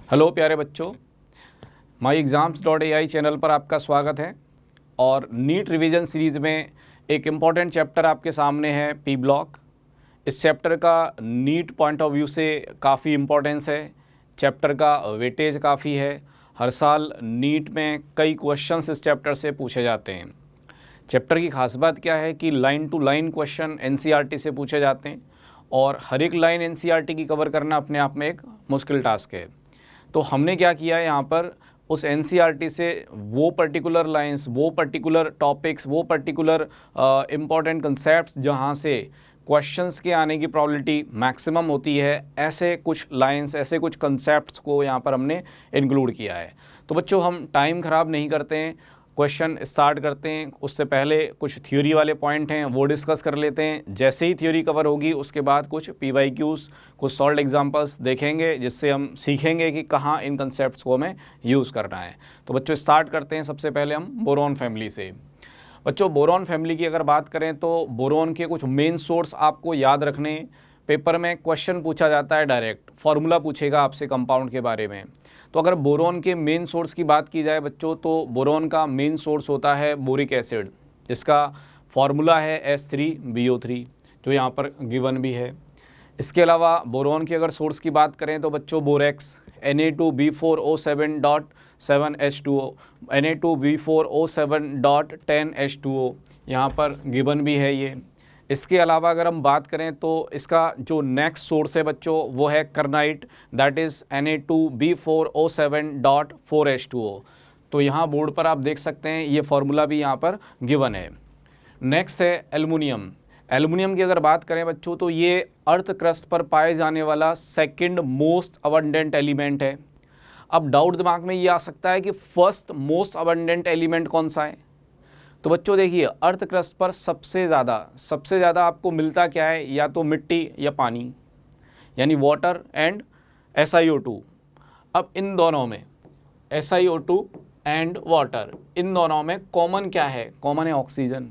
Hello प्यारे बच्चों, माई एग्ज़ाम्स.ai channel पर आपका स्वागत है। और नीट रिवीजन सीरीज़ में एक इम्पॉर्टेंट चैप्टर आपके सामने है पी ब्लॉक। इस चैप्टर का नीट पॉइंट ऑफ व्यू से काफ़ी इम्पोर्टेंस है। चैप्टर का वेटेज काफ़ी है। हर साल नीट में कई क्वेश्चंस इस चैप्टर से पूछे जाते हैं। चैप्टर की खास बात क्या है कि line to line question NCERT से पूछे जाते हैं और हर एक लाइन एनसीईआरटी की कवर करना अपने आप में एक मुश्किल टास्क है। तो हमने क्या किया है यहाँ पर, उस एनसीईआरटी से वो पर्टिकुलर लाइंस, वो पर्टिकुलर टॉपिक्स, वो पर्टिकुलर इम्पॉर्टेंट कंसेप्ट्स जहाँ से क्वेश्चंस के आने की प्रॉबिलिटी मैक्सिमम होती है, ऐसे कुछ लाइंस, ऐसे कुछ कंसेप्ट्स को यहाँ पर हमने इंक्लूड किया है। तो बच्चों, हम टाइम ख़राब नहीं करते हैं, क्वेश्चन स्टार्ट करते हैं। उससे पहले कुछ थ्योरी वाले पॉइंट हैं वो डिस्कस कर लेते हैं। जैसे ही थ्योरी कवर होगी उसके बाद कुछ पीवाईक्यूज़, कुछ सॉल्व एग्जांपल्स देखेंगे, जिससे हम सीखेंगे कि कहाँ इन कंसेप्ट्स को हमें यूज़ करना है। तो बच्चों, स्टार्ट करते हैं। सबसे पहले हम बोरॉन फैमिली से। बच्चों, बोरॉन फैमिली की अगर बात करें तो बोरॉन के कुछ मेन सोर्स आपको याद रखने। पेपर में क्वेश्चन पूछा जाता है, डायरेक्ट फार्मूला पूछेगा आपसे कंपाउंड के बारे में। तो अगर बोरॉन के मेन सोर्स की बात की जाए बच्चों, तो बोरॉन का मेन सोर्स होता है बोरिक एसिड, जिसका फार्मूला है S3BO3, जो यहाँ पर गिवन भी है। इसके अलावा बोरॉन की अगर सोर्स की बात करें तो बच्चों बोरेक्स Na2B4O7.7H2O, Na2B4O7.10H2O यहाँ पर गिवन भी है ये। इसके अलावा अगर हम बात करें तो इसका जो नेक्स्ट सोर्स है बच्चों वो है कर्नाइट, दैट इज़ Na2B4O7.4H2O। तो यहाँ बोर्ड पर आप देख सकते हैं ये फार्मूला भी यहाँ पर गिवन है। नेक्स्ट है एल्युमिनियम। एल्युमिनियम की अगर बात करें बच्चों तो ये अर्थ क्रस्ट पर पाए जाने वाला सेकंड मोस्ट अबंडेंट एलिमेंट है। अब डाउट दिमाग में ये आ सकता है कि फर्स्ट मोस्ट अबंडेंट एलिमेंट कौन सा है। तो बच्चों देखिए, अर्थ क्रस्ट पर सबसे ज़्यादा आपको मिलता क्या है, या तो मिट्टी या पानी, यानी वाटर एंड SiO2। अब इन दोनों में SiO2 एंड वाटर, इन दोनों में कॉमन क्या है? कॉमन है ऑक्सीजन।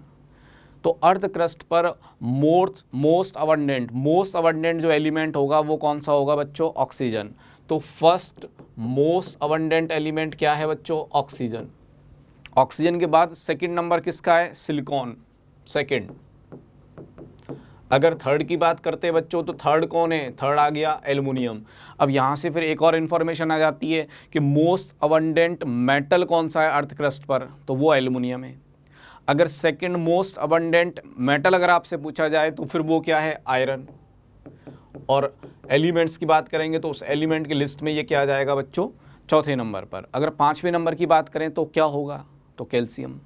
तो अर्थ क्रस्ट पर मोस्ट अबंडेंट जो एलिमेंट होगा वो कौन सा होगा बच्चों? ऑक्सीजन। तो फर्स्ट मोस्ट अबंडेंट एलिमेंट क्या है बच्चों? ऑक्सीजन। ऑक्सीजन के बाद सेकंड नंबर किसका है? Silicon, second. अगर थर्ड की बात करते हैं बच्चों तो थर्ड कौन है? थर्ड आ गया एल्युमिनियम। अब यहाँ से फिर एक और इन्फॉर्मेशन आ जाती है कि मोस्ट अबंडेंट मेटल कौन सा है अर्थ क्रस्ट पर, तो वो एल्युमिनियम है। अगर सेकंड मोस्ट अबंडेंट मेटल अगर आपसे पूछा जाए तो फिर वो क्या है? आयरन। और एलिमेंट्स की बात करेंगे तो उस एलिमेंट की लिस्ट में ये क्या आ जाएगा बच्चों? चौथे नंबर पर। अगर पाँचवें नंबर की बात करें तो क्या होगा? तो कैल्शियम।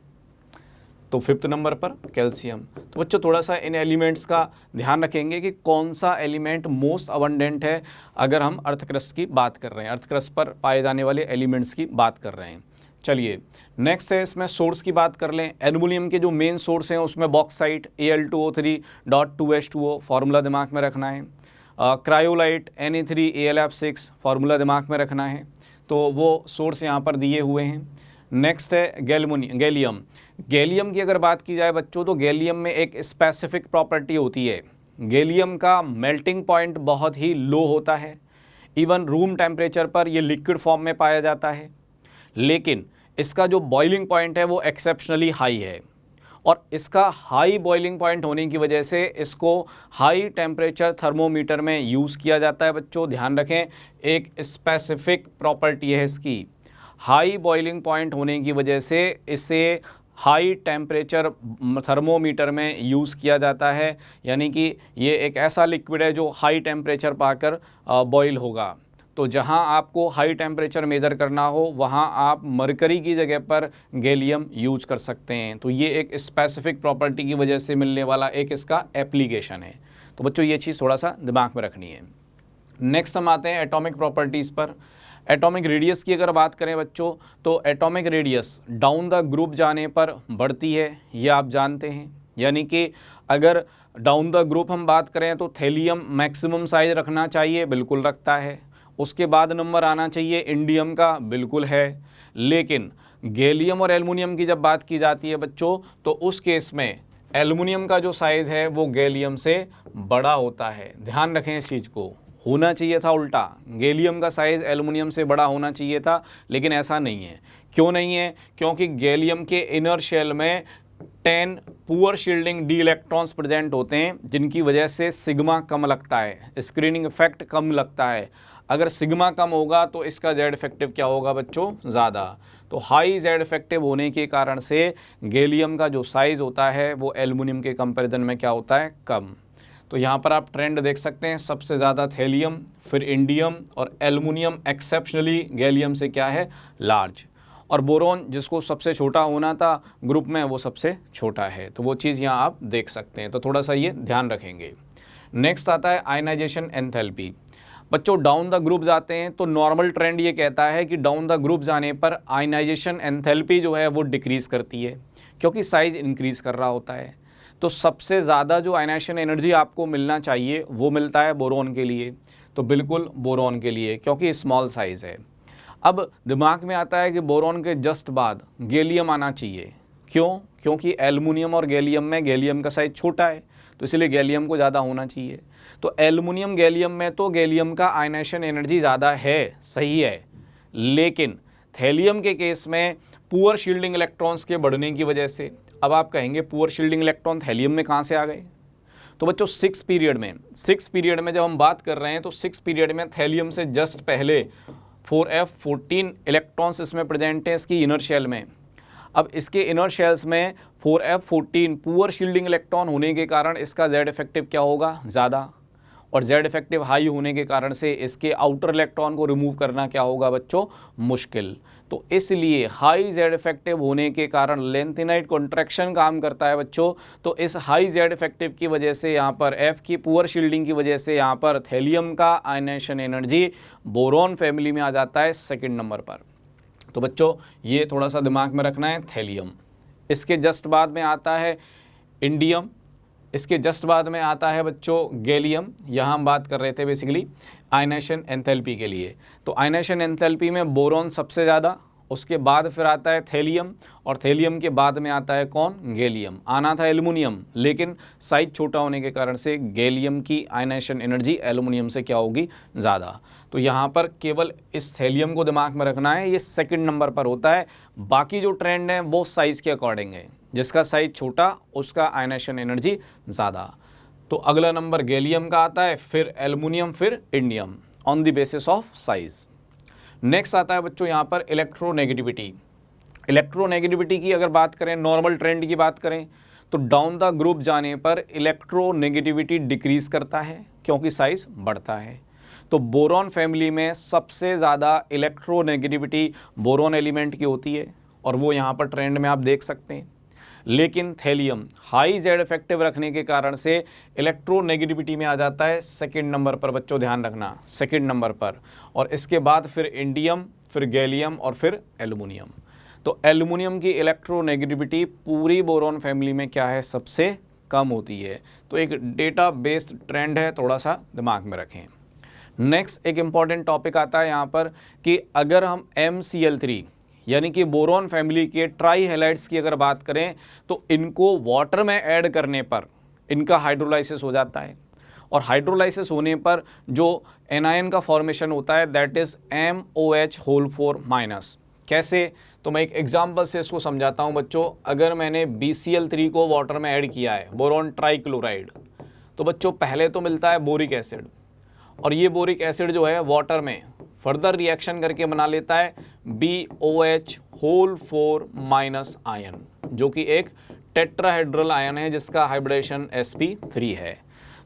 तो फिफ्थ नंबर पर कैल्शियम। तो बच्चों, थोड़ा सा इन एलिमेंट्स का ध्यान रखेंगे कि कौन सा एलिमेंट मोस्ट अबंडेंट है अगर हम अर्थ क्रस्ट की बात कर रहे हैं, अर्थ क्रस्ट पर पाए जाने वाले एलिमेंट्स की बात कर रहे हैं। चलिए नेक्स्ट है, इसमें सोर्स की बात कर लें। एल्युमिनियम के जो मेन सोर्स हैं उसमें बॉक्साइट Al2O3.2H2O, फार्मूला दिमाग में रखना है। क्रायोलाइट Na3AlF6, फार्मूला दिमाग में रखना है। तो वो सोर्स यहाँ पर दिए हुए हैं। नेक्स्ट है गैलियम। गैलियम की अगर बात की जाए बच्चों तो गैलियम में एक स्पेसिफिक प्रॉपर्टी होती है। गैलियम का मेल्टिंग पॉइंट बहुत ही लो होता है। इवन रूम टेम्परेचर पर ये लिक्विड फॉर्म में पाया जाता है, लेकिन इसका जो बॉइलिंग पॉइंट है वो एक्सेप्शनली हाई है। और इसका हाई बॉइलिंग पॉइंट होने की वजह से इसको हाई टेम्परेचर थर्मोमीटर में यूज़ किया जाता है। बच्चों ध्यान रखें, एक स्पेसिफिक प्रॉपर्टी है इसकी। हाई बॉइलिंग पॉइंट होने की वजह से इसे हाई टेम्परेचर थर्मोमीटर में यूज़ किया जाता है, यानी कि ये एक ऐसा लिक्विड है जो हाई टेम्परेचर पाकर बॉयल होगा। तो जहाँ आपको हाई टेम्परेचर मेज़र करना हो वहाँ आप मरकरी की जगह पर गैलियम यूज कर सकते हैं। तो ये एक स्पेसिफिक प्रॉपर्टी की वजह से मिलने वाला एक इसका एप्लीकेशन है। तो बच्चों, ये चीज़ थोड़ा सा दिमाग में रखनी है। नेक्स्ट हम आते हैं एटॉमिक प्रॉपर्टीज़ पर। एटॉमिक रेडियस की अगर बात करें बच्चों तो atomic radius down the group जाने पर बढ़ती है, ये आप जानते हैं। यानी कि अगर डाउन द ग्रुप हम बात करें तो थैलियम मैक्सिमम साइज रखना चाहिए, बिल्कुल रखता है। उसके बाद नंबर आना चाहिए इंडियम का, बिल्कुल है। लेकिन गैलियम और एल्युमिनियम की जब बात की जाती है बच्चों तो उस केस में एल्युमिनियम का जो साइज़ है वो गैलियम से बड़ा होता है। ध्यान रखें इस चीज़ को, होना चाहिए था उल्टा, गैलियम का साइज़ एल्युमिनियम से बड़ा होना चाहिए था, लेकिन ऐसा नहीं है। क्यों नहीं है? क्योंकि गैलियम के इनर शेल में 10 poor shielding D electrons present होते हैं, जिनकी वजह से सिग्मा कम लगता है, स्क्रीनिंग इफेक्ट कम लगता है। अगर सिग्मा कम होगा तो इसका जेड इफेक्टिव क्या होगा बच्चों? ज़्यादा। तो हाई जेड इफेक्टिव होने के कारण से गैलियम का जो साइज़ होता है वो एल्युमिनियम के कंपैरिजन में क्या होता है? कम। तो यहाँ पर आप ट्रेंड देख सकते हैं, सबसे ज़्यादा थैलियम, फिर इंडियम और एल्युमिनियम एक्सेप्शनली गैलियम से क्या है? लार्ज। और बोरॉन जिसको सबसे छोटा होना था ग्रुप में, वो सबसे छोटा है। तो वो चीज़ यहाँ आप देख सकते हैं, तो थोड़ा सा ये ध्यान रखेंगे। नेक्स्ट आता है आयनाइजेशन एंथैल्पी। बच्चों डाउन द ग्रुप जाते हैं तो नॉर्मल ट्रेंड ये कहता है कि डाउन द ग्रुप जाने पर आयनाइजेशन एंथैल्पी जो है वो डिक्रीज़ करती है, क्योंकि साइज़ इंक्रीज़ कर रहा होता है। तो सबसे ज़्यादा जो आयनाइजेशन एनर्जी आपको मिलना चाहिए वो मिलता है बोरॉन के लिए, तो बिल्कुल बोरॉन के लिए, क्योंकि स्मॉल साइज़ है। अब दिमाग में आता है कि बोरॉन के जस्ट बाद गैलियम आना चाहिए। क्यों? क्योंकि एल्युमिनियम और गैलियम में गैलियम का साइज़ छोटा है, तो इसलिए गैलियम को ज़्यादा होना चाहिए। तो एल्युमिनियम गैलियम में तो गैलियम का आयनाइजेशन एनर्जी ज़्यादा है, सही है, लेकिन थैलियम के केस में पुअर शील्डिंग इलेक्ट्रॉन्स के बढ़ने की वजह से, अब आप कहेंगे पुअर शील्डिंग इलेक्ट्रॉन थैलियम में कहाँ से आ गए? तो बच्चों सिक्स पीरियड में जब हम बात कर रहे हैं तो सिक्स पीरियड में थैलियम से जस्ट पहले 4f14 इलेक्ट्रॉन्स इसमें प्रेजेंट हैं इसकी इनर शेल में। अब इसके इनर शेल्स में 4f14 पुअर शील्डिंग इलेक्ट्रॉन होने के कारण इसका जेड इफेक्टिव क्या होगा? ज़्यादा। और जेड इफेक्टिव हाई होने के कारण से इसके आउटर इलेक्ट्रॉन को रिमूव करना क्या होगा बच्चों? मुश्किल। तो इसलिए हाई जेड इफेक्टिव होने के कारण लेंथेनाइट कॉन्ट्रैक्शन काम करता है बच्चों। तो इस हाई जेड इफेक्टिव की वजह से यहाँ पर एफ की पुअर शील्डिंग की वजह से यहाँ पर थैलियम का आयनाइजेशन एनर्जी बोरॉन फैमिली में आ जाता है सेकंड नंबर पर। तो बच्चों ये थोड़ा सा दिमाग में रखना है, थैलियम। इसके जस्ट बाद में आता है इंडियम, इसके जस्ट बाद में आता है बच्चों गैलियम। यहाँ हम बात कर रहे थे बेसिकली आयनाइजेशन एंथैल्पी के लिए। तो आयनाइजेशन एंथैल्पी में बोरॉन सबसे ज़्यादा, उसके बाद फिर आता है थैलियम, और थैलियम के बाद में आता है कौन? गैलियम। आना था एल्युमिनियम, लेकिन साइज छोटा होने के कारण से गैलियम की आयनाइजेशन एनर्जी एल्युमिनियम से क्या होगी? ज़्यादा। तो यहाँ पर केवल इस थैलियम को दिमाग में रखना है, ये सेकंड नंबर पर होता है। बाकी जो ट्रेंड है वो साइज़ के अकॉर्डिंग है, जिसका साइज छोटा उसका आयनाइजेशन एनर्जी ज़्यादा। तो अगला नंबर गैलियम का आता है, फिर एल्युमिनियम, फिर indium, on the basis of size. Next आता है बच्चों यहाँ पर इलेक्ट्रोनेगेटिविटी। इलेक्ट्रोनेगेटिविटी की अगर बात करें, नॉर्मल ट्रेंड की बात करें, तो डाउन द ग्रुप जाने पर इलेक्ट्रोनेगेटिविटी डिक्रीज़ करता है क्योंकि साइज़ बढ़ता है। तो बोरॉन फैमिली में सबसे ज़्यादा इलेक्ट्रोनेगेटिविटी बोरॉन एलिमेंट की होती है, और वो यहाँ पर ट्रेंड में आप देख सकते हैं। लेकिन थैलियम हाई जेड इफेक्टिव रखने के कारण से इलेक्ट्रोनेगेटिविटी में आ जाता है सेकंड नंबर पर बच्चों, ध्यान रखना, सेकंड नंबर पर। और इसके बाद फिर इंडियम, फिर गैलियम और फिर एल्युमिनियम। तो एल्युमिनियम की इलेक्ट्रोनेगेटिविटी पूरी बोरॉन फैमिली में क्या है? सबसे कम होती है। तो एक डेटा बेस्ड ट्रेंड है, थोड़ा सा दिमाग में रखें। नेक्स्ट एक इम्पॉर्टेंट टॉपिक आता है यहाँ पर कि अगर हम MCl3 यानी कि बोरॉन फैमिली के ट्राई हैलाइड्स की अगर बात करें तो इनको वाटर में ऐड करने पर इनका हाइड्रोलाइसिस हो जाता है, और हाइड्रोलाइसिस होने पर जो एनायन का फॉर्मेशन होता है दैट इज़ MOH4-। कैसे? तो मैं एक एग्जांपल से इसको समझाता हूँ बच्चों। अगर मैंने BCl3 को वाटर में ऐड किया है, बोरॉन ट्राइक्लोराइड, तो बच्चों पहले तो मिलता है बोरिक एसिड, और ये बोरिक एसिड जो है वाटर में फर्दर रिएक्शन करके बना लेता है BOH4- आयन, जो कि एक टेट्राहेड्रल आयन है जिसका हाइब्रिडेशन sp3 है।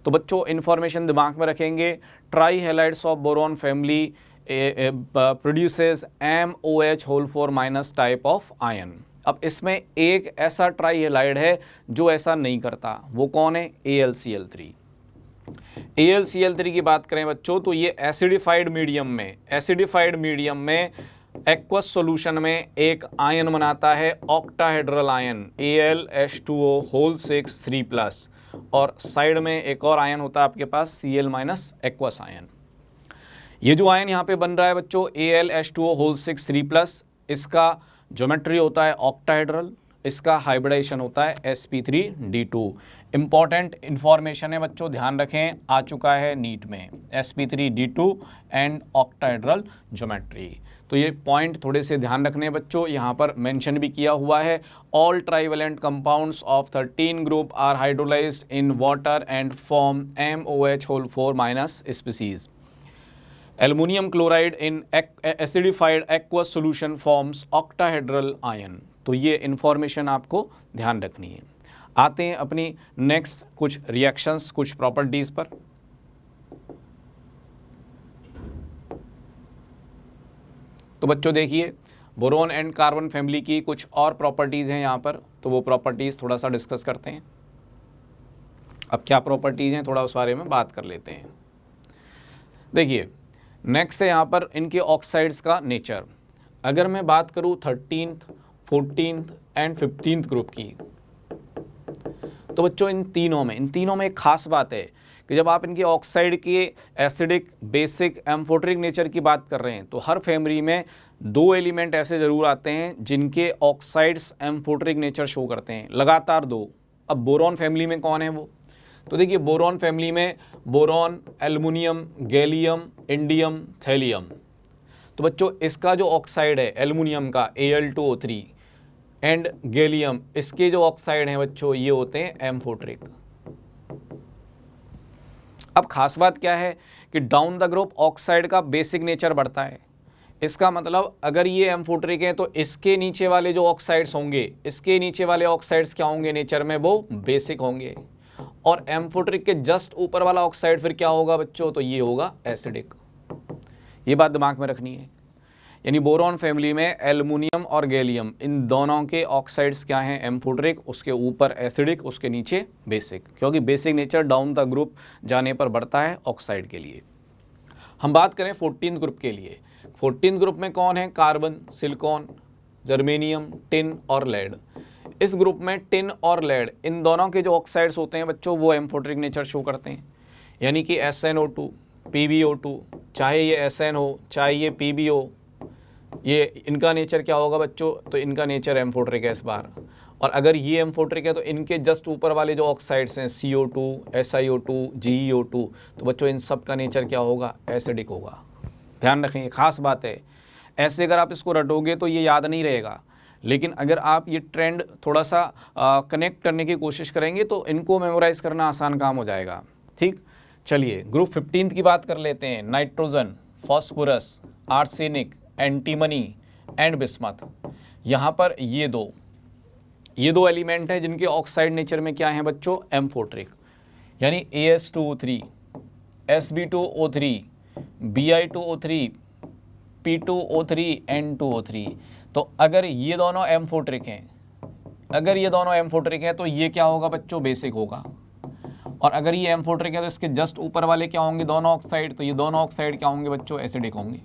तो बच्चों इन्फॉर्मेशन दिमाग में रखेंगे, try halides of boron family produces MOH4- type of ion. अब इसमें एक ऐसा ट्राई हैलाइड है जो ऐसा नहीं करता, वो कौन है? AlCl3। AlCl3 की बात करें बच्चों तो ये एसिडिफाइड मीडियम में एक्वस सॉल्यूशन में एक आयन बनाता है ऑक्टाहेड्रल आयन AlH2O6 और साइड में एक और आयन होता है आपके पास Cl- एक्वस आयन। ये जो आयन यहाँ पे बन रहा है बच्चों AlH2O6, इसका ज्योमेट्री होता है ऑक्टाहेड्रल, इसका हाइब्रिडाइजेशन होता है sp3d2। इंपॉर्टेंट इंफॉर्मेशन है बच्चों, ध्यान रखें, आ चुका है नीट में sp3d2 एंड ऑक्टाहेड्रल ज्योमेट्री। तो ये पॉइंट थोड़े से ध्यान रखने हैं बच्चों, यहाँ पर मेंशन भी किया हुआ है। All trivalent compounds of 13 group are hydrolysed in water and form MOH4- species. Aluminium chloride in acidified aqueous solution forms octahedral ion. तो ये इन्फॉर्मेशन आपको ध्यान रखनी है। आते हैं अपनी नेक्स्ट कुछ रिएक्शंस, कुछ प्रॉपर्टीज़ पर। तो बच्चों देखिए, बोरोन एंड कार्बन फैमिली की कुछ और प्रॉपर्टीज़ हैं यहाँ पर, तो वो प्रॉपर्टीज़ थोड़ा सा डिस्कस करते हैं। अब क्या प्रॉपर्टीज़ हैं थोड़ा उस बारे में बात कर लेते हैं। देखिए नेक्स्ट है यहाँ पर इनके ऑक्साइड्स का नेचर। अगर मैं बात करूँ 13th, 14th and 15th group की, तो बच्चों इन तीनों में एक खास बात है कि जब आप इनके ऑक्साइड के एसिडिक, बेसिक, एम्फोटेरिक नेचर की बात कर रहे हैं, तो हर फैमिली में 2 एलिमेंट ऐसे ज़रूर आते हैं जिनके ऑक्साइड्स एम्फोटेरिक नेचर शो करते हैं, लगातार 2। अब बोरॉन फैमिली में कौन है वो? तो देखिए बोरॉन फैमिली में boron, aluminium, gallium, indium, thallium. तो बच्चों इसका जो ऑक्साइड है एल्युमिनियम का Al2O3 एंड गैलियम, इसके जो ऑक्साइड हैं बच्चों ये होते हैं एम्फोटेरिक। अब खास बात क्या है कि डाउन द ग्रुप ऑक्साइड का बेसिक नेचर बढ़ता है। इसका मतलब अगर ये एम्फोटेरिक है तो इसके नीचे वाले जो ऑक्साइड्स होंगे, इसके नीचे वाले ऑक्साइड्स क्या होंगे नेचर में? वो बेसिक होंगे। और एम्फोटेरिक के जस्ट ऊपर वाला ऑक्साइड फिर क्या होगा बच्चों? तो ये होगा एसिडिक। ये बात दिमाग में रखनी है। यानी बोरॉन फैमिली में एल्युमिनियम और गैलियम, इन दोनों के ऑक्साइड्स क्या हैं? एम्फोटेरिक, उसके ऊपर एसिडिक, उसके नीचे बेसिक, क्योंकि basic nature down the group जाने पर बढ़ता है ऑक्साइड के लिए। हम बात करें 14th ग्रुप के लिए। 14th ग्रुप में कौन है? कार्बन, सिलिकॉन, जर्मेनियम, टिन और लेड। इस ग्रुप में टिन और लेड, इन दोनों के जो ऑक्साइड्स होते हैं बच्चों वो एम्फोटेरिक नेचर शो करते हैं। यानी कि SnO2, PbO2, चाहे ये Sn हो चाहे ये Pb हो, ये इनका नेचर क्या होगा बच्चों? तो इनका नेचर एम्फोटेरिक है इस बार। और अगर ये एम्फोटेरिक है तो इनके जस्ट ऊपर वाले जो ऑक्साइड्स हैं CO2, SiO2, GeO2, तो बच्चों इन सब का नेचर क्या होगा? एसिडिक होगा। ध्यान रखें, खास बात है। ऐसे अगर आप इसको रटोगे तो ये याद नहीं रहेगा, लेकिन अगर आप ये ट्रेंड थोड़ा सा कनेक्ट करने की कोशिश करेंगे तो इनको मेमोराइज करना आसान काम हो जाएगा। ठीक, चलिए ग्रुप 15th की बात कर लेते हैं। Nitrogen, phosphorus, arsenic, antimony and bismuth. यहाँ पर ये दो एलिमेंट हैं जिनके ऑक्साइड नेचर में क्या है बच्चों? एम्फोटेरिक। यानी AS2O3, Sb2O3, Bi2O3, P2O3, N2O3। तो अगर ये दोनों एम्फोटेरिक हैं, तो ये क्या होगा बच्चों? बेसिक होगा। और अगर ये एम्फोटेरिक है तो इसके जस्ट ऊपर वाले क्या होंगे? दोनों ऑक्साइड। तो ये दोनों ऑक्साइड क्या होंगे बच्चों? एसिडिक होंगे।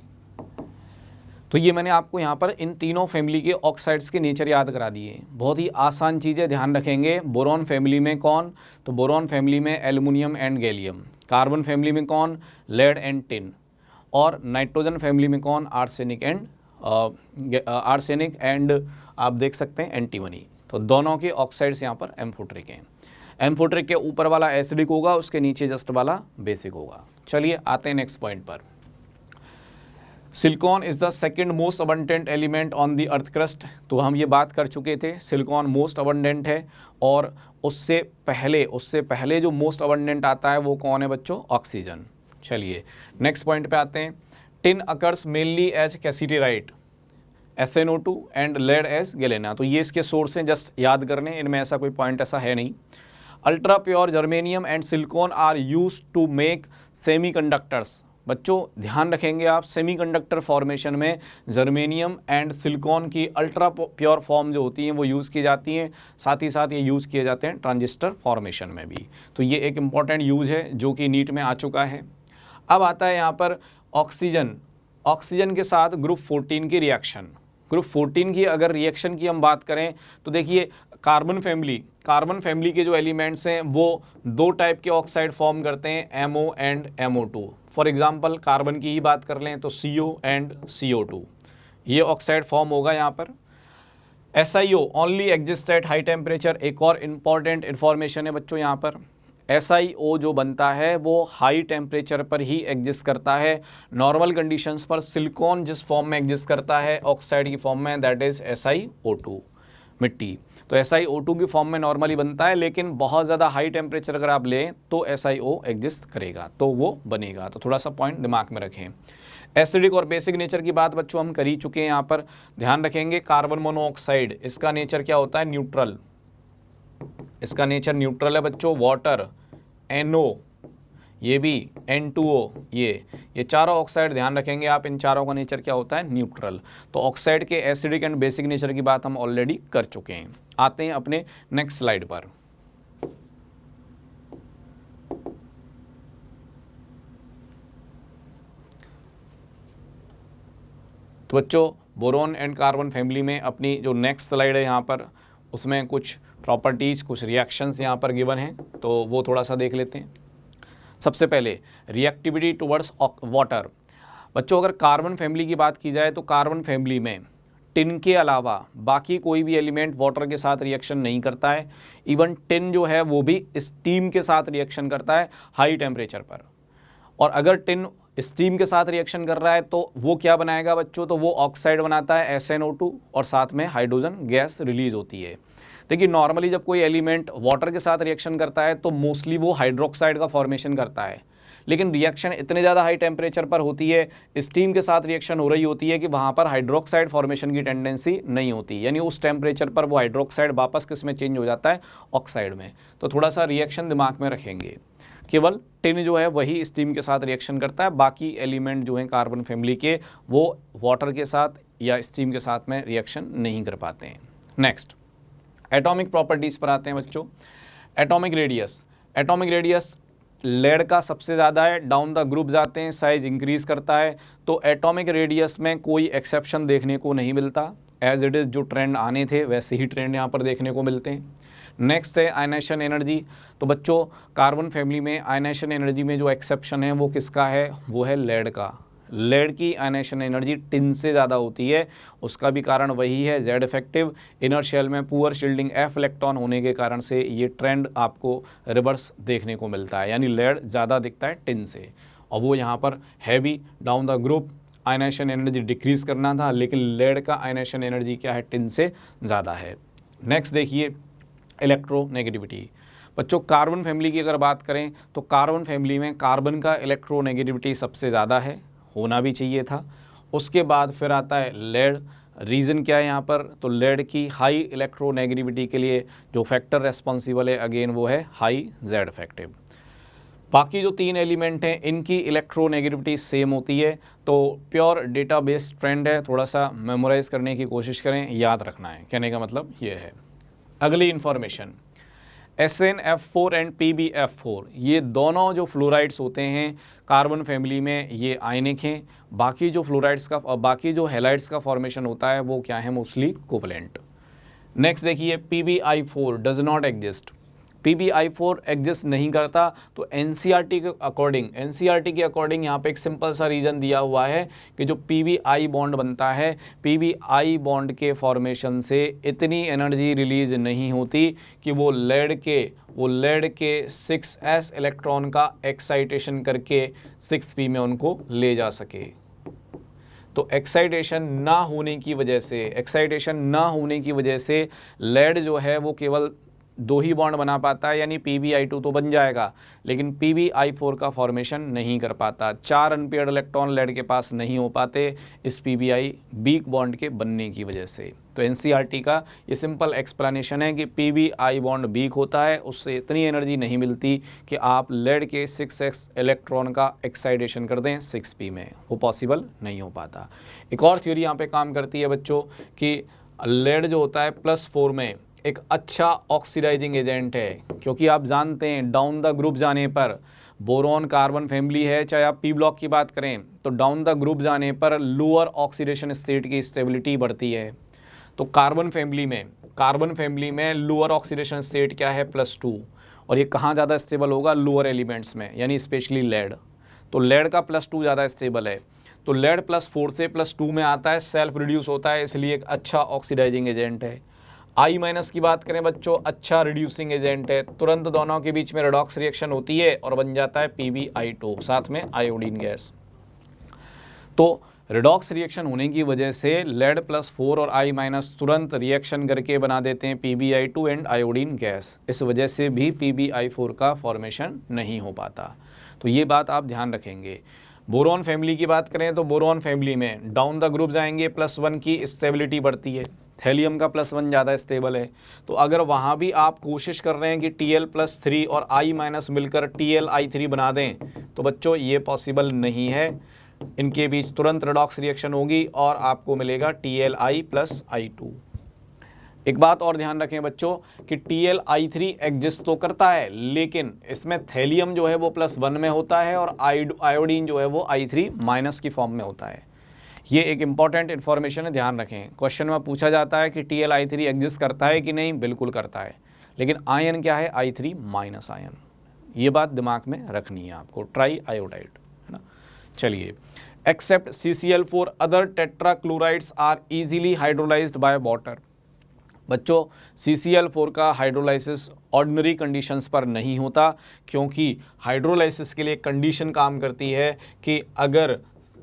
तो ये मैंने आपको यहाँ पर इन तीनों फैमिली के ऑक्साइड्स के नेचर याद करा दिए। बहुत ही आसान चीज़ें, ध्यान रखेंगे। बोरॉन फैमिली में कौन? तो बोरॉन फैमिली में aluminium and gallium. Carbon family में कौन? Lead and tin. और नाइट्रोजन फैमिली में कौन? आर्सेनिक एंड आप देख सकते हैं एंटीमनी। तो दोनों के ऑक्साइड्स यहाँ पर एम्फोटेरिक हैं। एम्फोटेरिक के ऊपर वाला एसिडिक होगा, उसके नीचे जस्ट वाला बेसिक होगा। चलिए आते हैं नेक्स्ट पॉइंट पर। Silicon is the second most abundant element on the earth crust. तो हम ये बात कर चुके थे, सिलिकॉन मोस्ट अबंडेंट है। और उससे पहले जो मोस्ट अबंडेंट आता है वो कौन है बच्चों? ऑक्सीजन। चलिए नेक्स्ट पॉइंट पे आते हैं। Tin occurs mainly as cassiterite, SnO2 and lead as galena. तो ये इसके सोर्स हैं, जस्ट याद करने, इनमें ऐसा कोई पॉइंट ऐसा है नहीं। Ultra pure germanium and silicon are used to make semiconductors. बच्चों ध्यान रखेंगे आप, सेमीकंडक्टर फॉर्मेशन में जर्मेनियम एंड सिलिकॉन की अल्ट्रा प्योर फॉर्म जो होती हैं वो यूज़ की जाती हैं। साथ ही साथ ये यूज़ किए जाते हैं ट्रांजिस्टर फॉर्मेशन में भी। तो ये एक इम्पॉर्टेंट यूज़ है जो कि नीट में आ चुका है। अब आता है यहाँ पर ऑक्सीजन के साथ ग्रुप 14 की रिएक्शन। ग्रुप 14 की अगर रिएक्शन की हम बात करें तो देखिए कार्बन फैमिली के जो एलिमेंट्स हैं वो 2 टाइप के ऑक्साइड फॉर्म करते हैं, MO and MO2। For example carbon की ही बात कर लें तो CO एंड CO2, ये ऑक्साइड फॉर्म होगा यहाँ पर। SiO only exist at high temperature. एक और इम्पॉर्टेंट इन्फॉर्मेशन है बच्चों यहाँ पर, SiO जो बनता है वो हाई टेम्परेचर पर ही एग्जिस्ट करता है। नॉर्मल कंडीशंस पर सिलिकॉन जिस फॉर्म में एग्जिस्ट करता है ऑक्साइड की फॉर्म में, दैट इज SiO2 मिट्टी। तो SiO2 की फॉर्म में नॉर्मली बनता है, लेकिन बहुत ज़्यादा हाई टेम्परेचर अगर आप लें तो SiO एग्जिस्ट करेगा, तो वो बनेगा। तो थोड़ा सा पॉइंट दिमाग में रखें। एसिडिक और बेसिक नेचर की बात बच्चों हम कर ही चुके हैं, यहाँ पर ध्यान रखेंगे। कार्बन मोनोऑक्साइड, इसका नेचर क्या होता है? न्यूट्रल। इसका नेचर न्यूट्रल है बच्चों। वाटर NO, ये भी N2O, ये चारों ऑक्साइड ध्यान रखेंगे आप, इन चारों का नेचर क्या होता है? न्यूट्रल। तो ऑक्साइड के एसिडिक एंड बेसिक नेचर की बात हम ऑलरेडी कर चुके हैं। आते हैं अपने नेक्स्ट स्लाइड पर। तो बच्चों बोरोन एंड कार्बन फैमिली में अपनी जो नेक्स्ट स्लाइड है यहाँ पर, उसमें कुछ प्रॉपर्टीज़, कुछ रिएक्शंस यहाँ पर गिवन हैं, तो वो थोड़ा सा देख लेते हैं। सबसे पहले रिएक्टिविटी टुवर्ड्स वाटर। बच्चों अगर कार्बन फैमिली की बात की जाए तो कार्बन फैमिली में टिन के अलावा बाकी कोई भी एलिमेंट वाटर के साथ रिएक्शन नहीं करता है। इवन टिन जो है वो भी स्टीम के साथ रिएक्शन करता है हाई टेम्परेचर पर। और अगर टिन स्टीम के साथ रिएक्शन कर रहा है तो वो क्या बनाएगा बच्चों? तो वो ऑक्साइड बनाता है SnO2 और साथ में हाइड्रोजन गैस रिलीज होती है। देखिए नॉर्मली जब कोई एलिमेंट वाटर के साथ रिएक्शन करता है तो मोस्टली वो हाइड्रोक्साइड का फॉर्मेशन करता है, लेकिन रिएक्शन इतने ज़्यादा हाई टेम्परेचर पर होती है, स्टीम के साथ रिएक्शन हो रही होती है कि वहाँ पर हाइड्रोक्साइड फॉर्मेशन की टेंडेंसी नहीं होती, यानी उस टेम्परेचर पर वो हाइड्रोक्साइड वापस किस में चेंज हो जाता है? ऑक्साइड में। तो थोड़ा सा रिएक्शन दिमाग में रखेंगे। केवल टिन जो है वही स्टीम के साथ रिएक्शन करता है, बाकी एलिमेंट जो हैं कार्बन फैमिली के वो वाटर के साथ या स्टीम के साथ में रिएक्शन नहीं कर पाते हैं। नेक्स्ट एटॉमिक प्रॉपर्टीज़ पर आते हैं बच्चों। Atomic radius, atomic radius lead का सबसे ज़्यादा है, डाउन द ग्रुप जाते हैं साइज इंक्रीज करता है। तो एटॉमिक रेडियस में कोई एक्सेप्शन देखने को नहीं मिलता, एज इट इज़ जो ट्रेंड आने थे वैसे ही ट्रेंड यहाँ पर देखने को मिलते हैं। नेक्स्ट है आयनेशन एनर्जी। तो बच्चों कार्बन फैमिली में आयनेशन एनर्जी में जो एक्सेप्शन है वो किसका है? वो है लेड का। लेड की आयनेशन एनर्जी टिन से ज़्यादा होती है, उसका भी कारण वही है जेड इफेक्टिव। इनर शेल में पुअर शील्डिंग F इलेक्ट्रॉन होने के कारण से ये ट्रेंड आपको रिवर्स देखने को मिलता है, यानी लेड ज़्यादा दिखता है टिन से। और वो यहाँ पर है भी down the group, ionisation energy decrease करना था, लेकिन लेड का आयनेशन एनर्जी क्या है? टिन से ज़्यादा है। नेक्स्ट देखिए इलेक्ट्रोनेगेटिविटी। बच्चों कार्बन फैमिली की अगर बात करें तो कार्बन फैमिली में कार्बन का इलेक्ट्रोनेगेटिविटी सबसे ज़्यादा है, होना भी चाहिए था। उसके बाद फिर आता है लेड। रीज़न क्या है यहाँ पर? तो लेड की हाई इलेक्ट्रोनेगेटिविटी के लिए जो फैक्टर रेस्पॉन्सिबल है अगेन वो है हाई जेड इफेक्टिव। बाकी जो तीन एलिमेंट हैं इनकी इलेक्ट्रोनेगेटिविटी सेम होती है। तो प्योर डेटा बेस्ड ट्रेंड है, थोड़ा सा मेमोराइज करने की कोशिश करें, याद रखना है, कहने का मतलब ये है। अगली इन्फॉर्मेशन, SnF4 एंड PbF4, ये दोनों जो फ्लोराइड्स होते हैं कार्बन फैमिली में ये आयनिक हैं। बाकी जो फ्लोराइड्स का बाकी जो हैलाइड्स का फॉर्मेशन होता है वो क्या है? Mostly covalent. नेक्स्ट देखिए PbI4 does not exist. PbI4 exist नहीं करता। तो NCERT के अकॉर्डिंग यहाँ पे एक सिंपल सा रीज़न दिया हुआ है कि जो PbI बॉन्ड बनता है, PbI बॉन्ड के फॉर्मेशन से इतनी एनर्जी रिलीज नहीं होती कि वो लेड के 6s इलेक्ट्रॉन का एक्साइटेशन करके 6p में उनको ले जा सके। तो एक्साइटेशन ना होने की वजह से लेड जो है वो केवल 2 ही बॉन्ड बना पाता है, यानी PbI2 तो बन जाएगा, लेकिन PbI4 का फॉर्मेशन नहीं कर पाता। 4 अनपेयर्ड इलेक्ट्रॉन लेड के पास नहीं हो पाते इस PbI वीक बॉन्ड के बनने की वजह से। तो NCERT का ये सिंपल एक्सप्लेनेशन है कि PbI बॉन्ड वीक होता है, उससे इतनी एनर्जी नहीं मिलती कि आप लेड के 6s इलेक्ट्रॉन का एक्साइटेशन कर दें 6p में, वो पॉसिबल नहीं हो पाता। एक और थ्योरी यहाँ पे काम करती है बच्चों कि लेड जो होता है +4 में एक अच्छा ऑक्सीडाइजिंग एजेंट है, क्योंकि आप जानते हैं डाउन द ग्रुप जाने पर बोरोन कार्बन फैमिली है, चाहे आप P ब्लॉक की बात करें तो डाउन द ग्रुप जाने पर लोअर ऑक्सीडेशन स्टेट की स्टेबिलिटी बढ़ती है। तो कार्बन फैमिली में लोअर ऑक्सीडेशन स्टेट क्या है? +2। और ये कहाँ ज़्यादा स्टेबल होगा? लोअर एलिमेंट्स में, यानी स्पेशली लेड। तो लेड का +2 ज़्यादा स्टेबल है। तो लेड +4 से +2 में आता है, सेल्फ रिड्यूस होता है, इसलिए एक अच्छा ऑक्सीडाइजिंग एजेंट है। I- की बात करें बच्चों, अच्छा रिड्यूसिंग एजेंट है, तुरंत दोनों के बीच में रेडॉक्स रिएक्शन होती है और बन जाता है PbI2, साथ में आयोडीन गैस। तो रेडॉक्स रिएक्शन होने की वजह से लेड +4 और I- तुरंत रिएक्शन करके बना देते हैं PbI2 एंड आयोडीन गैस। इस वजह से भी PbI4 का फॉर्मेशन नहीं हो पाता। तो ये बात आप ध्यान रखेंगे। बोरॉन फैमिली की बात करें तो बोरॉन फैमिली में डाउन द ग्रुप जाएंगे +1 की स्टेबिलिटी बढ़ती है, थैलियम का +1 ज़्यादा स्टेबल है। तो अगर वहाँ भी आप कोशिश कर रहे हैं कि Tl+3 और I- मिलकर TlI3 बना दें, तो बच्चों ये पॉसिबल नहीं है। इनके बीच तुरंत रेडॉक्स रिएक्शन होगी और आपको मिलेगा Tli+I2। एक बात और ध्यान रखें बच्चों कि Tli3 एग्जिस्ट तो करता है, लेकिन इसमें थैलियम जो है वो +1 में होता है और आयोडीन जो है वो I3- की फॉर्म में होता है। ये एक इंपॉर्टेंट इन्फॉर्मेशन है, ध्यान रखें। क्वेश्चन में पूछा जाता है कि Tli3 एग्जिस्ट करता है कि नहीं, बिल्कुल करता है, लेकिन आयन क्या है, I3- आयन। ये बात दिमाग में रखनी है आपको, ट्राई आयोडाइड, है ना। चलिए, except CCl4 other tetrachlorides are easily hydrolysed by water. बच्चों CCl4 का हाइड्रोलाइसिस ऑर्डिनरी कंडीशंस पर नहीं होता, क्योंकि हाइड्रोलाइसिस के लिए कंडीशन काम करती है कि अगर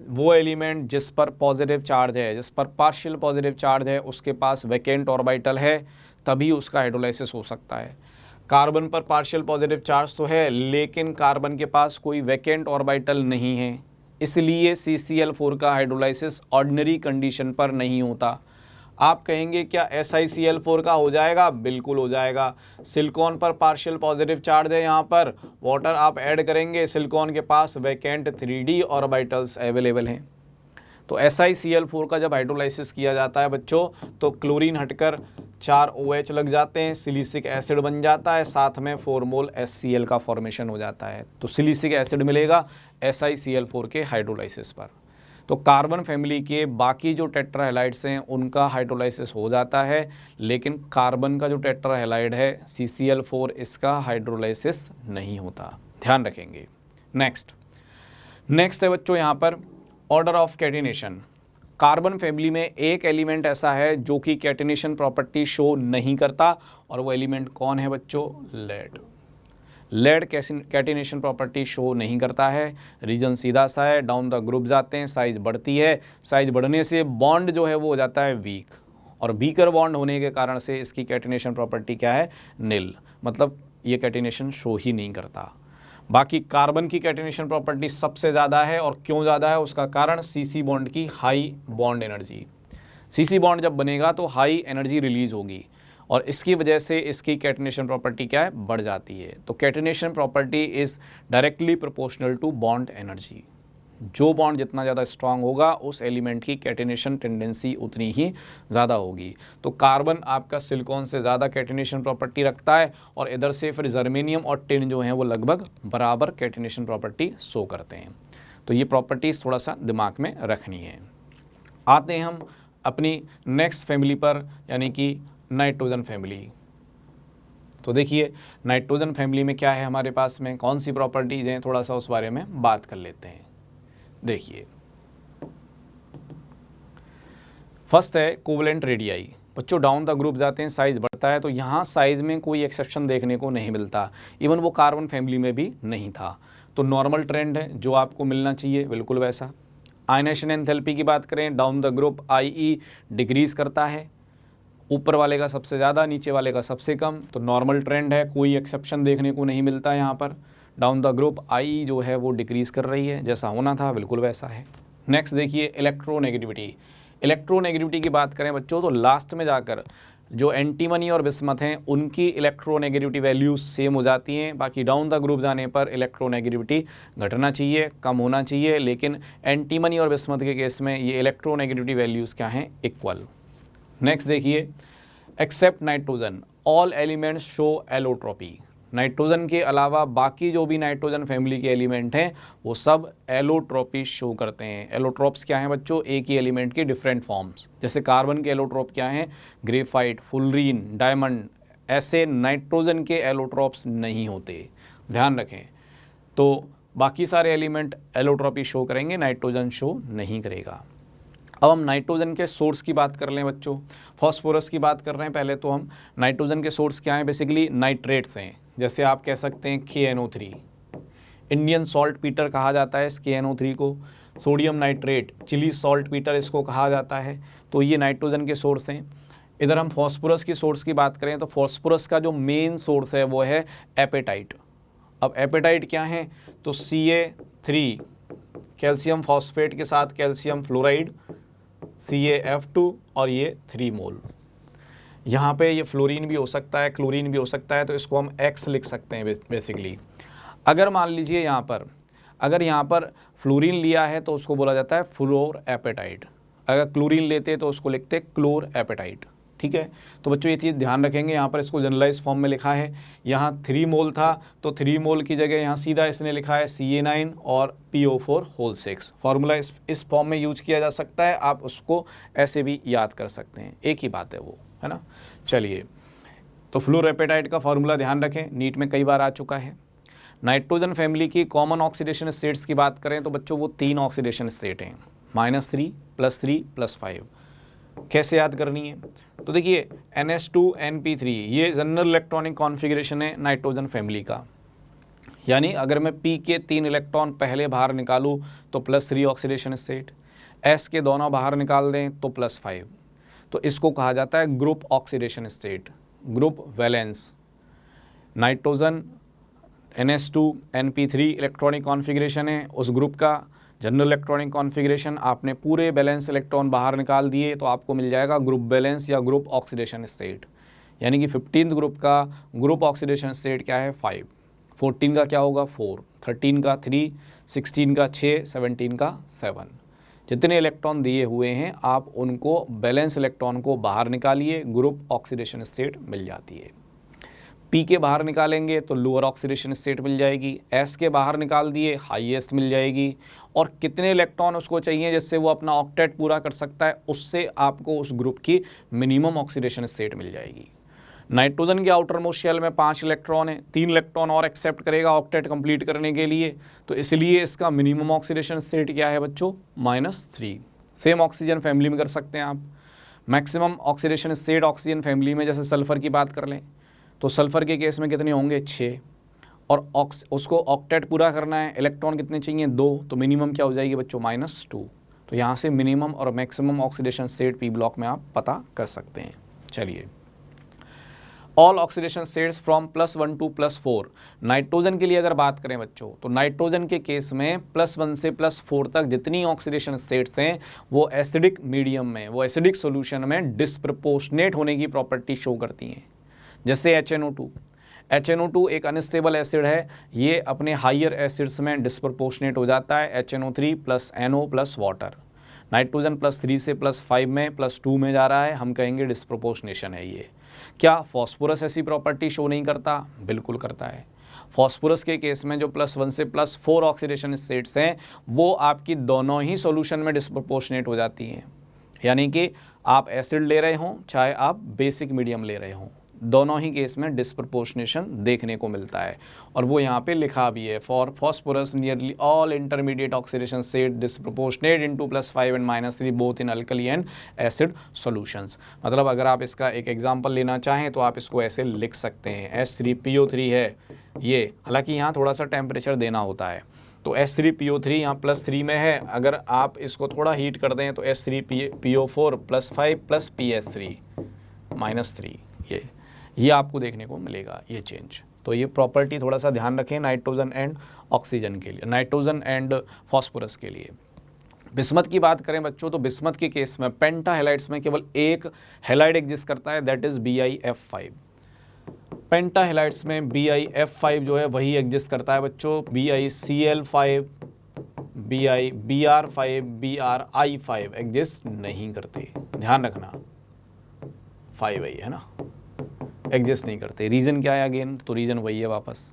वो एलिमेंट जिस पर पॉजिटिव चार्ज है, जिस पर पार्शियल पॉजिटिव चार्ज है, उसके पास वैकेंट ऑर्बिटल है, तभी उसका हाइड्रोलाइसिस हो सकता है। कार्बन पर पार्शियल पॉजिटिव चार्ज तो है, लेकिन कार्बन के पास कोई वैकेंट ऑर्बिटल नहीं है, इसलिए CCl4 का हाइड्रोलाइसिस ऑर्डिनरी कंडीशन पर नहीं होता। आप कहेंगे क्या SiCl4 का हो जाएगा? बिल्कुल हो जाएगा। सिलिकॉन पर पार्शियल पॉजिटिव चार्ज है, यहाँ पर वाटर आप ऐड करेंगे, सिलिकॉन के पास वैकेंट 3d ऑर्बिटल्स अवेलेबल हैं। तो SiCl4 का जब हाइड्रोलाइसिस किया जाता है बच्चों, तो क्लोरीन हटकर 4 OH लग जाते हैं, सिलिसिक एसिड बन जाता है, साथ में 4 मोल HCl का फॉर्मेशन हो जाता है। तो सिलिसिक एसिड मिलेगा SiCl4 के हाइड्रोलाइसिस पर। तो कार्बन फैमिली के बाकी जो टेट्राहेलाइड्स हैं उनका हाइड्रोलाइसिस हो जाता है, लेकिन कार्बन का जो टेट्राहेलाइड है CCl4, इसका हाइड्रोलाइसिस नहीं होता, ध्यान रखेंगे। नेक्स्ट है बच्चों यहाँ पर order of catenation. Carbon family में एक एलिमेंट ऐसा है जो कि कैटिनेशन प्रॉपर्टी शो नहीं करता, और वो एलिमेंट कौन है बच्चों? लेड कैटिनेशन प्रॉपर्टी शो नहीं करता है। रीजन सीधा सा है, डाउन द ग्रुप जाते हैं, साइज बढ़ती है, साइज बढ़ने से बॉन्ड जो है वो हो जाता है वीक, और वीकर बॉन्ड होने के कारण से इसकी कैटिनेशन प्रॉपर्टी क्या है? निल, मतलब ये कैटिनेशन शो ही नहीं करता। बाकी कार्बन की कैटिनेशन प्रॉपर्टी सबसे ज़्यादा है, और क्यों ज़्यादा है उसका कारण CC बॉन्ड की high bond energy. CC bond जब बनेगा तो हाई एनर्जी रिलीज होगी, और इसकी वजह से इसकी कैटिनेशन प्रॉपर्टी क्या है? बढ़ जाती है। तो catenation property is directly proportional to bond energy. जो बॉन्ड जितना ज़्यादा स्ट्रांग होगा, उस एलिमेंट की कैटिनेशन टेंडेंसी उतनी ही ज़्यादा होगी। तो कार्बन आपका सिलिकॉन से ज़्यादा कैटिनेशन प्रॉपर्टी रखता है, और इधर से फिर जर्मेनियम और टिन जो हैं वो लगभग बराबर कैटिनेशन प्रॉपर्टी शो करते हैं। तो ये प्रॉपर्टीज़ थोड़ा सा दिमाग में रखनी है। आते हैं हम अपनी नेक्स्ट फैमिली पर, यानी कि नाइट्रोजन फैमिली। तो देखिए, नाइट्रोजन फैमिली में क्या है हमारे पास में, कौन सी प्रॉपर्टीज़ हैं, थोड़ा सा उस बारे में बात कर लेते हैं। देखिए, फर्स्ट है कोवलेंट रेडियाई। बच्चों डाउन द ग्रुप जाते हैं, साइज बढ़ता है, तो यहाँ साइज में कोई एक्सेप्शन देखने को नहीं मिलता, इवन वो कार्बन फैमिली में भी नहीं था। तो नॉर्मल ट्रेंड है जो आपको मिलना चाहिए, बिल्कुल वैसा। आयनेशन एंथैल्पी की बात करें, down the group IE decrease करता है, ऊपर वाले का सबसे ज़्यादा, नीचे वाले का सबसे कम। तो नॉर्मल ट्रेंड है, कोई एक्सेप्शन देखने को नहीं मिलता यहाँ पर। डाउन द ग्रुप IE जो है वो डिक्रीज़ कर रही है, जैसा होना था बिल्कुल वैसा है। नेक्स्ट देखिए, इलेक्ट्रोनेगेटिविटी। इलेक्ट्रोनेगेटिविटी की बात करें बच्चों, तो लास्ट में जाकर जो एंटीमनी और बिस्मथ हैं उनकी इलेक्ट्रोनेगेटिविटी वैल्यूज सेम हो जाती हैं। बाकी डाउन द ग्रुप जाने पर इलेक्ट्रोनेगेटिविटी घटना चाहिए, कम होना चाहिए, लेकिन एंटीमनी और बिस्मथ के केस में ये इलेक्ट्रोनेगेटिविटी वैल्यूज़ क्या हैं? इक्वल। नेक्स्ट देखिए, except nitrogen all elements show allotropy. Nitrogen के अलावा बाकी जो भी नाइट्रोजन फैमिली के एलिमेंट हैं वो सब एलोट्रोपी शो करते हैं। एलोट्रोप्स क्या हैं बच्चों? एक ही एलिमेंट की डिफरेंट फॉर्म्स। जैसे कार्बन के एलोट्रोप क्या हैं? Graphite, fullerene, diamond. ऐसे नाइट्रोजन के एलोट्रोप्स नहीं होते, ध्यान रखें। तो बाकी सारे एलिमेंट एलोट्रॉपी शो करेंगे, नाइट्रोजन शो नहीं करेगा। अब हम नाइट्रोजन के सोर्स की बात कर लें बच्चों, फॉस्फोरस की बात कर रहे हैं। पहले तो हम नाइट्रोजन के सोर्स क्या हैं, बेसिकली नाइट्रेट्स हैं। जैसे आप कह सकते हैं KNO3, इंडियन सॉल्ट पीटर कहा जाता है इस KNO3 को, sodium nitrate, Chile saltpetre इसको कहा जाता है। तो ये नाइट्रोजन के सोर्स हैं। इधर हम फॉस्फोरस की सोर्स की बात करें तो फॉस्फोरस का जो मेन सोर्स है वो है एपेटाइट। अब एपेटाइट क्या है, तो Ca3 कैल्शियम फॉस्फेट के साथ कैल्शियम फ्लोराइड CaF2 और ये 3 मोल। यहाँ पे ये फ्लोरीन भी हो सकता है, क्लोरीन भी हो सकता है, तो इसको हम X लिख सकते हैं बेसिकली। अगर मान लीजिए अगर यहाँ पर फ्लोरीन लिया है तो उसको बोला जाता है फ्लोर एपेटाइट, अगर क्लोरीन लेते तो उसको लिखते क्लोर एपेटाइट। ठीक है, तो बच्चों ये चीज़ ध्यान रखेंगे। यहाँ पर इसको जनरलाइज फॉर्म में लिखा है, यहाँ 3 मोल था तो 3 मोल की जगह यहाँ सीधा इसने लिखा है Ca9 और PO4 होल 6। फार्मूला इस फॉर्म में यूज किया जा सकता है, आप उसको ऐसे भी याद कर सकते हैं, एक ही बात है वो, है ना। चलिए, तो फ्लोरेपेटाइट का फार्मूला ध्यान रखें, नीट में कई बार आ चुका है। नाइट्रोजन फैमिली की कॉमन ऑक्सीडेशन स्टेट्स की बात करें तो बच्चों वो 3 ऑक्सीडेशन स्टेट हैं, -3, +3, +5। कैसे याद करनी है, तो देखिए NH2NP3 ये जनरल इलेक्ट्रॉनिक कॉन्फ़िगरेशन है नाइट्रोजन फैमिली का। यानी अगर मैं P के 3 इलेक्ट्रॉन पहले बाहर निकालूं तो +3 ऑक्सीडेशन स्टेट, S के दोनों बाहर निकाल दें तो +5। तो इसको कहा जाता है group oxidation state, group valence. Nitrogen NH2NP3 electronic configuration है, उस ग्रुप का जनरल इलेक्ट्रॉनिक कॉन्फ़िगरेशन आपने पूरे बैलेंस इलेक्ट्रॉन बाहर निकाल दिए तो आपको मिल जाएगा ग्रुप बैलेंस या ग्रुप ऑक्सीडेशन स्टेट। यानी कि 15th ग्रुप का ग्रुप ऑक्सीडेशन स्टेट क्या है 5, 14 का क्या होगा 4, 13 का 3, 16 का 6, 17 का 7। जितने इलेक्ट्रॉन दिए हुए हैं आप उनको बैलेंस इलेक्ट्रॉन को बाहर निकालिए, ग्रुप ऑक्सीडेशन स्टेट मिल जाती है। P के बाहर निकालेंगे तो लोअर ऑक्सीडेशन स्टेट मिल जाएगी, S के बाहर निकाल दिए हाईएस्ट मिल जाएगी। और कितने इलेक्ट्रॉन उसको चाहिए जिससे वो अपना ऑक्टेट पूरा कर सकता है, उससे आपको उस ग्रुप की मिनिमम ऑक्सीडेशन स्टेट मिल जाएगी। नाइट्रोजन के आउटर मोस्ट शेल में 5 इलेक्ट्रॉन है, 3 इलेक्ट्रॉन और एक्सेप्ट करेगा ऑक्टेट कंप्लीट करने के लिए, तो इसलिए इसका मिनिमम ऑक्सीडेशन स्टेट क्या है बच्चों -3। सेम ऑक्सीजन फैमिली में कर सकते हैं आप। Maximum oxidation state oxygen family में जैसे सल्फर की बात कर लें तो सल्फ़र के केस में कितने होंगे 6, और उसको ऑक्टेट पूरा करना है, इलेक्ट्रॉन कितने चाहिए 2, तो मिनिमम क्या हो जाएगी बच्चों -2। तो यहाँ से मिनिमम और maximum oxidation state P block में आप पता कर सकते हैं। चलिए, all oxidation states from +1 to +4। Nitrogen के लिए अगर बात करें बच्चों तो नाइट्रोजन के केस में +1 से +4 तक जितनी ऑक्सीडेशन स्टेट्स हैं वो एसिडिक मीडियम में, वो एसिडिक सोल्यूशन में डिस्प्रपोर्शनेट होने की प्रॉपर्टी शो करती हैं। जैसे HNO2 एक अनस्टेबल एसिड है, ये अपने हाइयर एसिड्स में डिस्प्रपोर्शनेट हो जाता है, HNO3 + NO + वाटर। नाइट्रोजन +3 से +5 में +2 में जा रहा है, हम कहेंगे डिस्प्रपोर्शनेशन है ये। क्या फॉस्फोरस ऐसी प्रॉपर्टी शो नहीं करता? बिल्कुल करता है। फॉस्फोरस के केस में जो +1 से +4 ऑक्सीडेशन स्टेट्स हैं वो आपकी दोनों ही सॉल्यूशन में डिस्प्रपोर्शनेट हो जाती हैं। यानी कि आप एसिड ले रहे हों चाहे आप बेसिक मीडियम ले रहे हों, दोनों ही केस में डिस्प्रपोर्शनेशन देखने को मिलता है। और वो यहाँ पे लिखा भी है, for phosphorus nearly all intermediate oxidation state disproportionate into +5 and -3 both in alkali and acid solutions. मतलब अगर आप इसका एक एग्जांपल लेना चाहें तो आप इसको ऐसे लिख सकते हैं, H3PO3 है ये, हालांकि यहाँ थोड़ा सा टेम्परेचर देना होता है, तो H3PO3 यहाँ +3 में है, अगर आप इसको थोड़ा हीट कर दें तो H3PO4 +5 + PS3 -3, ये आपको देखने को मिलेगा ये चेंज। तो ये प्रॉपर्टी थोड़ा सा ध्यान रखें नाइट्रोजन एंड ऑक्सीजन के लिए, नाइट्रोजन एंड फॉस्फोरस के लिए। बिस्मथ की बात करें बच्चों तो बिस्मथ के केस में पेंटा हैलाइड्स में केवल एक हैलाइड एग्जिस्ट करता है, that is BiF5। Penta halides में BiF5 जो है वही एग्जिस्ट करता है बच्चों, BiCl5, BrBr5, BrI5 एग्जिस्ट नहीं करते, ध्यान रखना, 5 है ना, एग्जिस्ट नहीं करते। रीज़न क्या है अगेन, तो रीज़न वही है वापस,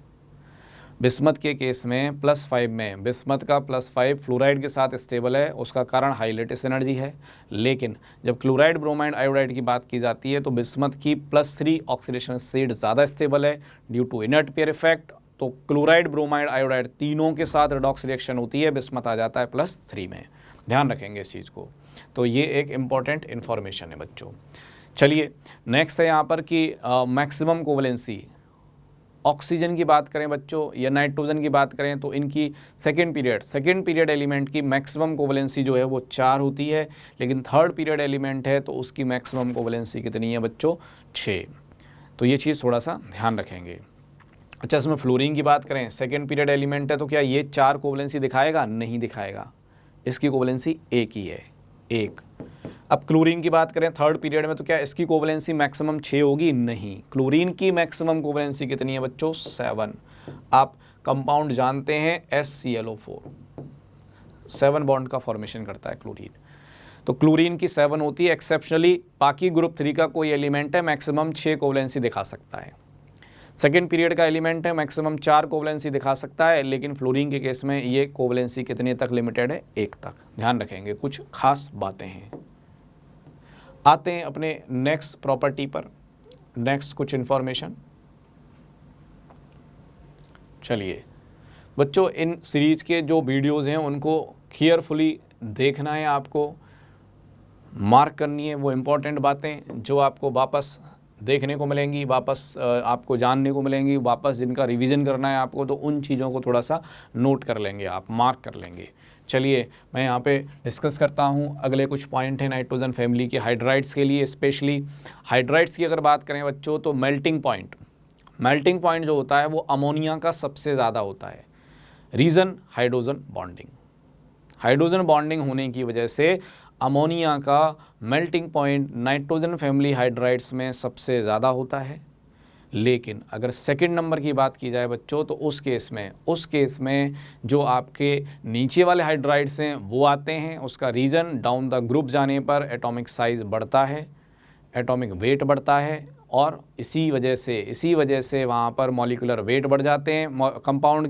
बिस्मथ के केस में +5 में बिस्मथ का +5 फ्लोराइड के साथ स्टेबल है, उसका कारण हाई लेटिस एनर्जी है। लेकिन जब क्लोराइड ब्रोमाइड आयोडाइड की बात की जाती है तो बिस्मथ की +3 ऑक्सीडेशन स्टेट ज़्यादा स्टेबल है due to inert pair effect, तो क्लोराइड, ब्रोमाइड, आयोडाइड तीनों के साथ रिडॉक्स रिएक्शन होती है, बिस्मथ आ जाता है +3 में। ध्यान रखेंगे इस चीज़ को। तो ये एक इम्पॉर्टेंट इन्फॉर्मेशन है बच्चों। चलिए नेक्स्ट है यहाँ पर कि मैक्सिमम कोवलेंसी, ऑक्सीजन की बात करें बच्चों या नाइट्रोजन की बात करें तो इनकी सेकेंड पीरियड एलिमेंट की मैक्सिमम कोवलेंसी जो है वो 4 होती है, लेकिन थर्ड पीरियड एलिमेंट है तो उसकी मैक्सिमम कोवलेंसी कितनी है बच्चों? 6। तो ये चीज़ थोड़ा सा ध्यान रखेंगे। अच्छा, इसमें फ्लोरीन की बात करें, सेकेंड पीरियड एलिमेंट है तो क्या ये 4 कोवलेंसी दिखाएगा? नहीं दिखाएगा, इसकी कोवलेंसी 1 ही है, 1। अब क्लोरीन की बात करें थर्ड पीरियड में तो क्या इसकी कोवलेंसी मैक्सिमम 6 होगी? नहीं, क्लोरीन की मैक्सिमम कोवलेंसी कितनी है बच्चों? 7। आप कंपाउंड जानते हैं HClO4, 7 बॉन्ड का फॉर्मेशन करता है क्लोरीन। तो क्लोरीन की 7 होती है एक्सेप्शनली। बाकी ग्रुप 3 का कोई एलिमेंट है मैक्सिमम 6 कोवलेंसी दिखा सकता है। सेकेंड पीरियड का एलिमेंट है मैक्सिमम 4 कोवलेंसी दिखा सकता है, लेकिन फ्लोरीन के केस में ये कोवलेंसी कितने तक लिमिटेड है? 1 तक। ध्यान रखेंगे, कुछ खास बातें हैं। आते हैं अपने नेक्स्ट प्रॉपर्टी पर, नेक्स्ट कुछ इंफॉर्मेशन। चलिए बच्चों, इन सीरीज के जो वीडियोस हैं उनको केयरफुली देखना है, आपको मार्क करनी है वो इम्पोर्टेंट बातें जो आपको वापस देखने को मिलेंगी, वापस आपको जानने को मिलेंगी, वापस जिनका रिवीजन करना है आपको, तो उन चीज़ों को थोड़ा सा नोट कर लेंगे आप, मार्क कर लेंगे। चलिए मैं यहाँ पे डिस्कस करता हूँ अगले कुछ पॉइंट हैं नाइट्रोजन फैमिली के हाइड्राइड्स के लिए। स्पेशली हाइड्राइड्स की अगर बात करें बच्चों तो मेल्टिंग पॉइंट जो होता है वो अमोनिया का सबसे ज़्यादा होता है। रीज़न हाइड्रोजन बॉन्डिंग होने की वजह से अमोनिया का melting point nitrogen family hydrides में सबसे ज़्यादा होता है। लेकिन अगर सेकंड नंबर की बात की जाए बच्चों तो उस केस में जो आपके नीचे वाले हाइड्राइड्स हैं वो आते हैं। उसका रीज़न डाउन द ग्रुप जाने पर एटॉमिक साइज़ बढ़ता है, एटॉमिक वेट बढ़ता है, और इसी वजह से वहाँ पर मॉलिक्यूलर वेट बढ़ जाते हैं कंपाउंड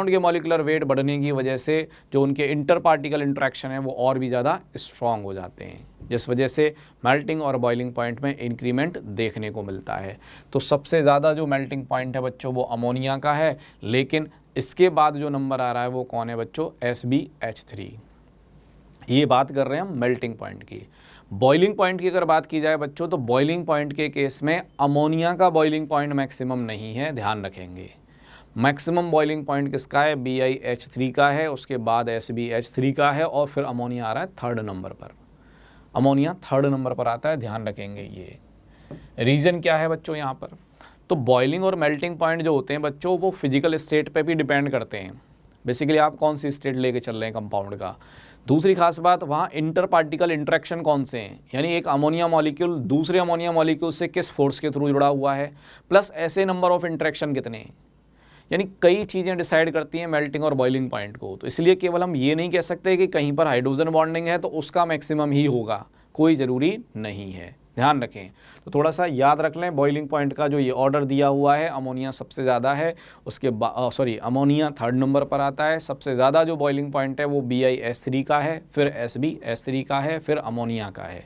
के मॉलिक्यूलर वेट बढ़ने की वजह से जो उनके इंटर पार्टिकल इंट्रैक्शन है वो और भी ज़्यादा स्ट्रॉन्ग हो जाते हैं, जिस वजह से मेल्टिंग और बॉइलिंग पॉइंट में इंक्रीमेंट देखने को मिलता है। तो सबसे ज़्यादा जो मेल्टिंग पॉइंट है बच्चों वो अमोनिया का है, लेकिन इसके बाद जो नंबर आ रहा है वो कौन है बच्चों? SbH3। ये बात कर रहे हैं हम मेल्टिंग पॉइंट की। बॉइलिंग पॉइंट की अगर बात की जाए बच्चों तो बॉइलिंग पॉइंट के केस में अमोनिया का बॉइलिंग पॉइंट मैक्सिमम नहीं है, ध्यान रखेंगे। मैक्सिमम बॉइलिंग पॉइंट किसका है? BiH3 का है, उसके बाद SbH3 का है, और फिर अमोनिया आ रहा है थर्ड नंबर पर। अमोनिया थर्ड नंबर पर आता है, ध्यान रखेंगे। ये रीज़न क्या है बच्चों यहाँ पर? तो बॉइलिंग और मेल्टिंग पॉइंट जो होते हैं बच्चों वो फिजिकल स्टेट पे भी डिपेंड करते हैं। बेसिकली आप कौन सी स्टेट लेके चल रहे हैं कंपाउंड का। दूसरी खास बात, वहाँ इंटर पार्टिकल इंट्रैक्शन कौन से हैं, यानी एक अमोनिया मॉलिक्यूल दूसरे अमोनिया मॉलिक्यूल से किस फोर्स के थ्रू जुड़ा हुआ है, प्लस ऐसे नंबर ऑफ इंट्रैक्शन कितने हैं, यानी कई चीज़ें डिसाइड करती हैं मेल्टिंग और बॉइलिंग पॉइंट को। तो इसलिए केवल हम ये नहीं कह सकते कि कहीं पर हाइड्रोजन बॉन्डिंग है तो उसका मैक्सिमम ही होगा, कोई ज़रूरी नहीं है, ध्यान रखें। तो थोड़ा सा याद रख लें बॉइलिंग पॉइंट का जो ये ऑर्डर दिया हुआ है, अमोनिया सबसे ज़्यादा है, उसके अमोनिया थर्ड नंबर पर आता है। सबसे ज़्यादा जो बॉइलिंग पॉइंट है वो BiH3 का है, फिर SbH3 का है, फिर अमोनिया का है।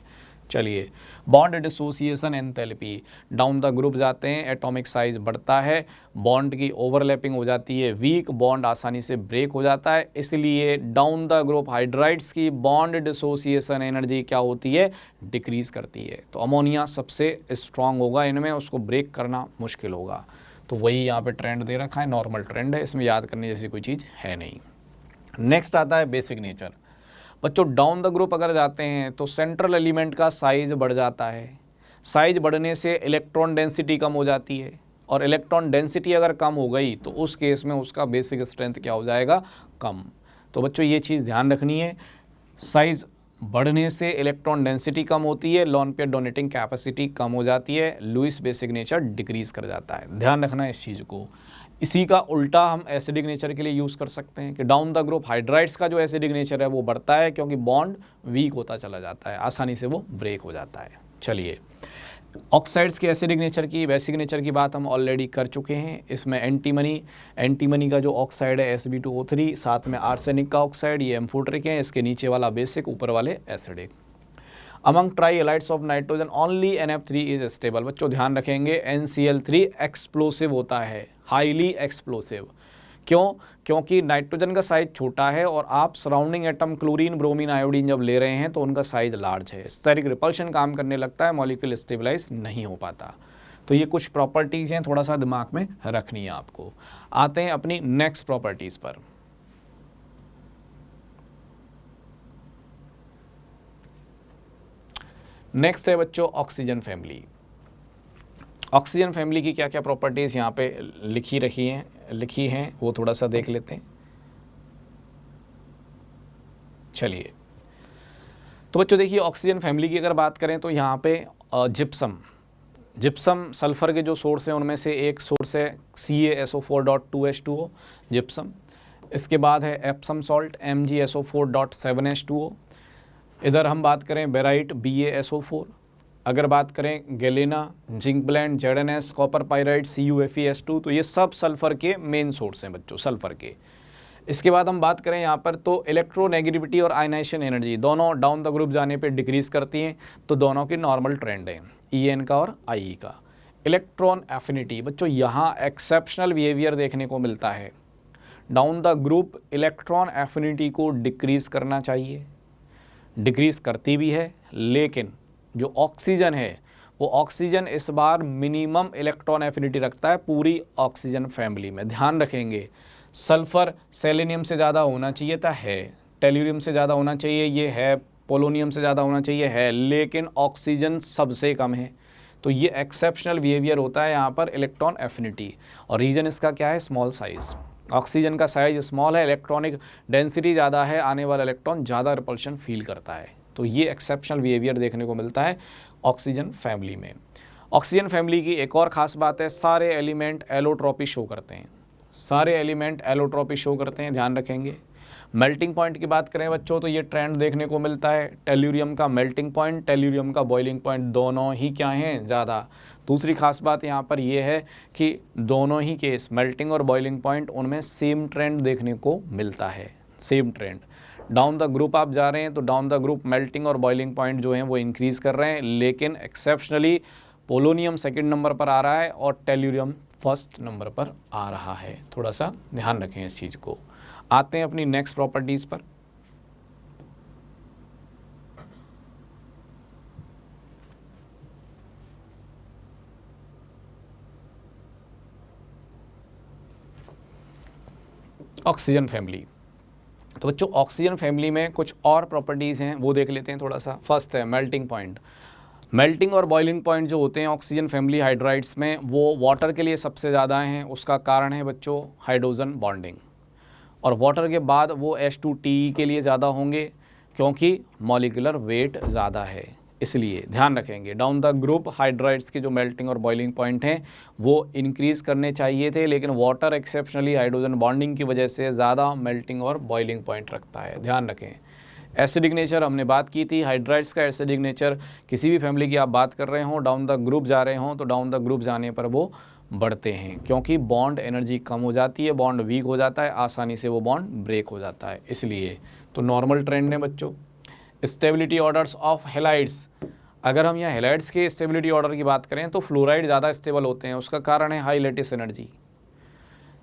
चलिए, bond dissociation enthalpy, down the group जाते हैं एटॉमिक साइज बढ़ता है, बॉन्ड की ओवरलैपिंग हो जाती है वीक, बॉन्ड आसानी से ब्रेक हो जाता है, इसलिए डाउन द ग्रुप हाइड्राइड्स की बॉन्ड डिसोसिएशन एनर्जी क्या होती है? डिक्रीज करती है। तो अमोनिया सबसे स्ट्रांग होगा इनमें, उसको ब्रेक करना मुश्किल होगा। तो वही यहाँ पे ट्रेंड दे रखा है, नॉर्मल ट्रेंड है, इसमें याद करने जैसी कोई चीज़ है नहीं। नेक्स्ट आता है बेसिक नेचर। बच्चों डाउन द ग्रुप अगर जाते हैं तो सेंट्रल एलिमेंट का साइज़ बढ़ जाता है, साइज बढ़ने से इलेक्ट्रॉन डेंसिटी कम हो जाती है, और इलेक्ट्रॉन डेंसिटी अगर कम हो गई तो उस केस में उसका बेसिक स्ट्रेंथ क्या हो जाएगा? कम। तो बच्चों ये चीज़ ध्यान रखनी है, साइज़ बढ़ने से इलेक्ट्रॉन डेंसिटी कम होती है, लॉन पेयर डोनेटिंग कैपेसिटी कम हो जाती है, लुईस बेसिक नेचर डिक्रीज कर जाता है, ध्यान रखना है इस चीज़ को। इसी का उल्टा हम एसिडिक नेचर के लिए यूज़ कर सकते हैं कि डाउन द ग्रुप हाइड्राइड्स का जो एसिडिक नेचर है वो बढ़ता है, क्योंकि बॉन्ड वीक होता चला जाता है, आसानी से वो ब्रेक हो जाता है। चलिए, ऑक्साइड्स के एसिडिक नेचर की, बेसिक नेचर की बात हम ऑलरेडी कर चुके हैं। इसमें एंटीमनी का जो ऑक्साइड है Sb2O3, साथ में आर्सेनिक का ऑक्साइड, ये एम्फोटरिक है, इसके नीचे वाला बेसिक, ऊपर वाले acidic. Among trihalides of nitrogen only NF3 is stable. बच्चों ध्यान रखेंगे NCl3 एक्सप्लोसिव होता है, हाईली एक्सप्लोसिव। क्यों? क्योंकि नाइट्रोजन का साइज छोटा है और आप surrounding atom chlorine, bromine, iodine जब ले रहे हैं तो उनका साइज लार्ज है, स्टेरिक रिपल्शन काम करने लगता है, मॉलिक्यूल स्टेबलाइज नहीं हो पाता। तो ये कुछ प्रॉपर्टीज़ हैं, थोड़ा सा दिमाग में रखनी है आपको। आते हैं अपनी नेक्स्ट प्रॉपर्टीज़ पर। नेक्स्ट है बच्चों ऑक्सीजन फैमिली। ऑक्सीजन फैमिली की क्या क्या प्रॉपर्टीज़ यहाँ पे लिखी हैं वो थोड़ा सा देख लेते हैं। चलिए, तो बच्चों देखिए ऑक्सीजन फैमिली की अगर बात करें तो यहाँ पे जिप्सम सल्फर के जो सोर्स हैं उनमें से एक सोर्स है CaSO4.2H2O जिप्सम। इसके बाद है एप्सम सॉल्ट MgSO4.7H2O। इधर हम बात करें बेराइट BaSO4। अगर बात करें galena, zinc blende, ZnS, copper pyrite, CuFeS2, तो ये सब सल्फर के मेन सोर्स हैं बच्चों, सल्फर के। इसके बाद हम बात करें यहाँ पर तो इलेक्ट्रोनेगेटिविटी और आयनाइजेशन एनर्जी दोनों डाउन द ग्रुप जाने पे डिक्रीज करती हैं, तो दोनों की नॉर्मल ट्रेंड है En का और IE का। इलेक्ट्रॉन एफिनिटी बच्चों यहाँ एक्सेप्शनल बिहेवियर देखने को मिलता है। Down the group electron affinity को डिक्रीज करना चाहिए, डिक्रीज करती भी है, लेकिन जो ऑक्सीजन है वो ऑक्सीजन इस बार मिनिमम इलेक्ट्रॉन एफिनिटी रखता है पूरी ऑक्सीजन फैमिली में। ध्यान रखेंगे, सल्फर सेलेनियम से ज़्यादा होना चाहिए था, है, टेल्यूरियम से ज़्यादा होना चाहिए, ये है, पोलोनियम से ज़्यादा होना चाहिए, है, लेकिन ऑक्सीजन सबसे कम है। तो ये एक्सेप्शनल बिहेवियर होता है यहाँ पर इलेक्ट्रॉन एफिनिटी, और रीज़न इसका क्या है? Small size. ऑक्सीजन का साइज स्मॉल है, इलेक्ट्रॉनिक डेंसिटी ज़्यादा है, आने वाला इलेक्ट्रॉन ज़्यादा रिपल्शन फील करता है। तो ये एक्सेप्शनल बिहेवियर देखने को मिलता है ऑक्सीजन फैमिली में। ऑक्सीजन फैमिली की एक और ख़ास बात है, सारे एलिमेंट एलोट्रॉपी शो करते हैं, सारे एलिमेंट एलोट्रॉपी शो करते हैं, ध्यान रखेंगे। मेल्टिंग पॉइंट की बात करें बच्चों तो ये ट्रेंड देखने को मिलता है, टेल्यूरियम का मेल्टिंग पॉइंट, टेल्यूरियम का बॉइलिंग पॉइंट दोनों ही क्या हैं? ज़्यादा। दूसरी खास बात यहाँ पर यह है कि दोनों ही केस मेल्टिंग और बॉइलिंग पॉइंट उनमें सेम ट्रेंड देखने को मिलता है, same trend. Down the group आप जा रहे हैं तो डाउन द ग्रुप मेल्टिंग और बॉइलिंग पॉइंट जो हैं वो इंक्रीज़ कर रहे हैं, लेकिन एक्सेप्शनली पोलोनियम सेकंड नंबर पर आ रहा है और टेल्यूरियम फर्स्ट नंबर पर आ रहा है। थोड़ा सा ध्यान रखें इस चीज़ को। आते हैं अपनी नेक्स्ट प्रॉपर्टीज़ पर। Oxygen family. तो बच्चों ऑक्सीजन फैमिली में कुछ और प्रॉपर्टीज़ हैं वो देख लेते हैं थोड़ा सा। फर्स्ट है मेल्टिंग पॉइंट। मेल्टिंग और बॉइलिंग पॉइंट जो होते हैं ऑक्सीजन फैमिली हाइड्राइड्स में वो वाटर के लिए सबसे ज़्यादा हैं। उसका कारण है बच्चों हाइड्रोजन बॉन्डिंग, और वाटर के बाद वो H2TE के लिए ज़्यादा होंगे क्योंकि मॉलिक्यूलर वेट ज़्यादा है, इसलिए ध्यान रखेंगे। डाउन द ग्रुप हाइड्राइड्स के जो मेल्टिंग और बॉइलिंग पॉइंट हैं वो इंक्रीज़ करने चाहिए थे, लेकिन वाटर एक्सेप्शनली हाइड्रोजन बॉन्डिंग की वजह से ज़्यादा मेल्टिंग और बॉइलिंग पॉइंट रखता है, ध्यान रखें। एसिडिक नेचर हमने बात की थी, हाइड्राइड्स का एसिडिक नेचर किसी भी फैमिली की आप बात कर रहे हों, डाउन द ग्रुप जा रहे हों तो डाउन द ग्रुप जाने पर वो बढ़ते हैं क्योंकि बॉन्ड एनर्जी कम हो जाती है, बॉन्ड वीक हो जाता है, आसानी से वो बॉन्ड ब्रेक हो जाता है, इसलिए। तो नॉर्मल ट्रेंड है बच्चों। Stability orders of halides. अगर हम यहाँ हेलाइड्स के स्टेबिलिटी ऑर्डर की बात करें तो फ्लोराइड ज़्यादा स्टेबल होते हैं, उसका कारण है हाई लेटिस एनर्जी।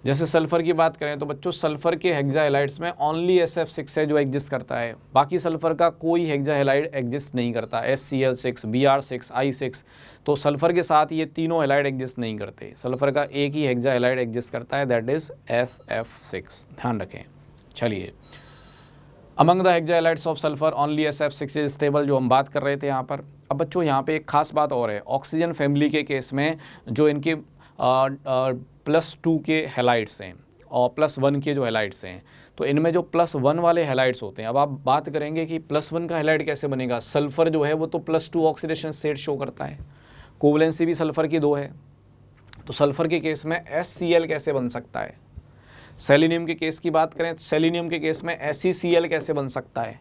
जैसे सल्फ़र की बात करें तो बच्चों सल्फ़र के हेक्सा हेलाइड्स में ओनली SF6 है जो एग्जिस्ट करता है, बाकी सल्फ़र का कोई हेक्सा हेलाइड एग्जिस्ट नहीं करता। SCl6, Br6, I6, तो सल्फ़र के साथ ये तीनों हेलाइड एग्जिस्ट नहीं करते। सल्फ़र का एक ही हेक्सा हेलाइड एग्जिस्ट करता है, दैट इज़ SF6, ध्यान रखें। चलिए, among the hexa halides of sulphur only SF6 is stable, जो हम बात कर रहे थे यहाँ पर। अब बच्चों यहाँ पे एक खास बात और है, ऑक्सीजन फैमिली के केस में जो इनके +2 के हेलाइड्स हैं और +1 के जो हेलाइड्स हैं, तो इनमें जो +1 वाले हेलाइड्स होते हैं, अब आप बात करेंगे कि +1 का हेलाइड कैसे बनेगा। सल्फ़र जो है वो तो +2 ऑक्सीडेशन स्टेट शो करता है, कोवलेंसी भी सल्फ़र की 2 है, तो सल्फ़र के केस में SCl कैसे बन सकता है। सेलेनियम के केस की बात करें तो सेलेनियम के केस में SeCl कैसे बन सकता है।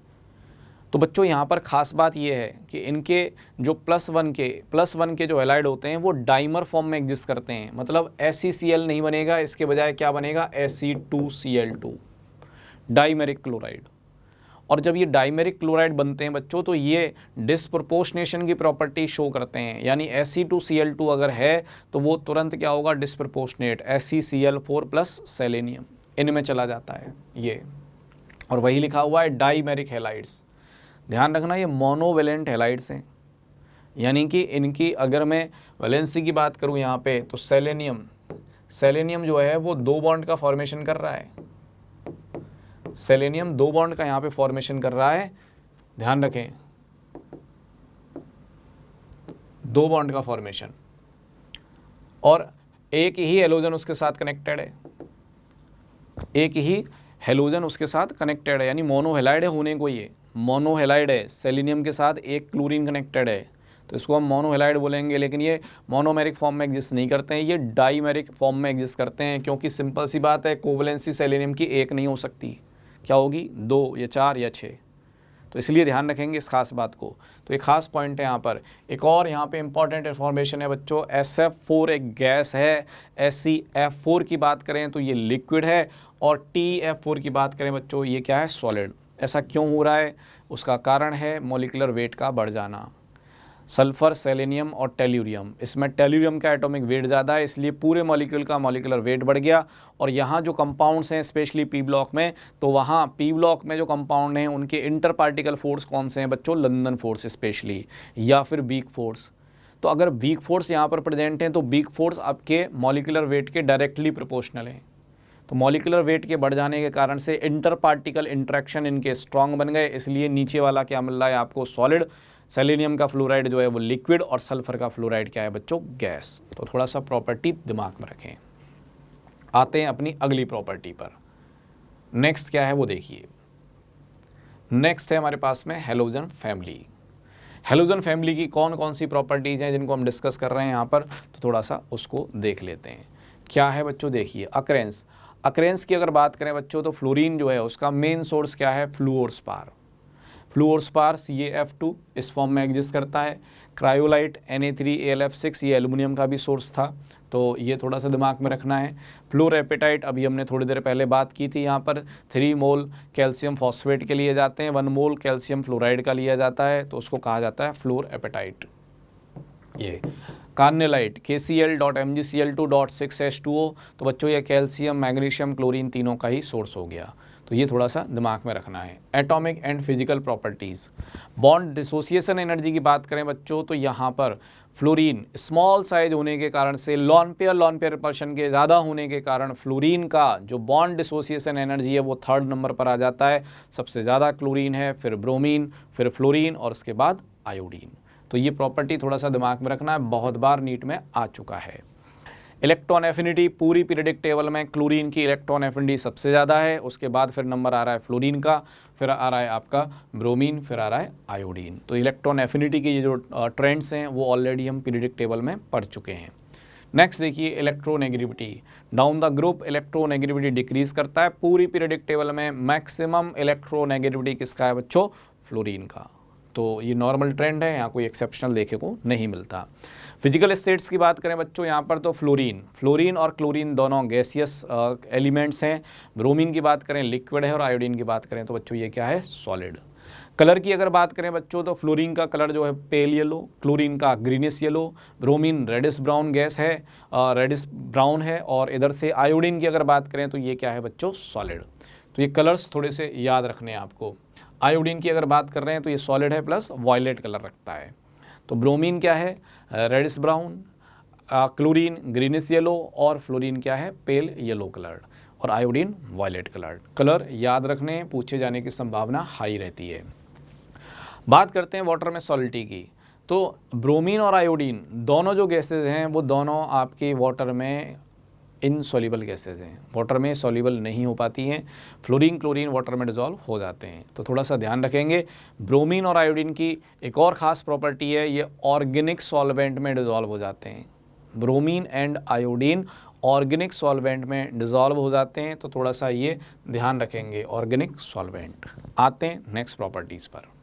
तो बच्चों यहाँ पर ख़ास बात यह है कि इनके जो +1 के जो हेलाइड होते हैं वो डाइमर फॉर्म में एग्जिस्ट करते हैं, मतलब SeCl नहीं बनेगा, इसके बजाय क्या बनेगा, Fe2Cl2, डाइमेरिक क्लोराइड। और जब ये डाइमेरिक क्लोराइड बनते हैं बच्चों तो ये डिस्प्रपोर्शनेशन की प्रॉपर्टी शो करते हैं, यानी Fe2Cl2 अगर है तो वो तुरंत क्या होगा, डिस्प्रपोर्शनेट FeCl4 प्लस सेलेनियम इनमें चला जाता है ये। और वही लिखा हुआ है डाइमेरिक हैलाइड्स। ध्यान रखना ये मोनोवेलेंट हैलाइड्स हैं, यानी कि इनकी अगर मैं वैलेंसी की बात करूं यहाँ पे तो सेलेनियम जो है वो 2 बॉन्ड का फॉर्मेशन कर रहा है। सेलेनियम 2 बॉन्ड का यहाँ पे फॉर्मेशन कर रहा है, ध्यान रखें 2 बॉन्ड का फॉर्मेशन, और एक ही हेलोजन उसके साथ कनेक्टेड है, एक ही हेलोजन उसके साथ कनेक्टेड है, यानी मोनोहेलाइड है होने को, ये मोनोहेलाइड है, सेलेनियम के साथ एक क्लोरीन कनेक्टेड है तो इसको हम मोनोहेलाइड बोलेंगे। लेकिन ये मोनोमेरिक फॉर्म में एग्जिस्ट नहीं करते हैं, ये डाइमेरिक फॉर्म में एग्जिस्ट करते हैं, क्योंकि सिंपल सी बात है कोवलेंसी सेलेनियम की एक नहीं हो सकती, क्या होगी 2 या 4 या 6, तो इसलिए ध्यान रखेंगे इस खास बात को। तो एक खास पॉइंट है यहाँ पर। एक और यहाँ पे इंपॉर्टेंट इन्फॉर्मेशन है बच्चों, SF4 एक गैस है, SeF4 की बात करें तो ये लिक्विड है, और TF4 की बात करें बच्चों ये क्या है, सॉलिड। ऐसा क्यों हो रहा है, उसका कारण है मॉलिक्यूलर वेट का बढ़ जाना। सल्फर, सेलेनियम और टेल्यूरियम, इसमें टेल्यूरियम का एटॉमिक वेट ज़्यादा है, इसलिए पूरे मॉलिक्यूल का मॉलिक्यूलर वेट बढ़ गया। और यहाँ जो कंपाउंड्स हैं स्पेशली पी ब्लॉक में, तो वहाँ पी ब्लॉक में जो कंपाउंड हैं उनके इंटर पार्टिकल फोर्स कौन से हैं बच्चों, लंदन फोर्स स्पेशली, या फिर वीक फोर्स। तो अगर वीक फोर्स यहाँ पर प्रेजेंट हैं तो वीक फोर्स आपके मॉलिक्यूलर वेट के डायरेक्टली प्रोपोर्शनल हैं। तो मॉलिक्यूलर वेट के बढ़ जाने के कारण से इंटर पार्टिकल इंट्रैक्शन इनके स्ट्रॉन्ग बन गए, इसलिए नीचे वाला क्या मिल रहा है आपको, सॉलिड। सेलेनियम का फ्लोराइड जो है वो लिक्विड, और सल्फर का फ्लोराइड क्या है बच्चों, गैस। तो थोड़ा सा प्रॉपर्टी दिमाग में रखें। आते हैं अपनी अगली प्रॉपर्टी पर। नेक्स्ट क्या है वो देखिए। नेक्स्ट है हमारे पास में हेलोजन फैमिली। हेलोजन फैमिली की कौन कौन सी प्रॉपर्टीज़ हैं जिनको हम डिस्कस कर रहे हैं यहाँ पर, तो थोड़ा सा उसको देख लेते हैं। क्या है बच्चों, देखिए अक्रेंस की अगर बात करें बच्चों तो फ्लोरीन जो है उसका मेन सोर्स क्या है, फ्लूओरस्पार। फ्लूओरस्पार CaF2 इस फॉर्म में एग्जिस्ट करता है। क्रायोलाइट Na3AlF6 ये एल्युमिनियम का भी सोर्स था, तो ये थोड़ा सा दिमाग में रखना है। फ्लोरेपेटाइट अभी हमने थोड़ी देर पहले बात की थी, यहाँ पर 3 मोल कैल्शियम फॉस्फेट के लिए जाते हैं, 1 मोल कैल्शियम फ्लोराइड का लिया जाता है, तो उसको कहा जाता है फ्लोरेपेटाइट। ये कार्नेलाइट KCl.MgCl2.6H2O, तो बच्चों ये कैल्शियम, मैग्नीशियम, क्लोरीन तीनों का ही सोर्स हो गया, तो ये थोड़ा सा दिमाग में रखना है। Atomic and physical properties, bond dissociation energy की बात करें बच्चों तो यहाँ पर फ्लोरीन स्मॉल साइज होने के कारण से लॉन पेयर रिपल्शन के ज़्यादा होने के कारण फ्लोरीन का जो बॉन्ड डिसोसिएशन एनर्जी है वो 3rd नंबर पर आ जाता है। सबसे ज़्यादा क्लोरीन है, फिर ब्रोमीन, फिर फ्लोरीन और उसके बाद आयोडीन। तो ये प्रॉपर्टी थोड़ा सा दिमाग में रखना है, बहुत बार नीट में आ चुका है। इलेक्ट्रॉन एफिनिटी पूरी पीरियडिक टेबल में क्लोरीन की इलेक्ट्रॉन एफिनिटी सबसे ज़्यादा है, उसके बाद फिर नंबर आ रहा है फ्लोरीन का, फिर आ रहा है आपका ब्रोमीन, फिर आ रहा है आयोडीन। तो इलेक्ट्रॉन एफिनिटी के ये जो ट्रेंड्स हैं वो ऑलरेडी हम पीरियडिक टेबल में पढ़ चुके हैं। नेक्स्ट देखिए electronegativity, down the group electronegativity decrease करता है। पूरी पीरियडिक टेबल में मैक्सिमम इलेक्ट्रोनेगेटिविटी किसका है बच्चों, फ्लोरीन का। तो ये नॉर्मल ट्रेंड है, यहाँ कोई एक्सेप्शनल देखे को नहीं मिलता। फिजिकल स्टेट्स की बात करें बच्चों यहाँ पर तो फ्लोरीन और क्लोरीन दोनों गैसियस एलिमेंट्स हैं। ब्रोमीन की बात करें लिक्विड है, और आयोडीन की बात करें तो बच्चों ये क्या है, सॉलिड। कलर की अगर बात करें बच्चों तो फ्लोरीन का कलर जो है पेल येलो, क्लोरीन का greenish yellow, bromine reddish brown gas है, रेडिश ब्राउन है, और इधर से आयोडीन की अगर बात करें तो ये क्या है बच्चों, सॉलिड। तो ये कलर्स थोड़े से याद रखने हैं आपको। आयोडीन की अगर बात कर रहे हैं तो ये सॉलिड है प्लस वायलेट कलर रखता है। तो ब्रोमीन क्या है, reddish brown, chlorine greenish yellow, और फ्लोरीन क्या है, पेल येलो कलर्ड, और आयोडीन वायलेट कलर्ड। कलर याद रखने, पूछे जाने की संभावना हाई रहती है। बात करते हैं वाटर में सॉलिडिटी की, तो ब्रोमीन और आयोडीन दोनों जो गैसेज हैं वो दोनों आपके वाटर में इनसॉल्युबल गैसेज हैं, वाटर में सॉल्युबल नहीं हो पाती हैं। फ्लोरीन क्लोरीन वाटर में डिज़ोल्व हो जाते हैं, तो थोड़ा सा ध्यान रखेंगे। ब्रोमीन और आयोडीन की एक और ख़ास प्रॉपर्टी है, ये ऑर्गेनिक सॉल्वेंट में डिज़ोल्व हो जाते हैं। Bromine and iodine organic solvent में डिज़ोल्व हो जाते हैं, तो थोड़ा सा ये ध्यान रखेंगे, ऑर्गेनिक सॉल्वेंट। आते हैं नेक्स्ट प्रॉपर्टीज़ पर।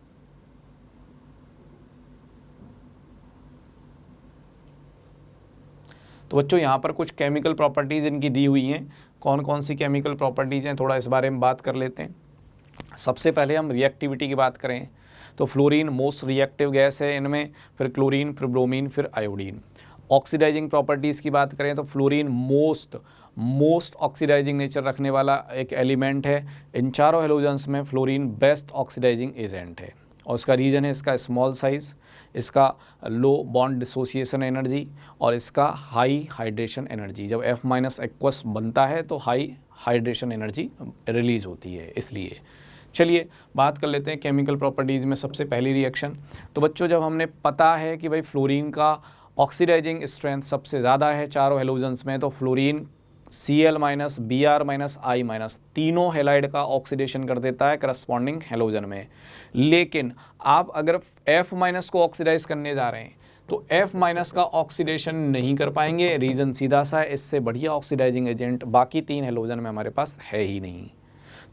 तो बच्चों यहाँ पर कुछ केमिकल प्रॉपर्टीज़ इनकी दी हुई हैं। कौन कौन सी केमिकल प्रॉपर्टीज़ हैं थोड़ा इस बारे में बात कर लेते हैं। सबसे पहले हम रिएक्टिविटी की बात करें तो फ्लोरीन मोस्ट रिएक्टिव गैस है इनमें, फिर क्लोरीन, फिर ब्रोमीन, फिर आयोडीन। ऑक्सीडाइजिंग प्रॉपर्टीज़ की बात करें तो फ्लोरीन मोस्ट ऑक्सीडाइजिंग नेचर रखने वाला एक एलिमेंट है। इन चारों हेलोजेंस में फ्लोरीन बेस्ट ऑक्सीडाइजिंग एजेंट है और उसका रीज़न है इसका स्मॉल साइज़, इसका लो बॉन्ड डिसोसिएशन एनर्जी और इसका हाई हाइड्रेशन एनर्जी। जब F- एक्वस बनता है तो हाई हाइड्रेशन एनर्जी रिलीज़ होती है। इसलिए चलिए बात कर लेते हैं केमिकल प्रॉपर्टीज़ में सबसे पहली रिएक्शन। तो बच्चों जब हमने पता है कि भाई फ्लोरीन का ऑक्सीडाइजिंग स्ट्रेंथ सबसे ज़्यादा है चारों हेलोजेंस में, तो फ्लोरीन Cl-, Br-, I- तीनों हेलाइड का ऑक्सीडेशन कर देता है करस्पॉन्डिंग हेलोजन में। लेकिन आप अगर F- को ऑक्सीडाइज करने जा रहे हैं तो F- का ऑक्सीडेशन नहीं कर पाएंगे। रीज़न सीधा सा है, इससे बढ़िया ऑक्सीडाइजिंग एजेंट बाकी तीन हेलोजन में हमारे पास है ही नहीं।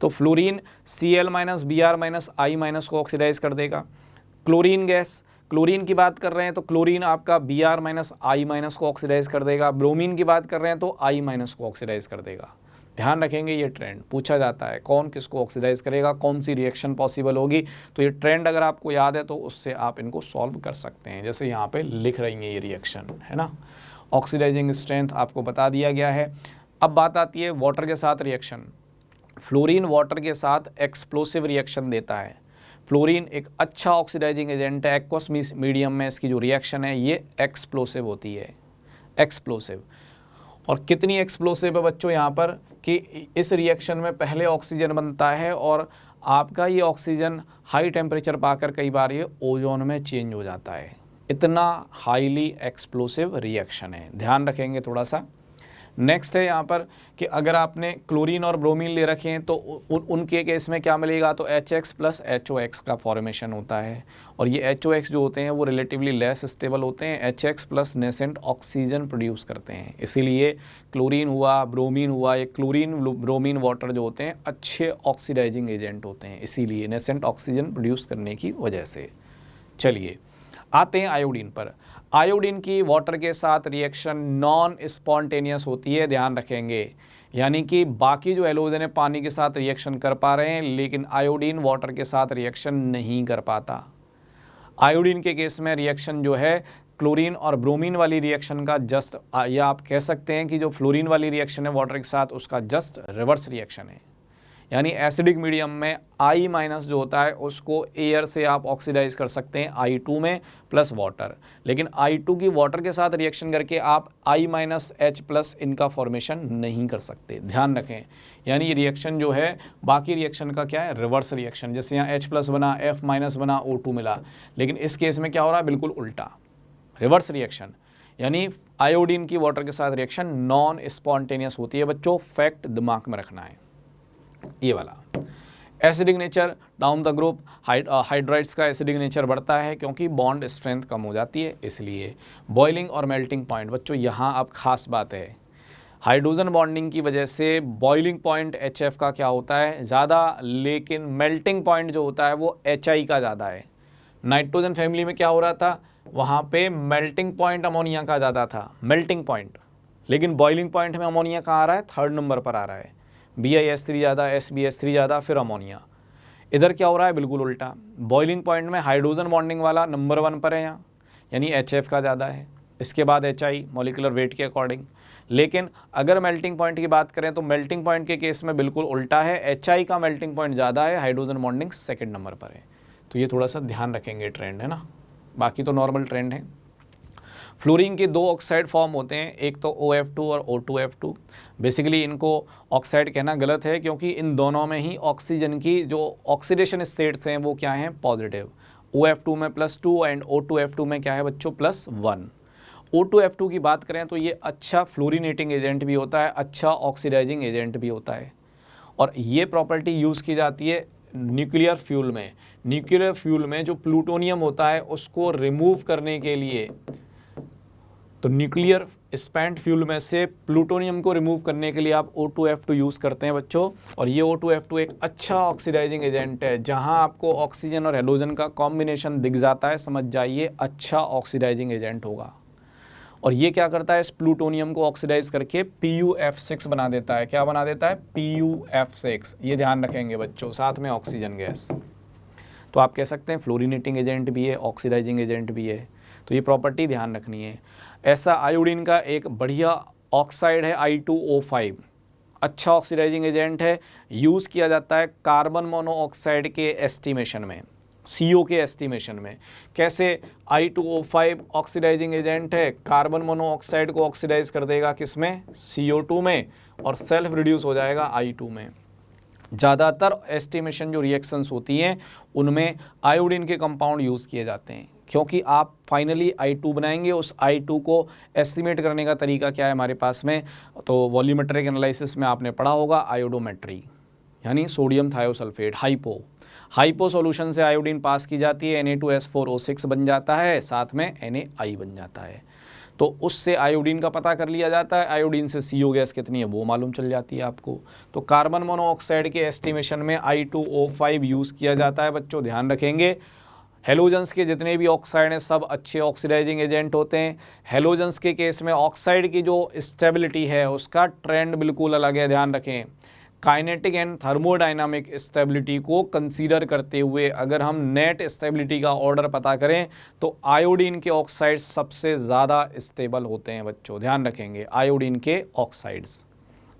तो फ्लोरीन Cl-, Br-, I- को ऑक्सीडाइज कर देगा। क्लोरीन गैस, क्लोरीन की बात कर रहे हैं तो क्लोरीन आपका Br-, I- को ऑक्सीडाइज कर देगा। ब्रोमीन की बात कर रहे हैं तो I- को ऑक्सीडाइज कर देगा। ध्यान रखेंगे, ये ट्रेंड पूछा जाता है कौन किसको ऑक्सीडाइज करेगा, कौन सी रिएक्शन पॉसिबल होगी। तो ये ट्रेंड अगर आपको याद है तो उससे आप इनको सॉल्व कर सकते हैं। जैसे यहाँ पे लिख रही हैं ये रिएक्शन, है ना। ऑक्सीडाइजिंग स्ट्रेंथ आपको बता दिया गया है। अब बात आती है वाटर के साथ रिएक्शन। फ्लोरीन वाटर के साथ एक्सप्लोसिव रिएक्शन देता है। फ्लोरीन एक अच्छा ऑक्सीडाइजिंग एजेंट है। एक्वस मीडियम में इसकी जो रिएक्शन है ये एक्सप्लोसिव होती है, एक्सप्लोसिव। और कितनी एक्सप्लोसिव है बच्चों यहाँ पर कि इस रिएक्शन में पहले ऑक्सीजन बनता है और आपका ये ऑक्सीजन हाई टेम्परेचर पाकर कई बार ये ओजोन में चेंज हो जाता है। इतना हाईली एक्सप्लोसिव रिएक्शन है, ध्यान रखेंगे थोड़ा सा। नेक्स्ट है यहाँ पर कि अगर आपने क्लोरीन और ब्रोमीन ले रखे हैं तो उनके केस में क्या मिलेगा, तो HX + HOX का फॉर्मेशन होता है। और ये HOX जो होते हैं वो रिलेटिवली लेस स्टेबल होते हैं, HX + नेसेंट ऑक्सीजन प्रोड्यूस करते हैं। इसीलिए क्लोरीन हुआ, ब्रोमीन हुआ, ये क्लोरीन ब्रोमीन वाटर जो होते हैं अच्छे ऑक्सीडाइजिंग एजेंट होते हैं, इसीलिए नेसेंट ऑक्सीजन प्रोड्यूस करने की वजह से। चलिए आते हैं आयोडीन पर। आयोडीन की वाटर के साथ रिएक्शन नॉन स्पॉन्टेनियस होती है, ध्यान रखेंगे। यानी कि बाकी जो हेलोजन है पानी के साथ रिएक्शन कर पा रहे हैं लेकिन आयोडीन वाटर के साथ रिएक्शन नहीं कर पाता। आयोडीन के केस में रिएक्शन जो है क्लोरीन और ब्रोमीन वाली रिएक्शन का जस्ट, या आप कह सकते हैं कि जो फ्लोरीन वाली रिएक्शन है वाटर के साथ उसका जस्ट रिवर्स रिएक्शन है। यानी एसिडिक मीडियम में I- जो होता है उसको एयर से आप ऑक्सीडाइज कर सकते हैं I2 में प्लस वाटर, लेकिन I2 की वाटर के साथ रिएक्शन करके आप I-H+ इनका फॉर्मेशन नहीं कर सकते, ध्यान रखें। यानी ये रिएक्शन जो है बाकी रिएक्शन का क्या है, रिवर्स रिएक्शन। जैसे यहाँ H+ बना, F- बना, O2 मिला, लेकिन इस केस में क्या हो रहा है, बिल्कुल उल्टा, रिवर्स रिएक्शन। यानी आयोडीन की वाटर के साथ रिएक्शन नॉन स्पॉन्टेनियस होती है। बच्चों फैक्ट दिमाग में रखना है ये वाला। Acidic nature down the group, hydrides का एसिडिक नेचर बढ़ता है क्योंकि बॉन्ड स्ट्रेंथ कम हो जाती है, इसलिए। बॉइलिंग और मेल्टिंग पॉइंट, बच्चों यहाँ अब खास बात है, हाइड्रोजन बॉन्डिंग की वजह से बॉइलिंग पॉइंट HF का क्या होता है, ज़्यादा, लेकिन मेल्टिंग पॉइंट जो होता है वो HI का ज़्यादा है। नाइट्रोजन फैमिली में क्या हो रहा था, वहाँ पे मेल्टिंग पॉइंट अमोनिया का ज़्यादा था, मेल्टिंग पॉइंट, लेकिन बॉइलिंग पॉइंट में अमोनिया कहाँ आ रहा है, 3rd नंबर पर आ रहा है। BiS3 ज़्यादा, SbS3 ज़्यादा, फिर अमोनिया। इधर क्या हो रहा है, बिल्कुल उल्टा, बॉइलिंग पॉइंट में हाइड्रोजन बॉन्डिंग वाला नंबर 1 पर है यहाँ, यानी HF का ज़्यादा है, इसके बाद HI मॉलिक्यूलर वेट के अकॉर्डिंग। लेकिन अगर मेल्टिंग पॉइंट की बात करें तो मेल्टिंग पॉइंट के केस में बिल्कुल उल्टा है, HI का मेल्टिंग पॉइंट ज़्यादा है, हाइड्रोजन बॉन्डिंग 2nd नंबर पर है। तो ये थोड़ा सा ध्यान रखेंगे, ट्रेंड है ना, बाकी तो नॉर्मल ट्रेंड है। फ्लोरीन के 2 ऑक्साइड फॉर्म होते हैं, एक तो OF2 और O2F2। बेसिकली इनको ऑक्साइड कहना गलत है क्योंकि इन दोनों में ही ऑक्सीजन की जो ऑक्सीडेशन स्टेट्स हैं वो क्या हैं, पॉजिटिव। OF2 में +2 एंड O2F2 में क्या है बच्चों, +1। O2F2 की बात करें तो ये अच्छा फ्लोरीनेटिंग एजेंट भी होता है, अच्छा ऑक्सीडाइजिंग एजेंट भी होता है। और ये प्रॉपर्टी यूज़ की जाती है न्यूक्लियर फ्यूल में। न्यूक्लियर फ्यूल में जो प्लूटोनियम होता है उसको रिमूव करने के लिए, तो न्यूक्लियर स्पेंट फ्यूल में से प्लूटोनियम को रिमूव करने के लिए आप O2F2 यूज़ करते हैं बच्चों। और ये O2F2 एक अच्छा ऑक्सीडाइजिंग एजेंट है, जहां आपको ऑक्सीजन और हेलोजन का कॉम्बिनेशन दिख जाता है, समझ जाइए अच्छा ऑक्सीडाइजिंग एजेंट होगा। और ये क्या करता है, इस प्लूटोनियम को ऑक्सीडाइज करके PuF6 बना देता है। क्या बना देता है, PuF6। ये ध्यान रखेंगे बच्चों, साथ में ऑक्सीजन गैस। तो आप कह सकते हैं फ्लोरिनेटिंग एजेंट भी है, ऑक्सीडाइजिंग एजेंट भी है, तो ये प्रॉपर्टी ध्यान रखनी है। ऐसा आयोडीन का एक बढ़िया ऑक्साइड है I2O5, अच्छा ऑक्सीडाइजिंग एजेंट है, यूज़ किया जाता है कार्बन मोनोऑक्साइड के एस्टिमेशन में, CO के एस्टिमेशन में। कैसे, I2O5 ऑक्सीडाइजिंग एजेंट है, कार्बन मोनोऑक्साइड को ऑक्सीडाइज कर देगा किसमें, CO2 में, और सेल्फ रिड्यूस हो जाएगा I2 में। ज़्यादातर एस्टिमेशन जो रिएक्शंस होती हैं उनमें आयोडीन के कंपाउंड यूज़ किए जाते हैं, क्योंकि आप फाइनली I2 बनाएंगे। उस I2 को एस्टिमेट करने का तरीका क्या है हमारे पास में, तो वॉल्यूमेट्रिक एनालिसिस में आपने पढ़ा होगा आयोडोमेट्री, यानी सोडियम थायोसल्फेट, हाइपो सॉल्यूशन से आयोडीन पास की जाती है, Na2S4O6 बन जाता है, साथ में NaI बन जाता है। तो उससे आयोडीन का पता कर लिया जाता है, आयोडीन से CO गैस कितनी है वो मालूम चल जाती है आपको। तो कार्बन मोनोऑक्साइड के एस्टिमेशन में I2O5 यूज़ किया जाता है बच्चों, ध्यान रखेंगे। हेलोजेंस के जितने भी ऑक्साइड हैं सब अच्छे ऑक्सीडाइजिंग एजेंट होते हैं। हेलोजेंस के केस में ऑक्साइड की जो स्टेबिलिटी है उसका ट्रेंड बिल्कुल अलग है, ध्यान रखें। काइनेटिक एंड थर्मोडाइनामिक स्टेबिलिटी को कंसीडर करते हुए अगर हम नेट स्टेबिलिटी का ऑर्डर पता करें तो आयोडीन के ऑक्साइड सबसे ज़्यादा स्टेबल होते हैं बच्चों, ध्यान रखेंगे, आयोडीन के ऑक्साइड्स।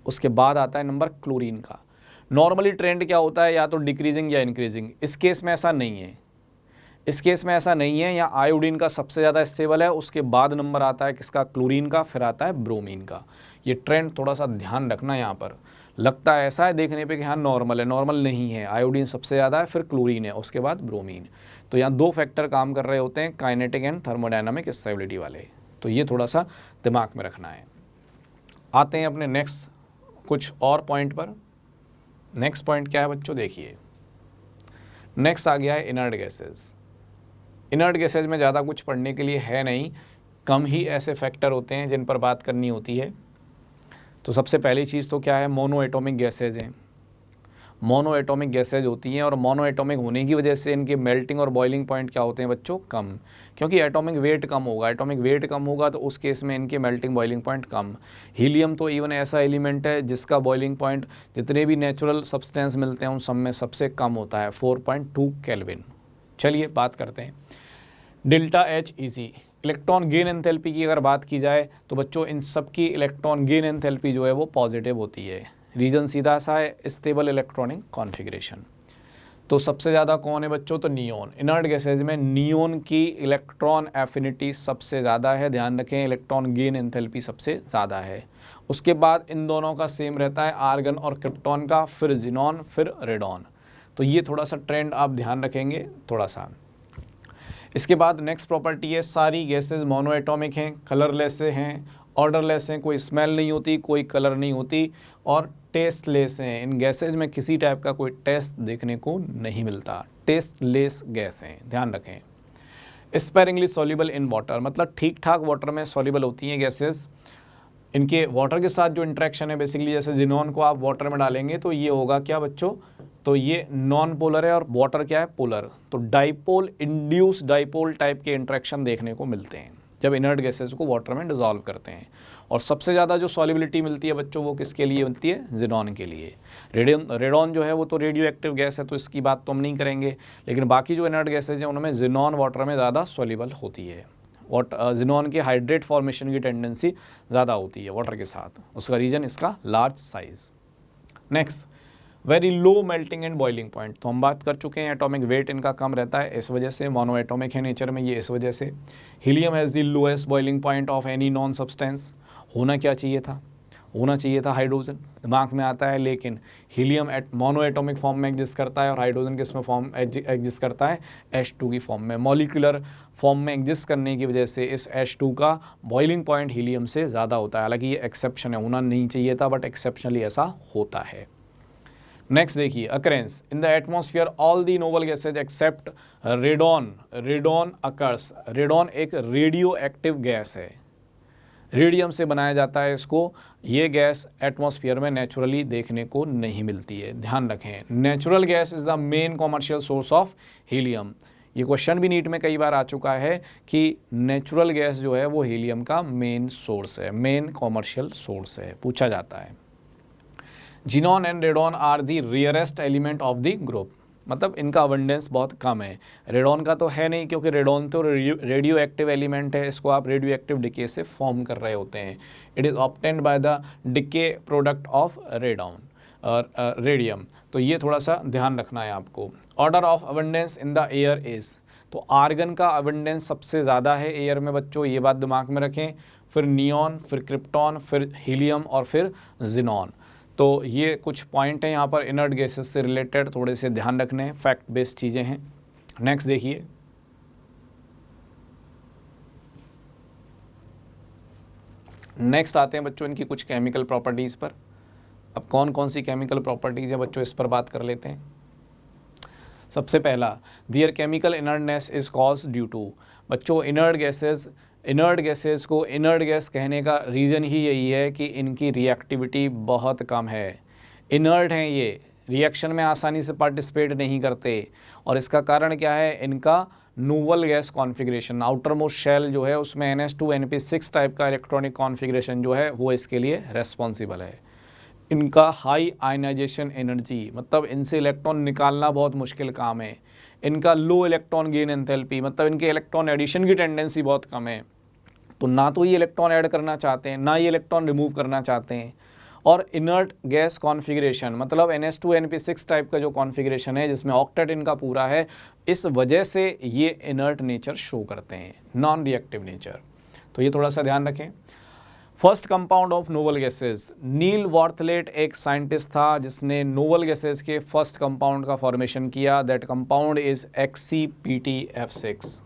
उसके बाद आता है नंबर क्लोरीन का। नॉर्मली ट्रेंड क्या होता है, या तो डिक्रीजिंग या इंक्रीजिंग। इस केस में ऐसा नहीं है, इस केस में ऐसा नहीं है। यहाँ आयोडीन का सबसे ज़्यादा स्टेबल है, उसके बाद नंबर आता है किसका, क्लोरीन का, फिर आता है ब्रोमीन का। ये ट्रेंड थोड़ा सा ध्यान रखना, यहाँ पर लगता है ऐसा है देखने पे कि हाँ नॉर्मल है, नॉर्मल नहीं है। आयोडीन सबसे ज़्यादा है, फिर क्लोरीन है, उसके बाद ब्रोमीन। तो यहाँ दो फैक्टर काम कर रहे होते हैं, काइनेटिक एंड थर्मोडायनामिक स्टेबिलिटी वाले। तो ये थोड़ा सा दिमाग में रखना है। आते हैं अपने नेक्स्ट कुछ और पॉइंट पर। नेक्स्ट पॉइंट क्या है बच्चों, देखिए नेक्स्ट आ गया है इनर्ट गैसेज। इनर्ट गैसेज में ज़्यादा कुछ पढ़ने के लिए है नहीं, कम ही ऐसे फैक्टर होते हैं जिन पर बात करनी होती है। तो सबसे पहली चीज़ तो क्या है, मोनो एटॉमिक गैसेज हैं। मोनो एटॉमिक गैसेज होती हैं और मोनो एटॉमिक होने की वजह से इनके मेल्टिंग और बॉइलिंग पॉइंट क्या होते हैं बच्चों, कम, क्योंकि एटॉमिक वेट कम होगा। एटॉमिक वेट कम होगा तो उस केस में इनके मेल्टिंग बॉइलिंग पॉइंट कम। हीलियम तो इवन ऐसा एलिमेंट है जिसका बॉइलिंग पॉइंट जितने भी नेचुरल सब्सटेंस मिलते हैं उन सब में सबसे कम होता है, 4.2 केल्विन। चलिए बात करते हैं delta H easy electron gain enthalpy की अगर बात की जाए तो बच्चों इन सब की इलेक्ट्रॉन गेन एंथैल्पी जो है वो पॉजिटिव होती है। रीजन सीधा सा है, स्टेबल इलेक्ट्रॉनिक कॉन्फ़िगरेशन। तो सबसे ज़्यादा कौन है बच्चों, तो नियोन। इनर्ट गैसेज में नियोन की इलेक्ट्रॉन एफिनिटी सबसे ज़्यादा है, ध्यान रखें, इलेक्ट्रॉन गेन एंथैल्पी सबसे ज़्यादा है। उसके बाद इन दोनों का सेम रहता है आर्गन और क्रिप्टॉन का, फिर जिनॉन, फिर रेडॉन। तो ये थोड़ा सा ट्रेंड आप ध्यान रखेंगे थोड़ा सा। इसके बाद नेक्स्ट प्रॉपर्टी है, सारी गैसेज मोनो एटॉमिक हैं, कलरलेस हैं, ऑर्डरलेस हैं, कोई स्मेल नहीं होती, कोई कलर नहीं होती, और टेस्टलेस हैं। इन गैसेज में किसी टाइप का कोई टेस्ट देखने को नहीं मिलता, टेस्टलेस गैस हैं, ध्यान रखें। स्पेरिंगली सॉल्युबल इन वाटर, मतलब ठीक ठाक वाटर में सॉल्युबल होती हैं गैसेज। इनके वाटर के साथ जो इंटरेक्शन है बेसिकली, जैसे जिनॉन को आप वाटर में डालेंगे तो ये होगा क्या बच्चों, तो ये नॉन पोलर है और वाटर क्या है, पोलर। तो डाइपोल, इंड्यूस डाइपोल टाइप के इंटरेक्शन देखने को मिलते हैं जब इनर्ट गैसेस को वाटर में डिजॉल्व करते हैं। और सबसे ज़्यादा जो सॉल्युबिलिटी मिलती है बच्चों वो किसके लिए मिलती है, जिनॉन के लिए। रेडॉन जो है वो तो रेडियो एक्टिव गैस है तो इसकी बात तो हम नहीं करेंगे, लेकिन बाकी जो इनर्ट गैसेज हैं उनमें जिनॉन वाटर में ज़्यादा सॉल्युबल होती है। जिनॉन के हाइड्रेट फॉर्मेशन की टेंडेंसी ज़्यादा होती है वाटर के साथ, उसका रीज़न इसका large size. Next, very low melting and boiling point. तो हम बात कर चुके हैं एटॉमिक वेट इनका कम रहता है, इस वजह से मोनो एटॉमिक है नेचर में ये, इस वजह से। Helium has the lowest boiling point of any non substance. होना क्या चाहिए था, होना चाहिए था हाइड्रोजन, दिमाग में आता है, लेकिन हीलियम मोनो एटॉमिक फॉर्म में एग्जिस्ट करता है और हाइड्रोजन किस में फॉर्म एग्जिस्ट करता है, H2 की फॉर्म में। मॉलिक्यूलर फॉर्म में एग्जिस्ट करने की वजह से इस H2 का बॉइलिंग पॉइंट हीलियम से ज़्यादा होता है। हालांकि ये एक्सेप्शन है, होना नहीं चाहिए था बट एक्सेप्शनली ऐसा होता है। नेक्स्ट देखिए, occurrence in the atmosphere all the noble gases except radon, radon occurs. Radon एक रेडियो एक्टिव गैस है, रेडियम से बनाया जाता है इसको। ये गैस एटमॉस्फेयर में नेचुरली देखने को नहीं मिलती है, ध्यान रखें। Natural gas is the main commercial source of helium. ये क्वेश्चन भी नीट में कई बार आ चुका है कि नेचुरल गैस जो है वो हीलियम का मेन सोर्स है, मेन कॉमर्शियल सोर्स है, पूछा जाता है। Xenon and radon are the rarest element of the group, मतलब इनका अबंडेंस बहुत कम है। रेडॉन का तो है नहीं, क्योंकि रेडॉन तो रेडियो एक्टिव एलिमेंट है, इसको आप रेडियो एक्टिव डिके से फॉर्म कर रहे होते हैं। It is obtained by the decay product of radon radium. तो ये थोड़ा सा ध्यान रखना है आपको। Order of abundance in the air is, तो आर्गन का अबंडेंस सबसे ज़्यादा है एयर में बच्चों, ये बात दिमाग में रखें। फिर नियॉन, फिर क्रिप्टॉन, फिर हीलियम और फिर जिनॉन। तो ये कुछ पॉइंट हैं यहाँ पर इनर्ट गैसेस से रिलेटेड, थोड़े से ध्यान रखने हैं, फैक्ट बेस्ड चीज़ें हैं। नेक्स्ट देखिए, नेक्स्ट आते हैं बच्चों इनकी कुछ केमिकल प्रॉपर्टीज़ पर। अब कौन कौन सी केमिकल प्रॉपर्टीज़ है बच्चों, इस पर बात कर लेते हैं। सबसे पहला, their chemical inertness is cause due to, बच्चों इनर्ट गैसेस को इनर्ट गैस कहने का रीज़न ही यही है कि इनकी रिएक्टिविटी बहुत कम है। इनर्ट हैं ये, रिएक्शन में आसानी से पार्टिसिपेट नहीं करते, और इसका कारण क्या है, इनका noble gas configuration, outermost shell जो है उसमें NH2NP6 टाइप का इलेक्ट्रॉनिक कॉन्फ़िगरेशन जो है वो इसके लिए रेस्पॉन्सिबल है। इनका हाई आयनाइजेशन एनर्जी, मतलब इनसे इलेक्ट्रॉन निकालना बहुत मुश्किल काम है। इनका लो इलेक्ट्रॉन गेन एंथैल्पी, मतलब इनके इलेक्ट्रॉन एडिशन की टेंडेंसी बहुत कम है। तो ना तो ये इलेक्ट्रॉन ऐड करना चाहते हैं, ना ये इलेक्ट्रॉन रिमूव करना चाहते हैं। और इनर्ट गैस कॉन्फ़िगरेशन, मतलब NH2NP6 टाइप का जो कॉन्फ़िगरेशन है जिसमें ऑक्टेट इनका पूरा है, इस वजह से ये इनर्ट नेचर शो करते हैं, नॉन रिएक्टिव नेचर। तो ये थोड़ा सा ध्यान रखें। First compound of noble gases, Neil Bartlett एक साइंटिस्ट था जिसने नोवल गैसेस के फर्स्ट कंपाउंड का फॉर्मेशन किया। That compound is XCPTF6।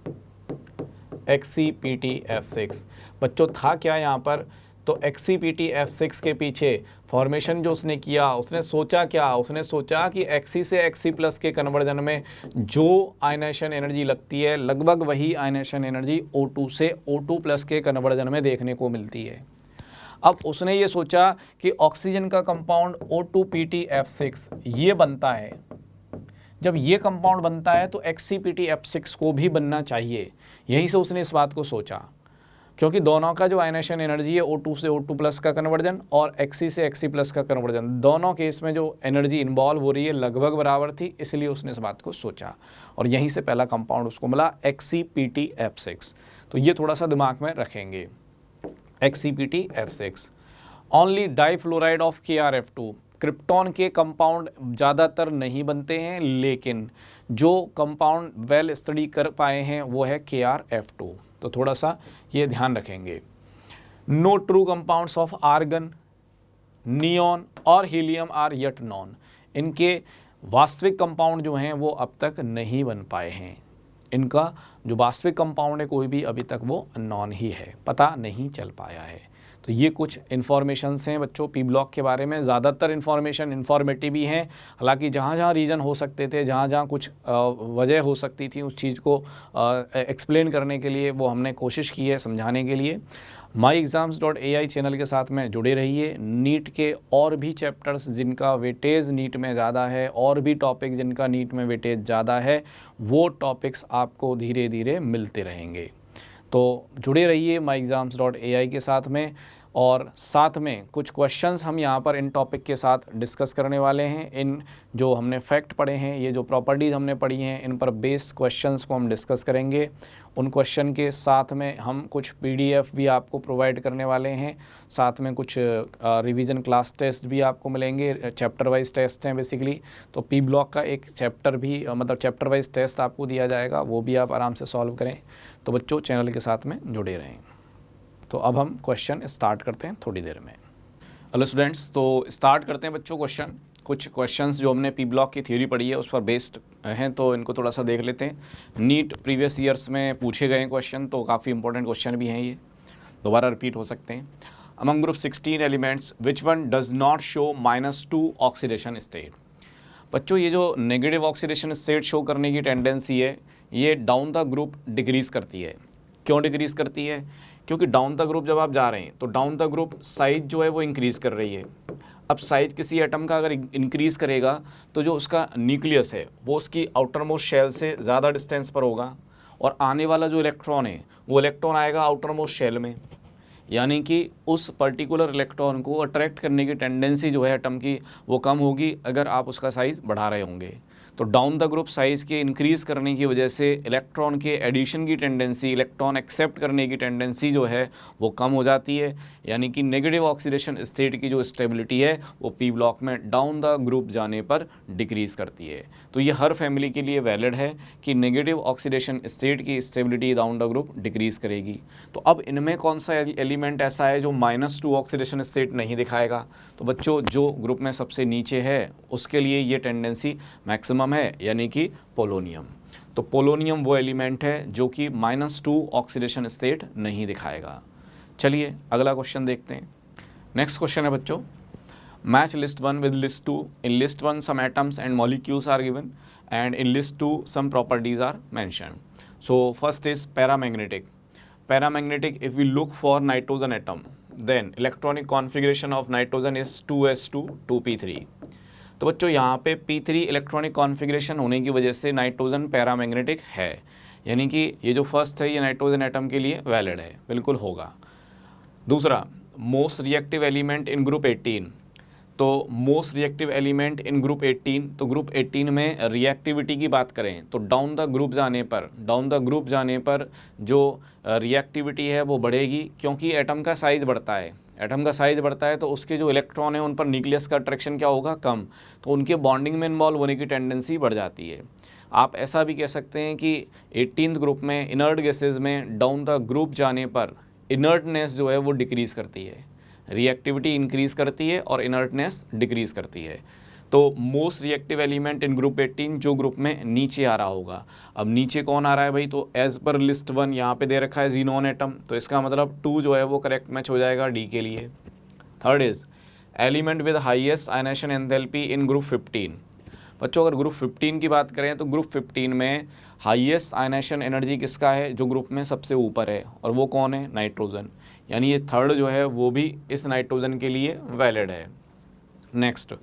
XCPTF6 बच्चों था क्या यहाँ पर, तो XCPTF6 के पीछे फॉर्मेशन जो उसने किया, उसने सोचा क्या, उसने सोचा कि Xc से Xc+ के कन्वर्जन में जो आयनेशन एनर्जी लगती है, लगभग वही आयनेशन एनर्जी O2 से O2+ के कन्वर्जन में देखने को मिलती है। अब उसने ये सोचा कि ऑक्सीजन का कंपाउंड O2PTF6 ये बनता है, जब ये कंपाउंड बनता है तो XCPTF6 को भी बनना चाहिए। यहीं से उसने इस बात को सोचा, क्योंकि दोनों का जो आयनेशन एनर्जी है O2 से O2+ का कन्वर्जन और Xc से Xc+ का कन्वर्जन, दोनों केस में जो एनर्जी इन्वॉल्व हो रही है लगभग बराबर थी, इसलिए उसने इस बात को सोचा और यहीं से पहला कंपाउंड उसको मिला XCPTF6। तो ये थोड़ा सा दिमाग में रखेंगे, XCPTF6। Only difluoride of KrF2, krypton के कंपाउंड ज़्यादातर नहीं बनते हैं, लेकिन जो कंपाउंड वेल स्टडी कर पाए हैं वो है KrF2। तो थोड़ा सा ये ध्यान रखेंगे। No true compounds of argon, neon और हीलियम आर येट नॉन, इनके वास्तविक कंपाउंड जो हैं वो अब तक नहीं बन पाए हैं। इनका जो वास्तविक कंपाउंड है कोई भी अभी तक वो नॉन ही है, पता नहीं चल पाया है। तो ये कुछ इन्फॉर्मेशंस हैं बच्चों पी ब्लॉक के बारे में। ज़्यादातर इन्फॉर्मेशन इन्फॉर्मेटिव ही हैं, हालांकि जहाँ जहाँ रीज़न हो सकते थे, जहाँ जहाँ कुछ वजह हो सकती थी उस चीज़ को एक्सप्लेन करने के लिए वो हमने कोशिश की है समझाने के लिए। myexams.ai चैनल के साथ में जुड़े रहिए। नीट के और भी चैप्टर्स जिनका वेटेज नीट में ज़्यादा है, और भी टॉपिक जिनका नीट में वेटेज ज़्यादा है, वो टॉपिक्स आपको धीरे धीरे मिलते रहेंगे। तो जुड़े रहिए myexams.ai के साथ में, और साथ में कुछ क्वेश्चंस हम यहाँ पर इन टॉपिक के साथ डिस्कस करने वाले हैं। इन जो हमने फैक्ट पढ़े हैं, ये जो प्रॉपर्टीज़ हमने पढ़ी हैं, इन पर बेस्ड क्वेश्चंस को हम डिस्कस करेंगे। उन क्वेश्चन के साथ में हम कुछ PDF भी आपको प्रोवाइड करने वाले हैं, साथ में कुछ रिवीजन क्लास टेस्ट भी आपको मिलेंगे। चैप्टर वाइज टेस्ट हैं बेसिकली, तो पी ब्लॉक का एक चैप्टर भी मतलब चैप्टर वाइज टेस्ट आपको दिया जाएगा, वो भी आप आराम से सॉल्व करें। तो बच्चों चैनल के साथ में जुड़े रहें। तो अब हम क्वेश्चन स्टार्ट करते हैं थोड़ी देर में। हेलो स्टूडेंट्स, तो स्टार्ट करते हैं बच्चों क्वेश्चन। कुछ क्वेश्चंस जो हमने पी ब्लॉक की थ्योरी पढ़ी है उस पर बेस्ड हैं, तो इनको थोड़ा सा देख लेते हैं। नीट प्रीवियस ईयर्स में पूछे गए क्वेश्चन, तो काफ़ी इंपॉर्टेंट क्वेश्चन भी हैं, ये दोबारा रिपीट हो सकते हैं। Among group 16 elements which one does not show -2 oxidation state. बच्चों ये जो नेगेटिव ऑक्सीडेशन स्टेट शो करने की टेंडेंसी है, ये डाउन द ग्रुप डिक्रीज़ करती है। क्यों डिक्रीज़ करती है? क्योंकि डाउन द ग्रुप जब आप जा रहे हैं तो डाउन द ग्रुप साइज जो है वो इंक्रीज़ कर रही है। अब साइज किसी एटम का अगर इंक्रीज़ करेगा तो जो उसका न्यूक्लियस है वो उसकी आउटर मोस्ट शेल से ज़्यादा डिस्टेंस पर होगा, और आने वाला जो इलेक्ट्रॉन है वो इलेक्ट्रॉन आएगा आउटर मोस्ट शेल में, यानी कि उस पर्टिकुलर इलेक्ट्रॉन को अट्रैक्ट करने की टेंडेंसी जो है एटम की वो कम होगी अगर आप उसका साइज़ बढ़ा रहे होंगे। तो डाउन द ग्रुप साइज़ के इंक्रीज़ करने की वजह से इलेक्ट्रॉन के एडिशन की टेंडेंसी, इलेक्ट्रॉन एक्सेप्ट करने की टेंडेंसी जो है वो कम हो जाती है, यानी कि नेगेटिव ऑक्सीडेशन स्टेट की जो स्टेबिलिटी है वो पी ब्लॉक में डाउन द ग्रुप जाने पर डिक्रीज़ करती है। तो ये हर फैमिली के लिए वैलिड है कि नेगेटिव ऑक्सीडेशन स्टेट की stability down the group decrease करेगी। तो अब इनमें कौन सा एलिमेंट ऐसा है जो -2 ऑक्सीडेशन स्टेट नहीं दिखाएगा? तो बच्चों जो ग्रुप में सबसे नीचे है उसके लिए ये टेंडेंसी मैक्सिमम है, यानी कि पोलोनियम। तो पोलोनियम वो एलिमेंट है जो कि -2 ऑक्सीडेशन स्टेट नहीं दिखाएगा। चलिए अगला क्वेश्चन देखते हैं। नेक्स्ट क्वेश्चन है बच्चों, match list 1 with list 2। In list 1 some atoms and molecules are given and in list 2 some properties are mention. So first is paramagnetic. Paramagnetic, if we look for nitrogen atom, then electronic configuration of nitrogen is 2s2 2p3। तो बच्चों यहाँ पे p3 electronic configuration होने की वजह से nitrogen paramagnetic है, यानी कि ये जो फर्स्ट है ये नाइट्रोजन एटम के लिए वैलिड है, बिल्कुल होगा। दूसरा, most reactive element in group 18। तो most reactive element in group 18, तो ग्रुप 18 में रिएक्टिविटी की बात करें तो डाउन द ग्रुप जाने पर जो रिएक्टिविटी है वो बढ़ेगी, क्योंकि एटम का साइज़ बढ़ता है। एटम का साइज़ बढ़ता है तो उसके जो इलेक्ट्रॉन है उन पर न्यूक्लियस का अट्रैक्शन क्या होगा, कम, तो उनके बॉन्डिंग में इन्वॉल्व होने की टेंडेंसी बढ़ जाती है। आप ऐसा भी कह सकते हैं कि 18th ग्रुप में इनर्ट गैसेज में डाउन द ग्रुप जाने पर इनर्टनेस जो है वो डिक्रीज़ करती है, रिएक्टिविटी इंक्रीज़ करती है और इनर्टनेस डिक्रीज़ करती है। तो most reactive element in group 18 जो ग्रुप में नीचे आ रहा होगा। अब नीचे कौन आ रहा है भाई, तो एज़ पर लिस्ट 1 यहाँ पे दे रखा है ज़ीनोन एटम, तो इसका मतलब 2 जो है वो करेक्ट मैच हो जाएगा डी के लिए। Third is element with highest ionisation enthalpy in group 15। बच्चों अगर ग्रुप 15 की बात करें तो ग्रुप 15 में हाईएस्ट आयनेशन एनर्जी किसका है, जो ग्रुप में सबसे ऊपर है, और वो कौन है, नाइट्रोजन, यानी ये थर्ड जो है वो भी इस नाइट्रोजन के लिए वैलिड है। Next,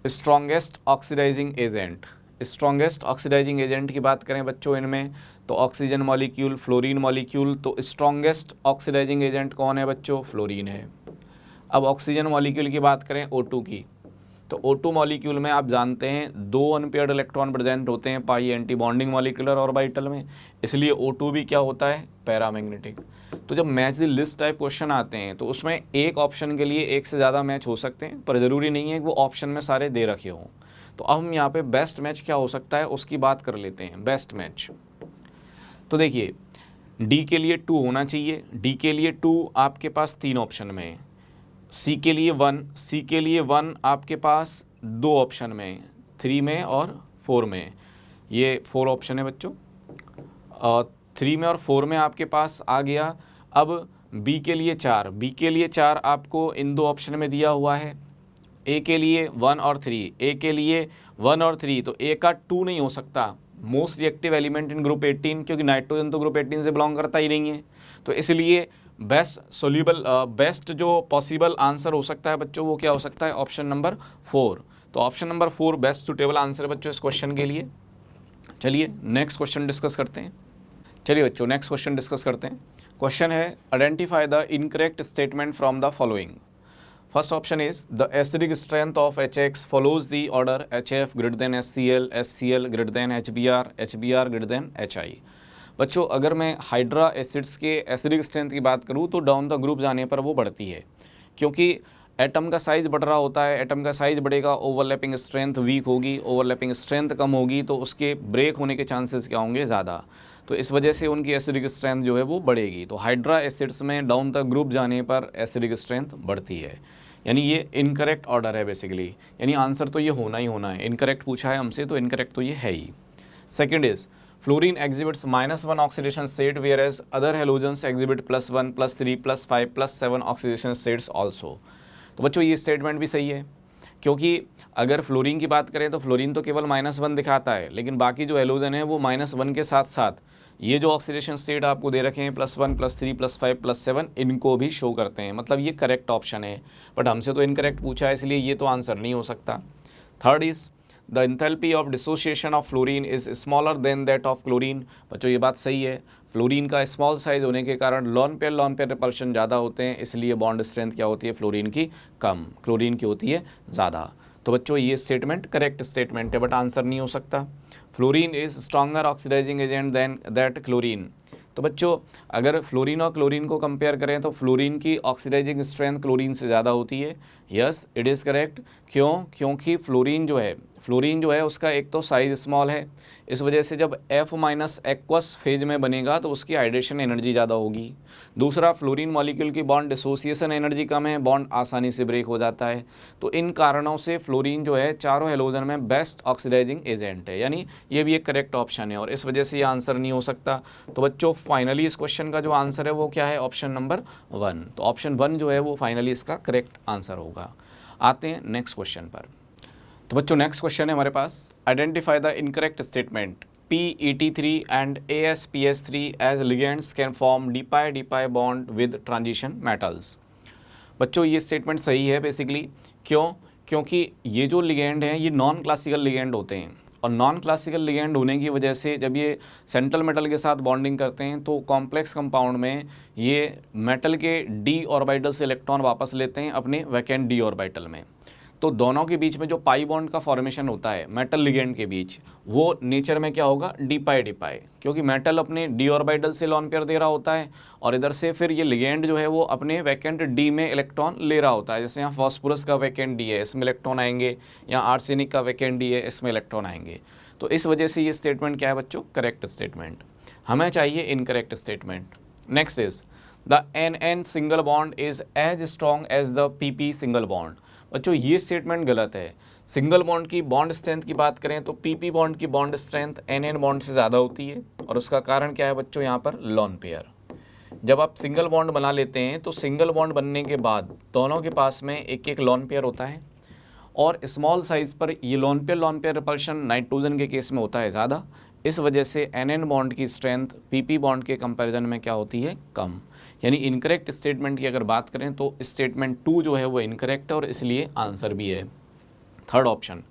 strongest oxidising agent. Strongest oxidising agent की बात करें बच्चों इनमें तो ऑक्सीजन मॉलिक्यूल, फ्लोरीन मॉलिक्यूल, तो स्ट्रॉन्गेस्ट ऑक्सीडाइजिंग एजेंट कौन है बच्चों, फ्लोरीन है। अब ऑक्सीजन मॉलिक्यूल की बात करें O2 की, तो O2 मॉलिक्यूल में आप जानते हैं 2 अनपेयर्ड इलेक्ट्रॉन प्रेजेंट होते हैं पाई एंटी बॉन्डिंग मॉलिक्यूलर ऑर्बिटल में, इसलिए O2 भी क्या होता है, पैरामैग्नेटिक। तो जब match the list type question आते हैं तो उसमें एक ऑप्शन के लिए एक से ज़्यादा मैच हो सकते हैं, पर ज़रूरी नहीं है कि वो ऑप्शन में सारे दे रखे हों। तो अब हम यहाँ पे बेस्ट मैच क्या हो सकता है उसकी बात कर लेते हैं। बेस्ट मैच तो देखिए डी के लिए 2 होना चाहिए, डी के लिए 2 आपके पास 3 ऑप्शन में है, सी के लिए 1 आपके पास 2 ऑप्शन में, 3 में और 4 में, ये 4 ऑप्शन है बच्चों, 3 में और 4 में आपके पास आ गया। अब बी के लिए 4 आपको इन 2 ऑप्शन में दिया हुआ है, ए के लिए 1 और 3, तो ए का 2 नहीं हो सकता, most reactive element in group 18, क्योंकि नाइट्रोजन तो ग्रुप 18 से बिलोंग करता ही नहीं है। तो इसलिए बेस्ट जो पॉसिबल आंसर हो सकता है बच्चों वो क्या हो सकता है, ऑप्शन नंबर 4। तो option number 4 best suitable answer है बच्चों इस क्वेश्चन के लिए। चलिए नेक्स्ट क्वेश्चन डिस्कस करते हैं। क्वेश्चन है identify the incorrect statement from the following. First option is the acidic strength of HX follows the order HF greater than HCl, HCl greater than HBr, HBr greater than HI। बच्चों अगर मैं hydra acids के acidic strength की बात करूँ तो down the group जाने पर वो बढ़ती है, क्योंकि एटम का साइज़ बढ़ रहा होता है, एटम का साइज़ बढ़ेगा, ओवरलैपिंग स्ट्रेंथ वीक होगी, ओवरलैपिंग स्ट्रेंथ कम होगी, तो उसके ब्रेक होने के चांसेस क्या होंगे, ज़्यादा, तो इस वजह से उनकी एसिडिक स्ट्रेंथ जो है वो बढ़ेगी। तो हाइड्रा एसिड्स में डाउन द ग्रुप जाने पर एसिडिक स्ट्रेंथ बढ़ती है, यानी ये इनकरेक्ट ऑर्डर है बेसिकली, यानी आंसर तो ये होना ही होना है, इनकरेक्ट पूछा है हमसे तो इनकरेक्ट तो ये है ही। Second is fluorine exhibits -1 oxidation state whereas other halogens exhibit +1, +3, +5, +7 oxidation states also। तो बच्चों ये स्टेटमेंट भी सही है, क्योंकि अगर फ्लोरीन की बात करें तो फ्लोरीन तो केवल -1 दिखाता है, लेकिन बाकी जो हेलोजन है वो -1 के साथ साथ ये जो ऑक्सीडेशन स्टेट आपको दे रखे हैं +1 +3 +5 +7 इनको भी शो करते हैं, मतलब ये करेक्ट ऑप्शन है। बट हमसे तो इनकरेक्ट पूछा है, इसलिए ये तो आंसर नहीं हो सकता। Third is the enthalpy of dissociation of fluorine is smaller than that of chlorine. बच्चों ये बात सही है, फ्लोरीन का स्मॉल साइज होने के कारण लॉन पेयर रिपल्शन ज़्यादा होते हैं, इसलिए बॉन्ड स्ट्रेंथ क्या होती है फ्लोरीन की कम, क्लोरीन की होती है ज़्यादा। तो बच्चों ये स्टेटमेंट करेक्ट स्टेटमेंट है, बट आंसर नहीं हो सकता। Fluorine is stronger oxidising agent than that chlorine. तो बच्चों अगर फ्लोरीन और क्लोरीन को कंपेयर करें तो फ्लोरीन की ऑक्सीडाइजिंग स्ट्रेंथ क्लोरीन से ज़्यादा होती है। Yes it is correct. क्यों? क्योंकि फ्लोरीन जो है उसका एक तो साइज़ स्मॉल है, इस वजह से जब F- एक्वस फेज में बनेगा तो उसकी हाइड्रेशन एनर्जी ज़्यादा होगी। दूसरा, फ्लोरीन मॉलिक्यूल की बॉन्ड डिसोसिएशन एनर्जी कम है, बॉन्ड आसानी से ब्रेक हो जाता है। तो इन कारणों से फ्लोरीन जो है चारों हेलोजन में बेस्ट ऑक्सीडाइजिंग एजेंट है, यानी ये भी एक करेक्ट ऑप्शन है और इस वजह से ये आंसर नहीं हो सकता। तो बच्चों फाइनली इस क्वेश्चन का जो आंसर है वो क्या है? Option number 1। तो ऑप्शन 1 जो है वो फाइनली इसका करेक्ट आंसर होगा। आते हैं नेक्स्ट क्वेश्चन पर। तो बच्चों नेक्स्ट क्वेश्चन है हमारे पास, identify the incorrect statement PET3 and AsPS3 as ligands can form dpi bond with transition metals. बच्चों ये स्टेटमेंट सही है बेसिकली। क्यों? क्योंकि ये जो लिगेंड हैं ये नॉन क्लासिकल लिगेंड होते हैं और नॉन क्लासिकल लिगेंड होने की वजह से जब ये सेंट्रल मेटल के साथ बॉन्डिंग करते हैं तो कॉम्प्लेक्स कंपाउंड में ये मेटल के d ऑर्बिटल से इलेक्ट्रॉन वापस लेते हैं अपने वैकेंट d ऑर्बिटल में। तो दोनों के बीच में जो पाई बॉन्ड का फॉर्मेशन होता है मेटल लिगेंड के बीच, वो नेचर में क्या होगा? dpi, क्योंकि मेटल अपने d ऑर्बिटल से लॉन पेयर दे रहा होता है और इधर से फिर ये लिगेंड जो है वो अपने वैकेंट d में इलेक्ट्रॉन ले रहा होता है। जैसे यहाँ फॉस्फोरस का वैकेंट d है, इसमें इलेक्ट्रॉन आएंगे, यहाँ आर्सेनिक का वैकेंट d है, इसमें इलेक्ट्रॉन आएंगे। तो इस वजह से ये स्टेटमेंट क्या है बच्चों? Correct statement. हमें चाहिए incorrect statement. Next is the NN single bond is as strong as the PP single bond. बच्चों ये स्टेटमेंट गलत है। सिंगल बॉन्ड की बॉन्ड स्ट्रेंथ की बात करें तो PP बॉन्ड की बॉन्ड स्ट्रेंथ NN बॉन्ड से ज़्यादा होती है और उसका कारण क्या है बच्चों? यहाँ पर लॉन पेयर। जब आप सिंगल बॉन्ड बना लेते हैं तो सिंगल बॉन्ड बनने के बाद दोनों के पास में एक एक लॉन पेयर होता है और स्मॉल साइज़ पर ये लॉन पेयर रिपल्शन नाइट्रोजन के केस में होता है ज़्यादा। इस वजह से NN बॉन्ड की स्ट्रेंथ PP बॉन्ड के कंपैरिजन में क्या होती है? कम। यानी इनकरेक्ट स्टेटमेंट की अगर बात करें तो स्टेटमेंट 2 जो है वो इनकरेक्ट है और इसलिए आंसर भी है third option.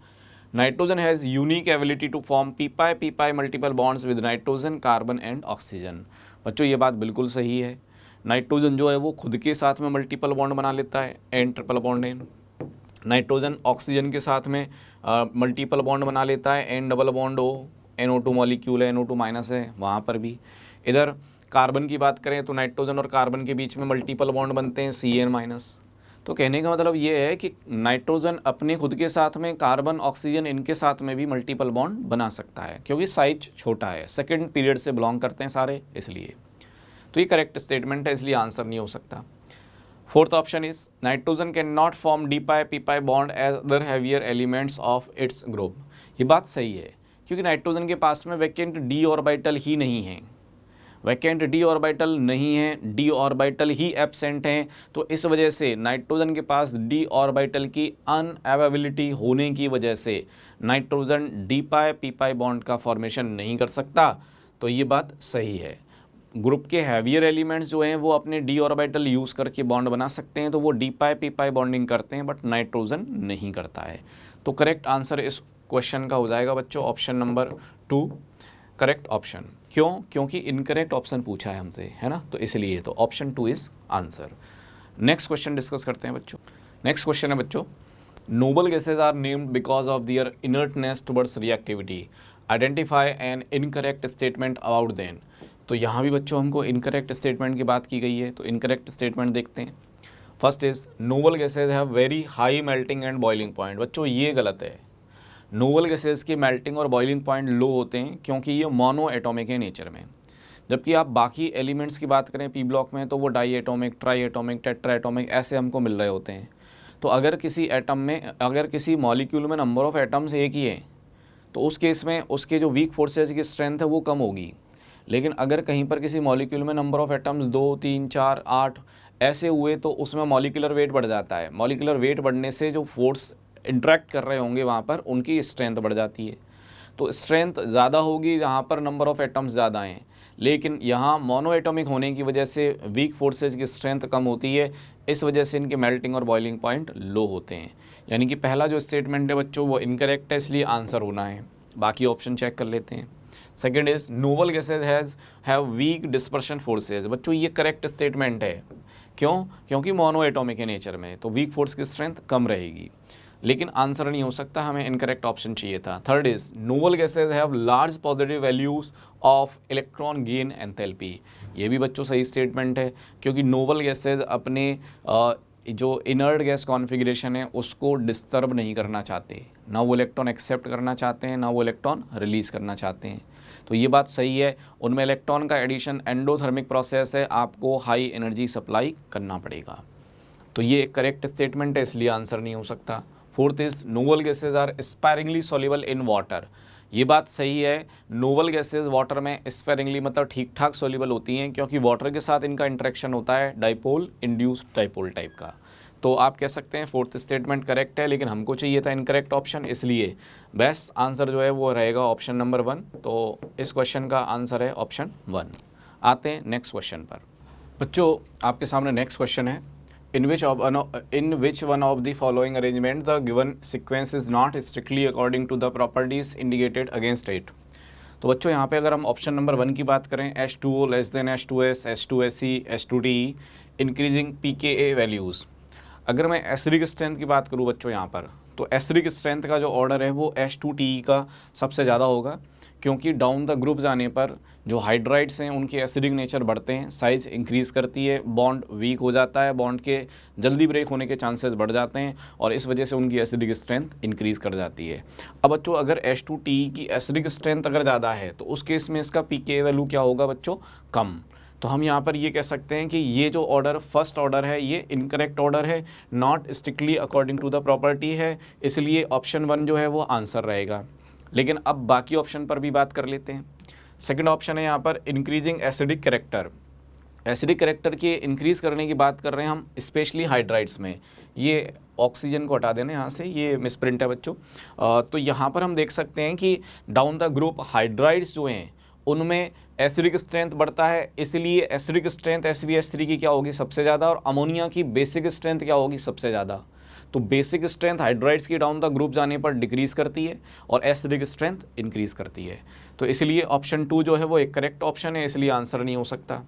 Nitrogen has unique ability to form ppi multiple bonds with nitrogen, carbon and oxygen. बच्चों ये बात बिल्कुल सही है। नाइट्रोजन जो है वो खुद के साथ में मल्टीपल बॉन्ड बना लेता है, N triple bond N। Nitrogen oxygen के साथ में मल्टीपल बॉन्ड बना लेता है, N double bond O, NO2 molecule है, NO2 माइनस है वहाँ पर भी। इधर कार्बन की बात करें तो नाइट्रोजन और कार्बन के बीच में मल्टीपल बॉन्ड बनते हैं, CN माइनस। तो कहने का मतलब ये है कि नाइट्रोजन अपने खुद के साथ में कार्बन ऑक्सीजन इनके साथ में भी मल्टीपल बॉन्ड बना सकता है क्योंकि साइज छोटा है, सेकंड पीरियड से बिलोंग करते हैं सारे, इसलिए। तो ये करेक्ट स्टेटमेंट है, इसलिए आंसर नहीं हो सकता। Fourth option is nitrogen can not form dpi bond as other heavier elements of its group. ये बात सही है क्योंकि नाइट्रोजन के पास में वैकेंट d ऑर्बिटल ही नहीं है, वैकेंट d ऑर्बिटल नहीं है, d ऑर्बिटल ही एब्सेंट हैं। तो इस वजह से नाइट्रोजन के पास d ऑर्बिटल की अनअवेलेबिलिटी होने की वजह से नाइट्रोजन dpi बॉन्ड का फॉर्मेशन नहीं कर सकता। तो ये बात सही है। ग्रुप के हैवियर एलिमेंट्स जो हैं वो अपने d ऑर्बिटल यूज़ करके बॉन्ड बना सकते हैं, तो वो dpi बॉन्डिंग करते हैं, बट नाइट्रोजन नहीं करता है। तो करेक्ट आंसर इस क्वेश्चन का हो जाएगा बच्चों ऑप्शन नंबर 2 करेक्ट ऑप्शन। क्यों? क्योंकि इनकरेक्ट ऑप्शन पूछा है हमसे, है ना, तो इसलिए तो option 2 is answer. Next question discuss करते हैं बच्चों। नेक्स्ट क्वेश्चन है बच्चों, noble gases are named because of their inertness towards reactivity, identify an incorrect statement about then. तो यहाँ भी बच्चों हमको इनकरेक्ट स्टेटमेंट की बात की गई है, तो इनकरेक्ट स्टेटमेंट देखते हैं। First is noble gases have very high melting and boiling point. बच्चों ये गलत है। नोबल गैसेज की मेल्टिंग और बॉइलिंग पॉइंट लो होते हैं क्योंकि ये मोनो एटॉमिक है नेचर में, जबकि आप बाकी एलिमेंट्स की बात करें पी ब्लॉक में तो वो diatomic, triatomic, tetra atomic ऐसे हमको मिल रहे होते हैं। तो अगर किसी एटम में, अगर किसी मॉलिक्यूल में नंबर ऑफ़ एटम्स एक ही है तो उस केस में उसके जो वीक फोर्सेज की स्ट्रेंथ है वो कम होगी। लेकिन अगर कहीं पर किसी मॉलिक्यूल में नंबर ऑफ़ एटम्स 2, 3, 4, 8 ऐसे हुए तो उसमें मॉलिक्यूलर वेट बढ़ जाता है। मॉलिक्यूलर वेट बढ़ने से जो फोर्स इंटरेक्ट कर रहे होंगे वहाँ पर उनकी स्ट्रेंथ बढ़ जाती है। तो स्ट्रेंथ ज़्यादा होगी जहाँ पर नंबर ऑफ़ एटम्स ज़्यादा हैं, लेकिन यहाँ मोनो एटॉमिक होने की वजह से वीक फोर्सेज की स्ट्रेंथ कम होती है, इस वजह से इनके मेल्टिंग और बॉइलिंग पॉइंट लो होते हैं। यानी कि पहला जो स्टेटमेंट है बच्चों वो इनकरेक्ट है, इसलिए आंसर होना है। बाकी ऑप्शन चेक कर लेते हैं। Second is noble gases have week dispersion forces. बच्चों ये करेक्ट स्टेटमेंट है। क्यों? क्योंकि मोनो एटॉमिक है नेचर में, तो वीक फोर्स की स्ट्रेंथ कम रहेगी, लेकिन आंसर नहीं हो सकता, हमें इनकरेक्ट ऑप्शन चाहिए था। Third is noble gases have large positive values of electron gain enthalpy. ये भी बच्चों सही स्टेटमेंट है, क्योंकि नोबल गैसेज अपने जो इनर्ट गैस कॉन्फ़िगरेशन है उसको डिस्टर्ब नहीं करना चाहते, ना वो इलेक्ट्रॉन एक्सेप्ट करना चाहते हैं, ना वो इलेक्ट्रॉन रिलीज़ करना चाहते हैं। तो ये बात सही है, उनमें इलेक्ट्रॉन का एडिशन एंडोथर्मिक प्रोसेस है, आपको हाई एनर्जी सप्लाई करना पड़ेगा। तो ये एक करेक्ट स्टेटमेंट है, इसलिए आंसर नहीं हो सकता। Fourth is noble gases are sparingly soluble in water. ये बात सही है, नोबल गैसेज वाटर में स्पायरिंगली मतलब ठीक ठाक सॉल्युबल होती हैं, क्योंकि वाटर के साथ इनका इंटरेक्शन होता है डाइपोल इंड्यूस्ड डाइपोल टाइप का। तो आप कह सकते हैं फोर्थ स्टेटमेंट करेक्ट है, लेकिन हमको चाहिए था इनकरेक्ट ऑप्शन, इसलिए बेस्ट आंसर जो है वो रहेगा ऑप्शन नंबर 1। तो इस क्वेश्चन का आंसर है ऑप्शन 1। आते हैं नेक्स्ट क्वेश्चन पर। बच्चों आपके सामने नेक्स्ट क्वेश्चन है, in which one of the following arrangement the given sequence is not strictly according to the properties indicated against it। तो बच्चों यहाँ पे अगर हम ऑप्शन नंबर 1 की बात करें, H2O less than H2S, H2SE, H2TE, increasing pKa values. अगर मैं एसिडिक स्ट्रेंथ की बात करूँ बच्चों यहाँ पर, तो एसिडिक स्ट्रेंथ का जो ऑर्डर है वो H2TE का सबसे ज़्यादा होगा, क्योंकि डाउन द ग्रुप जाने पर जो हाइड्राइड्स हैं उनके एसिडिक नेचर बढ़ते हैं, साइज इंक्रीज़ करती है, बॉन्ड वीक हो जाता है, बॉन्ड के जल्दी ब्रेक होने के चांसेस बढ़ जाते हैं, और इस वजह से उनकी एसिडिक स्ट्रेंथ इंक्रीज़ कर जाती है। अब बच्चों अगर H2TE की एसिडिक स्ट्रेंथ अगर ज़्यादा है तो उस केस में इसका pKa वैल्यू क्या होगा बच्चों? कम। तो हम यहाँ पर ये कह सकते हैं कि ये जो ऑर्डर फर्स्ट ऑर्डर है ये इनकरेक्ट ऑर्डर है, not strictly according to the property है, इसलिए ऑप्शन 1 जो है वो आंसर रहेगा। लेकिन अब बाकी ऑप्शन पर भी बात कर लेते हैं। सेकंड ऑप्शन है यहाँ पर increasing acidic character. Acidic character के इंक्रीज़ करने की बात कर रहे हैं हम स्पेशली हाइड्राइड्स में। ये ऑक्सीजन को हटा देना यहाँ से, ये मिसप्रिंट है बच्चों। तो यहाँ पर हम देख सकते हैं कि डाउन द ग्रुप हाइड्राइड्स जो हैं उनमें एसिडिक स्ट्रेंथ बढ़ता है, इसलिए एसिडिक स्ट्रेंथ SbH3 की क्या होगी? सबसे ज़्यादा। और अमोनिया की बेसिक स्ट्रेंथ क्या होगी? सबसे ज़्यादा। तो बेसिक स्ट्रेंथ हाइड्राइड्स की डाउन द ग्रुप जाने पर डिक्रीज़ करती है और एसिडिक स्ट्रेंथ इंक्रीज़ करती है। तो इसलिए ऑप्शन 2 जो है वो एक करेक्ट ऑप्शन है, इसलिए आंसर नहीं हो सकता।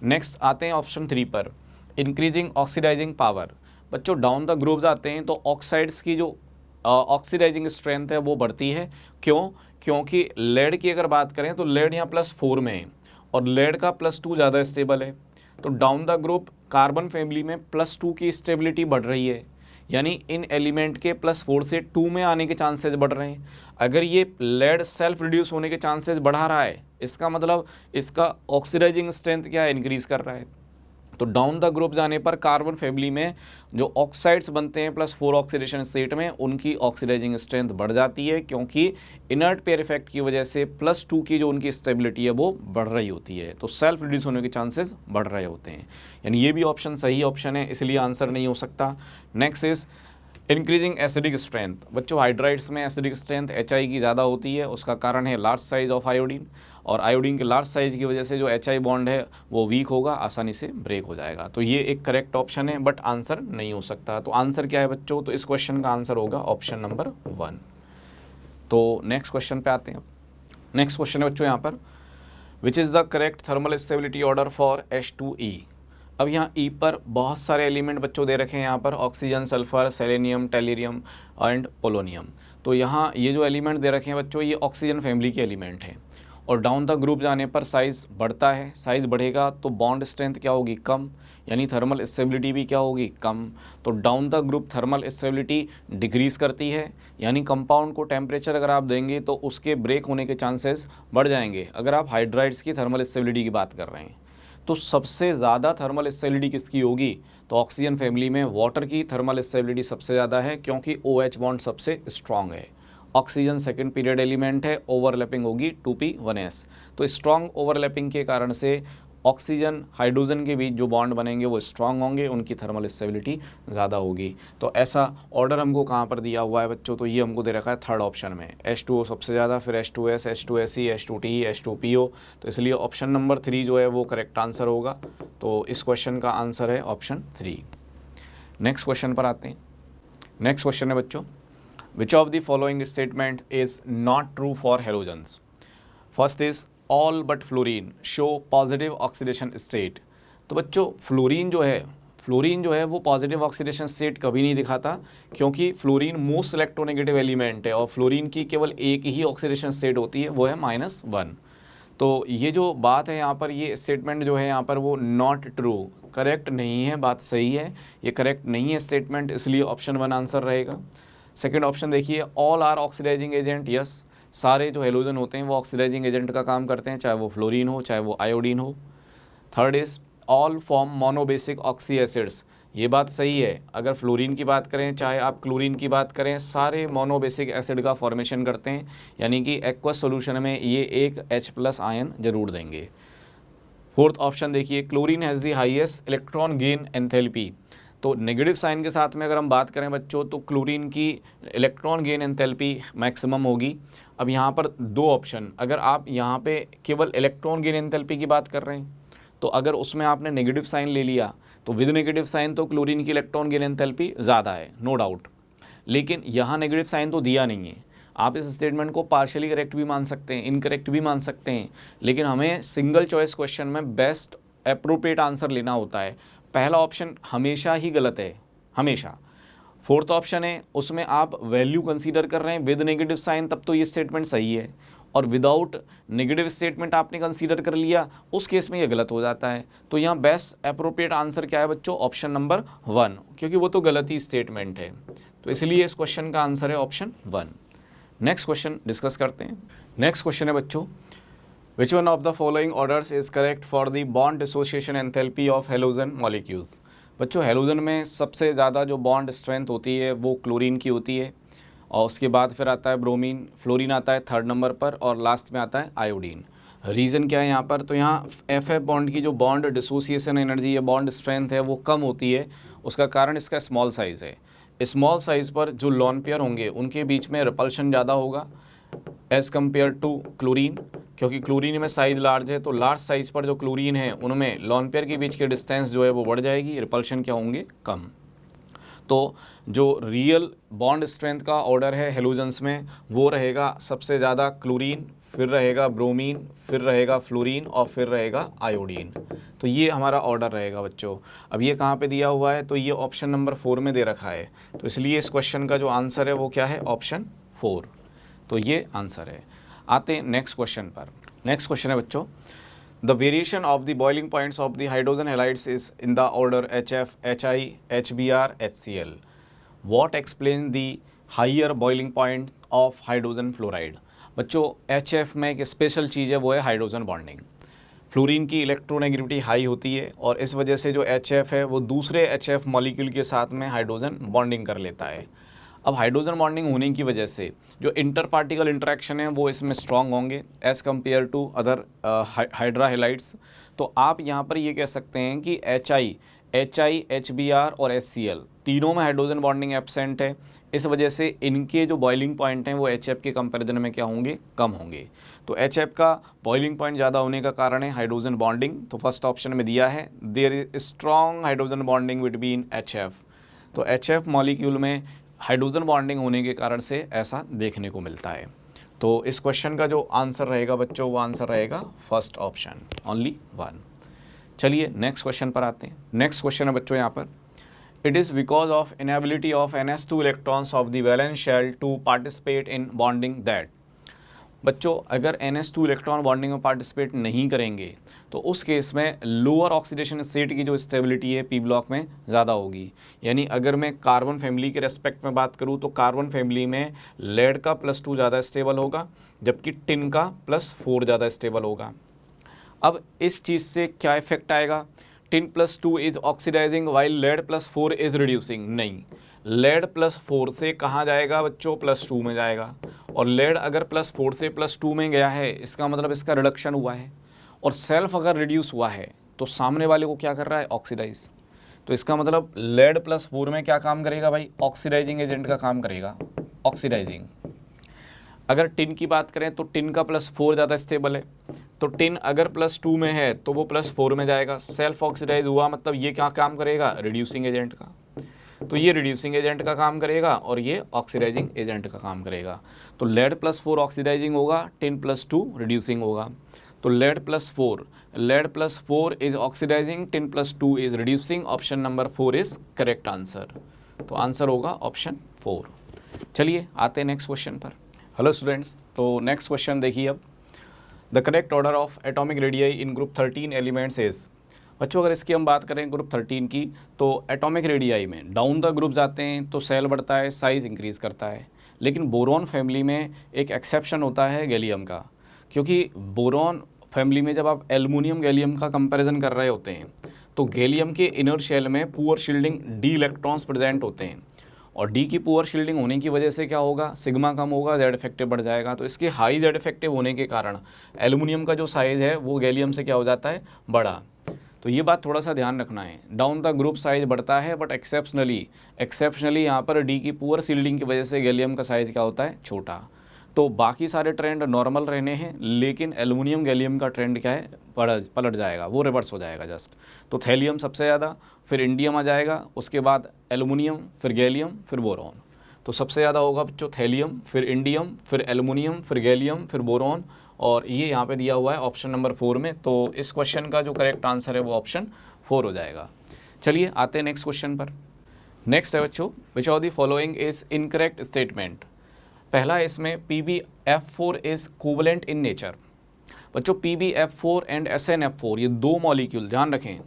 नेक्स्ट आते हैं ऑप्शन 3 पर, इंक्रीजिंग ऑक्सीडाइजिंग पावर। बच्चों डाउन द ग्रुप जाते हैं तो ऑक्साइड्स की जो ऑक्सीडाइजिंग स्ट्रेंथ है वो बढ़ती है। क्यों? क्योंकि लेड की अगर बात करें तो लेड यहाँ +4 में है और लेड का +2 ज़्यादा स्टेबल है। तो down the group carbon family में +2 की स्टेबिलिटी बढ़ रही है, यानी इन एलिमेंट के +4 से 2 में आने के चांसेस बढ़ रहे हैं। अगर ये लेड सेल्फ रिड्यूस होने के चांसेस बढ़ा रहा है, इसका मतलब इसका ऑक्सीडाइजिंग स्ट्रेंथ क्या है? इंक्रीज़ कर रहा है। तो डाउन द ग्रुप जाने पर कार्बन फैमिली में जो ऑक्साइड्स बनते हैं +4 ऑक्सीडेशन स्टेट में, उनकी ऑक्सीडाइजिंग स्ट्रेंथ बढ़ जाती है, क्योंकि इनर्ट पेयर इफेक्ट की वजह से +2 की जो उनकी स्टेबिलिटी है वो बढ़ रही होती है, तो सेल्फ रिड्यूस होने के चांसेस बढ़ रहे होते हैं। यानी ये भी ऑप्शन सही ऑप्शन है, इसलिए आंसर नहीं हो सकता। Next is increasing acidic strength. बच्चों हाइड्राइड्स में एसिडिक स्ट्रेंथ HI की ज़्यादा होती है, उसका कारण है लार्ज साइज ऑफ आयोडीन, और आयोडीन के लार्ज साइज की वजह से जो HI बॉन्ड है वो वीक होगा, आसानी से ब्रेक हो जाएगा। तो ये एक करेक्ट ऑप्शन है, बट आंसर नहीं हो सकता। तो आंसर क्या है बच्चों? तो इस क्वेश्चन का आंसर होगा ऑप्शन नंबर 1। तो नेक्स्ट क्वेश्चन पे आते हैं। नेक्स्ट क्वेश्चन है बच्चों यहाँ पर, which is the correct thermal stability order for H2E। अब यहाँ E पर बहुत सारे एलिमेंट बच्चों दे रखे हैं, यहाँ पर oxygen, sulphur, selenium, tellurium and polonium. तो यहाँ ये जो एलिमेंट दे रखे हैं बच्चों ये ऑक्सीजन फैमिली के एलिमेंट हैं, और डाउन द ग्रुप जाने पर साइज़ बढ़ता है, साइज़ बढ़ेगा तो बॉन्ड स्ट्रेंथ क्या होगी? कम, यानी थर्मल स्टेबिलिटी भी क्या होगी? कम। तो down the group thermal stability decrease करती है, यानी कंपाउंड को टेम्परेचर अगर आप देंगे तो उसके ब्रेक होने के चांसेस बढ़ जाएंगे। अगर आप हाइड्राइड्स की थर्मल स्टेबिलिटी की बात कर रहे हैं तो सबसे ज़्यादा थर्मल स्टेबिलिटी किसकी होगी? तो ऑक्सीजन फैमिली में वाटर की थर्मल स्टेबिलिटी सबसे ज़्यादा है, क्योंकि OH बॉन्ड सबसे स्ट्रॉन्ग है। ऑक्सीजन सेकंड पीरियड एलिमेंट है, ओवरलैपिंग होगी 2p1s। तो स्ट्रॉन्ग ओवरलैपिंग के कारण से ऑक्सीजन हाइड्रोजन के बीच जो बॉन्ड बनेंगे वो स्ट्रांग होंगे, उनकी थर्मल स्टेबिलिटी ज़्यादा होगी। तो ऐसा ऑर्डर हमको कहाँ पर दिया हुआ है बच्चों, तो ये हमको दे रखा है थर्ड ऑप्शन में, H2O सबसे ज़्यादा, फिर H2S, H2Se, H2Te, H2PO। तो इसलिए ऑप्शन नंबर 3 जो है वो करेक्ट आंसर होगा। तो इस क्वेश्चन का आंसर है ऑप्शन 3। नेक्स्ट क्वेश्चन पर आते हैं। नेक्स्ट क्वेश्चन है बच्चों, which of the following statement is not true for halogens. First is all but fluorine show positive oxidation state. तो बच्चों फ्लोरीन जो है वो पॉजिटिव ऑक्सीडेशन स्टेट कभी नहीं दिखाता, क्योंकि फ्लोरीन मोस्ट इलेक्ट्रोनेगेटिव एलिमेंट है और फ्लोरीन की केवल एक ही ऑक्सीडेशन स्टेट होती है, वो है -1। तो ये जो बात है यहाँ पर, ये स्टेटमेंट जो है यहाँ पर वो नॉट ट्रू, करेक्ट नहीं है, बात सही है, ये करेक्ट नहीं है स्टेटमेंट, इसलिए ऑप्शन 1 आंसर रहेगा। सेकेंड ऑप्शन देखिए, all are oxidising agent, yes, सारे जो हेलोजन होते हैं वो ऑक्सीडाइजिंग एजेंट का काम करते हैं, चाहे वो फ्लोरीन हो चाहे वो आयोडीन हो। Third is all form monobasic oxy acids, ये बात सही है, अगर फ्लोरीन की बात करें चाहे आप क्लोरीन की बात करें, सारे मोनोबेसिक एसिड का फॉर्मेशन करते हैं, यानी कि एक्वस सोल्यूशन में ये एक H+ आयन जरूर देंगे। फोर्थ ऑप्शन देखिए, chlorine has the highest electron gain enthalpy. तो नेगेटिव साइन के साथ में अगर हम बात करें बच्चों, तो क्लोरीन की इलेक्ट्रॉन गेन एंथैल्पी मैक्सिमम होगी। अब यहाँ पर दो ऑप्शन, अगर आप यहाँ पे केवल इलेक्ट्रॉन गेन एंथैल्पी की बात कर रहे हैं, तो अगर उसमें आपने नेगेटिव साइन ले लिया तो विद नेगेटिव साइन तो क्लोरीन की इलेक्ट्रॉन गेन एंथैल्पी ज़्यादा है, नो डाउट। लेकिन यहाँ नेगेटिव साइन तो दिया नहीं है, आप इस स्टेटमेंट को पार्शियली करेक्ट भी मान सकते हैं, इनकरेक्ट भी मान सकते हैं, लेकिन हमें सिंगल चॉइस क्वेश्चन में बेस्ट अप्रोप्रिएट आंसर लेना होता है। पहला ऑप्शन हमेशा ही गलत है, हमेशा। फोर्थ ऑप्शन है उसमें आप वैल्यू कंसीडर कर रहे हैं विद नेगेटिव साइन, तब तो ये स्टेटमेंट सही है, और विदाउट नेगेटिव स्टेटमेंट आपने कंसीडर कर लिया, उस केस में ये गलत हो जाता है। तो यहाँ बेस्ट अप्रोप्रिएट आंसर क्या है बच्चों, ऑप्शन नंबर 1, क्योंकि वो तो गलत ही स्टेटमेंट है, तो इसलिए इस क्वेश्चन का आंसर है ऑप्शन 1। नेक्स्ट क्वेश्चन डिस्कस करते हैं। नेक्स्ट क्वेश्चन है बच्चों, which one of the following orders is correct for the bond dissociation enthalpy of halogen molecules. बच्चों हेलोजन में सबसे ज़्यादा जो बॉन्ड स्ट्रेंथ होती है वो क्लोरीन की होती है, और उसके बाद फिर आता है ब्रोमीन, फ्लोरीन आता है थर्ड नंबर पर, और लास्ट में आता है आयोडीन। रीज़न क्या है यहाँ पर, तो यहाँ F बॉन्ड की जो बॉन्ड डिसोसिएशन एनर्जी या बॉन्ड स्ट्रेंथ है वो कम होती है, उसका कारण इसका स्मॉल साइज़ है। स्मॉल साइज़ पर जो लॉन पेयर होंगे उनके बीच में रिपल्शन ज़्यादा होगा एज़ कम्पेयर टू क्लोरीन, क्योंकि क्लोरीन में साइज़ लार्ज है, तो लार्ज साइज़ पर जो क्लोरीन है उनमें लॉन पेयर के बीच के डिस्टेंस जो है वो बढ़ जाएगी, रिपल्शन क्या होंगे, कम। तो जो रियल बॉन्ड स्ट्रेंथ का ऑर्डर है हेलोजन्स में वो रहेगा सबसे ज़्यादा क्लोरीन, फिर रहेगा ब्रोमीन, फिर रहेगा फ्लोरीन और फिर रहेगा आयोडीन। तो ये हमारा ऑर्डर रहेगा बच्चों। अब ये कहाँ पे दिया हुआ है, तो ये ऑप्शन नंबर 4 में दे रखा है, तो इसलिए इस क्वेश्चन का जो आंसर है वो क्या है, ऑप्शन 4। तो ये आंसर है। आते हैं नेक्स्ट क्वेश्चन पर। नेक्स्ट क्वेश्चन है बच्चों, the variation of the boiling points of the hydrogen halides is in the order HF, HI, HBr, HCl। What explain the higher boiling point of hydrogen fluoride. बच्चों HF में एक special चीज़ है, वो है hydrogen bonding. Fluorine की electronegativity high होती है और इस वजह से जो HF है वो दूसरे HF मॉलिक्यूल के साथ में हाइड्रोजन बॉन्डिंग कर लेता है। अब हाइड्रोजन बॉन्डिंग होने की वजह से जो इंटर पार्टिकल इंटरेक्शन है वो इसमें स्ट्रॉन्ग होंगे as compare to other hydra halides. तो आप यहाँ पर ये कह सकते हैं कि HI, HBr और HCl तीनों में हाइड्रोजन बॉन्डिंग एब्सेंट है, इस वजह से इनके जो बॉइलिंग पॉइंट हैं वो HF के कंपैरिजन में क्या होंगे, कम होंगे। तो HF का बॉइलिंग पॉइंट ज़्यादा होने का कारण है हाइड्रोजन बॉन्डिंग। तो फर्स्ट ऑप्शन में दिया है there is strong hydrogen bonding between HF। तो HF मॉलिक्यूल में हाइड्रोजन बॉन्डिंग होने के कारण से ऐसा देखने को मिलता है। तो इस क्वेश्चन का जो आंसर रहेगा बच्चों वो आंसर रहेगा फर्स्ट ऑप्शन, ओनली 1। चलिए नेक्स्ट क्वेश्चन पर आते हैं। नेक्स्ट क्वेश्चन है बच्चों यहाँ पर, it is because of inability of NS2 electrons of the valence shell to participate in bonding that. बच्चों अगर NS2 इलेक्ट्रॉन बॉन्डिंग में पार्टिसिपेट नहीं करेंगे तो उस केस में लोअर ऑक्सीडेशन स्टेट की जो स्टेबिलिटी है P ब्लॉक में ज़्यादा होगी। यानी अगर मैं कार्बन फैमिली के रेस्पेक्ट में बात करूँ तो कार्बन फैमिली में लेड का +2 ज़्यादा स्टेबल होगा, जबकि टिन का +4 ज़्यादा स्टेबल होगा। अब इस चीज़ से क्या इफेक्ट आएगा, tin +2 is oxidising while lead +4 is reducing. नहीं, लेड +4 से कहाँ जाएगा बच्चों, +2 में जाएगा, और लेड अगर +4 से +2 में गया है इसका मतलब इसका रिडक्शन हुआ है, और सेल्फ अगर रिड्यूस हुआ है तो सामने वाले को क्या कर रहा है, ऑक्सीडाइज। तो इसका मतलब लेड +4 में क्या काम करेगा भाई, ऑक्सीडाइजिंग एजेंट का काम करेगा, ऑक्सीडाइजिंग। अगर टिन की बात करें तो टिन का +4 ज़्यादा स्टेबल है, तो टिन अगर +2 में है तो वो +4 में जाएगा। सेल्फ ऑक्सीडाइज हुआ मतलब ये क्या काम करेगा, रिड्यूसिंग एजेंट का। तो ये रिड्यूसिंग एजेंट का काम करेगा और ये ऑक्सीडाइजिंग एजेंट का काम करेगा। तो लेड +4 ऑक्सीडाइजिंग होगा, टिन +2 रिड्यूसिंग होगा। तो lead +4 is oxidising, tin +2 is reducing. Option number 4 is correct answer. तो आंसर होगा ऑप्शन 4। चलिए आते हैं नेक्स्ट क्वेश्चन पर। हेलो स्टूडेंट्स, तो नेक्स्ट क्वेश्चन देखिए अब। The correct order of atomic radii in group 13 elements is. बच्चों अगर इसकी हम बात करें ग्रुप 13 की, तो एटॉमिक रेडियाई में डाउन द ग्रुप जाते हैं तो सेल बढ़ता है, साइज़ इंक्रीज़ करता है। लेकिन बोरॉन फैमिली में एक एक्सेप्शन होता है गैलियम का, क्योंकि बोरॉन फैमिली में जब आप एल्युमिनियम गैलियम का कंपैरिजन कर रहे होते हैं तो गैलियम के इनर शेल में poor shielding D electrons present होते हैं, और डी की पुअर शील्डिंग होने की वजह से क्या होगा, सिग्मा कम होगा, जेड इफेक्टिव बढ़ जाएगा। तो इसके हाई जेड इफेक्टिव होने के कारण एल्युमिनियम का जो साइज़ है वो गैलियम से क्या हो जाता है, बड़ा। तो ये बात थोड़ा सा ध्यान रखना है, डाउन द ग्रुप साइज बढ़ता है, बट एक्सेप्शनली यहाँ पर डी की पुअर शील्डिंग की वजह से गैलियम का साइज़ क्या होता है, छोटा। तो बाकी सारे ट्रेंड नॉर्मल रहने हैं, लेकिन एल्युमिनियम गैलियम का ट्रेंड क्या है, पलट जाएगा, वो रिवर्स हो जाएगा जस्ट। तो थैलियम सबसे ज़्यादा, फिर इंडियम आ जाएगा, उसके बाद एल्युमिनियम, फिर गैलियम, फिर बोरॉन। तो सबसे ज़्यादा होगा बच्चों थैलियम, फिर इंडियम, फिर एल्युमिनियम, फिर गैलियम, फिर बोरॉन, और ये यहाँ पे दिया हुआ है ऑप्शन नंबर 4 में। तो इस क्वेश्चन का जो करेक्ट आंसर है वो ऑप्शन 4 हो जाएगा। चलिए आते हैं नेक्स्ट क्वेश्चन पर। नेक्स्ट है बच्चों, which of the following is incorrect statement. पहला इसमें PbF4 is covalent in nature. बच्चों PbF4 एंड SnF4 ये दो मॉलिक्यूल, ध्यान रखें,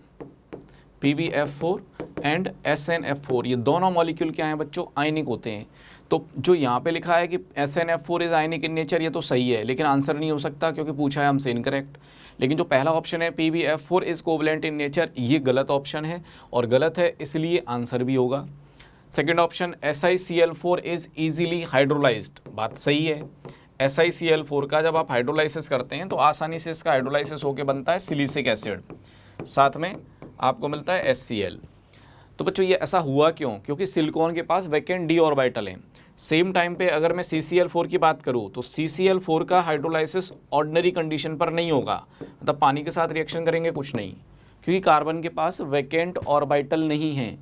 PbF4 एंड SnF4 ये दोनों मॉलिक्यूल क्या हैं बच्चों, आयनिक होते हैं। तो जो यहाँ पे लिखा है कि SnF4 is ionic in nature, ये तो सही है, लेकिन आंसर नहीं हो सकता क्योंकि पूछा है हमसे इनकरेक्ट। लेकिन जो पहला ऑप्शन है PbF4 is covalent in nature, ये गलत ऑप्शन है, और गलत है इसलिए आंसर भी होगा। Second option SiCl4 is easily hydrolysed, बात सही है। SiCl4 का जब आप हाइड्रोलाइसिस करते हैं तो आसानी से इसका हाइड्रोलाइसिस होकर बनता है सिलिसिक एसिड, साथ में आपको मिलता है HCl। तो बच्चों ये ऐसा हुआ क्यों, क्योंकि सिलिकॉन के पास वैकेंट डी ऑर्बिटल है। सेम टाइम पे अगर मैं CCl4 की बात करूँ तो CCl4 का हाइड्रोलाइसिस ऑर्डिनरी कंडीशन पर नहीं होगा, मतलब पानी के साथ रिएक्शन करेंगे कुछ नहीं, क्योंकि कार्बन के पास वैकेंट ऑर्बिटल नहीं है।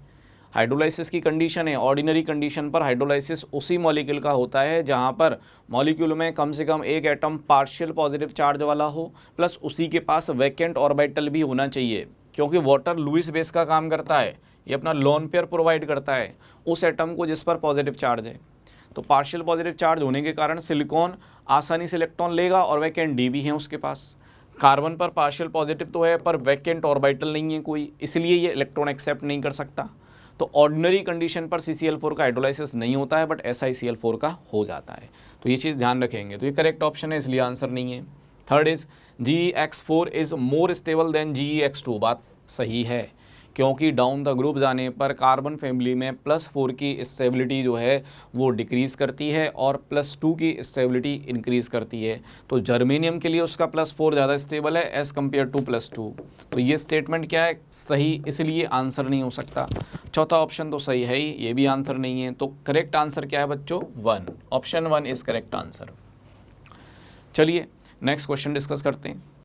हाइड्रोलाइसिस की कंडीशन है, ऑर्डिनरी कंडीशन पर हाइड्रोलाइसिस उसी मॉलिक्यूल का होता है जहाँ पर मॉलिक्यूल में कम से कम एक एटम पार्शियल पॉजिटिव चार्ज वाला हो, प्लस उसी के पास वैकेंट ऑर्बिटल भी होना चाहिए, क्योंकि वाटर लुईस बेस का काम करता है, ये अपना लोन पेयर प्रोवाइड करता है उस एटम को जिस पर पॉजिटिव चार्ज है। तो पार्शियल पॉजिटिव चार्ज होने के कारण सिलिकॉन आसानी से इलेक्ट्रॉन लेगा और वैकेंट डी भी है उसके पास। कार्बन पर पार्शियल पॉजिटिव तो है पर वैकेंट ऑर्बिटल नहीं है कोई, इसलिए ये इलेक्ट्रॉन एक्सेप्ट नहीं कर सकता। तो ऑर्डिनरी कंडीशन पर CCl4 का हाइड्रोलाइसिस नहीं होता है, बट SiCl4 का हो जाता है। तो ये चीज़ ध्यान रखेंगे। तो ये करेक्ट ऑप्शन है, इसलिए आंसर नहीं है। Third is GeX4 is more stable then GeX2, बात सही है, क्योंकि डाउन द ग्रुप जाने पर कार्बन फैमिली में +4 की स्टेबिलिटी जो है वो डिक्रीज़ करती है और +2 की स्टेबिलिटी इंक्रीज़ करती है। तो जर्मेनियम के लिए उसका +4 ज़्यादा स्टेबल है एज़ कम्पेयर टू +2। तो ये स्टेटमेंट क्या है, सही, इसलिए आंसर नहीं हो सकता। चौथा ऑप्शन तो सही है ही, ये भी आंसर नहीं है। तो करेक्ट आंसर क्या है बच्चों, 1, ऑप्शन 1 इज़ करेक्ट आंसर। चलिए नेक्स्ट क्वेश्चन डिस्कस करते हैं।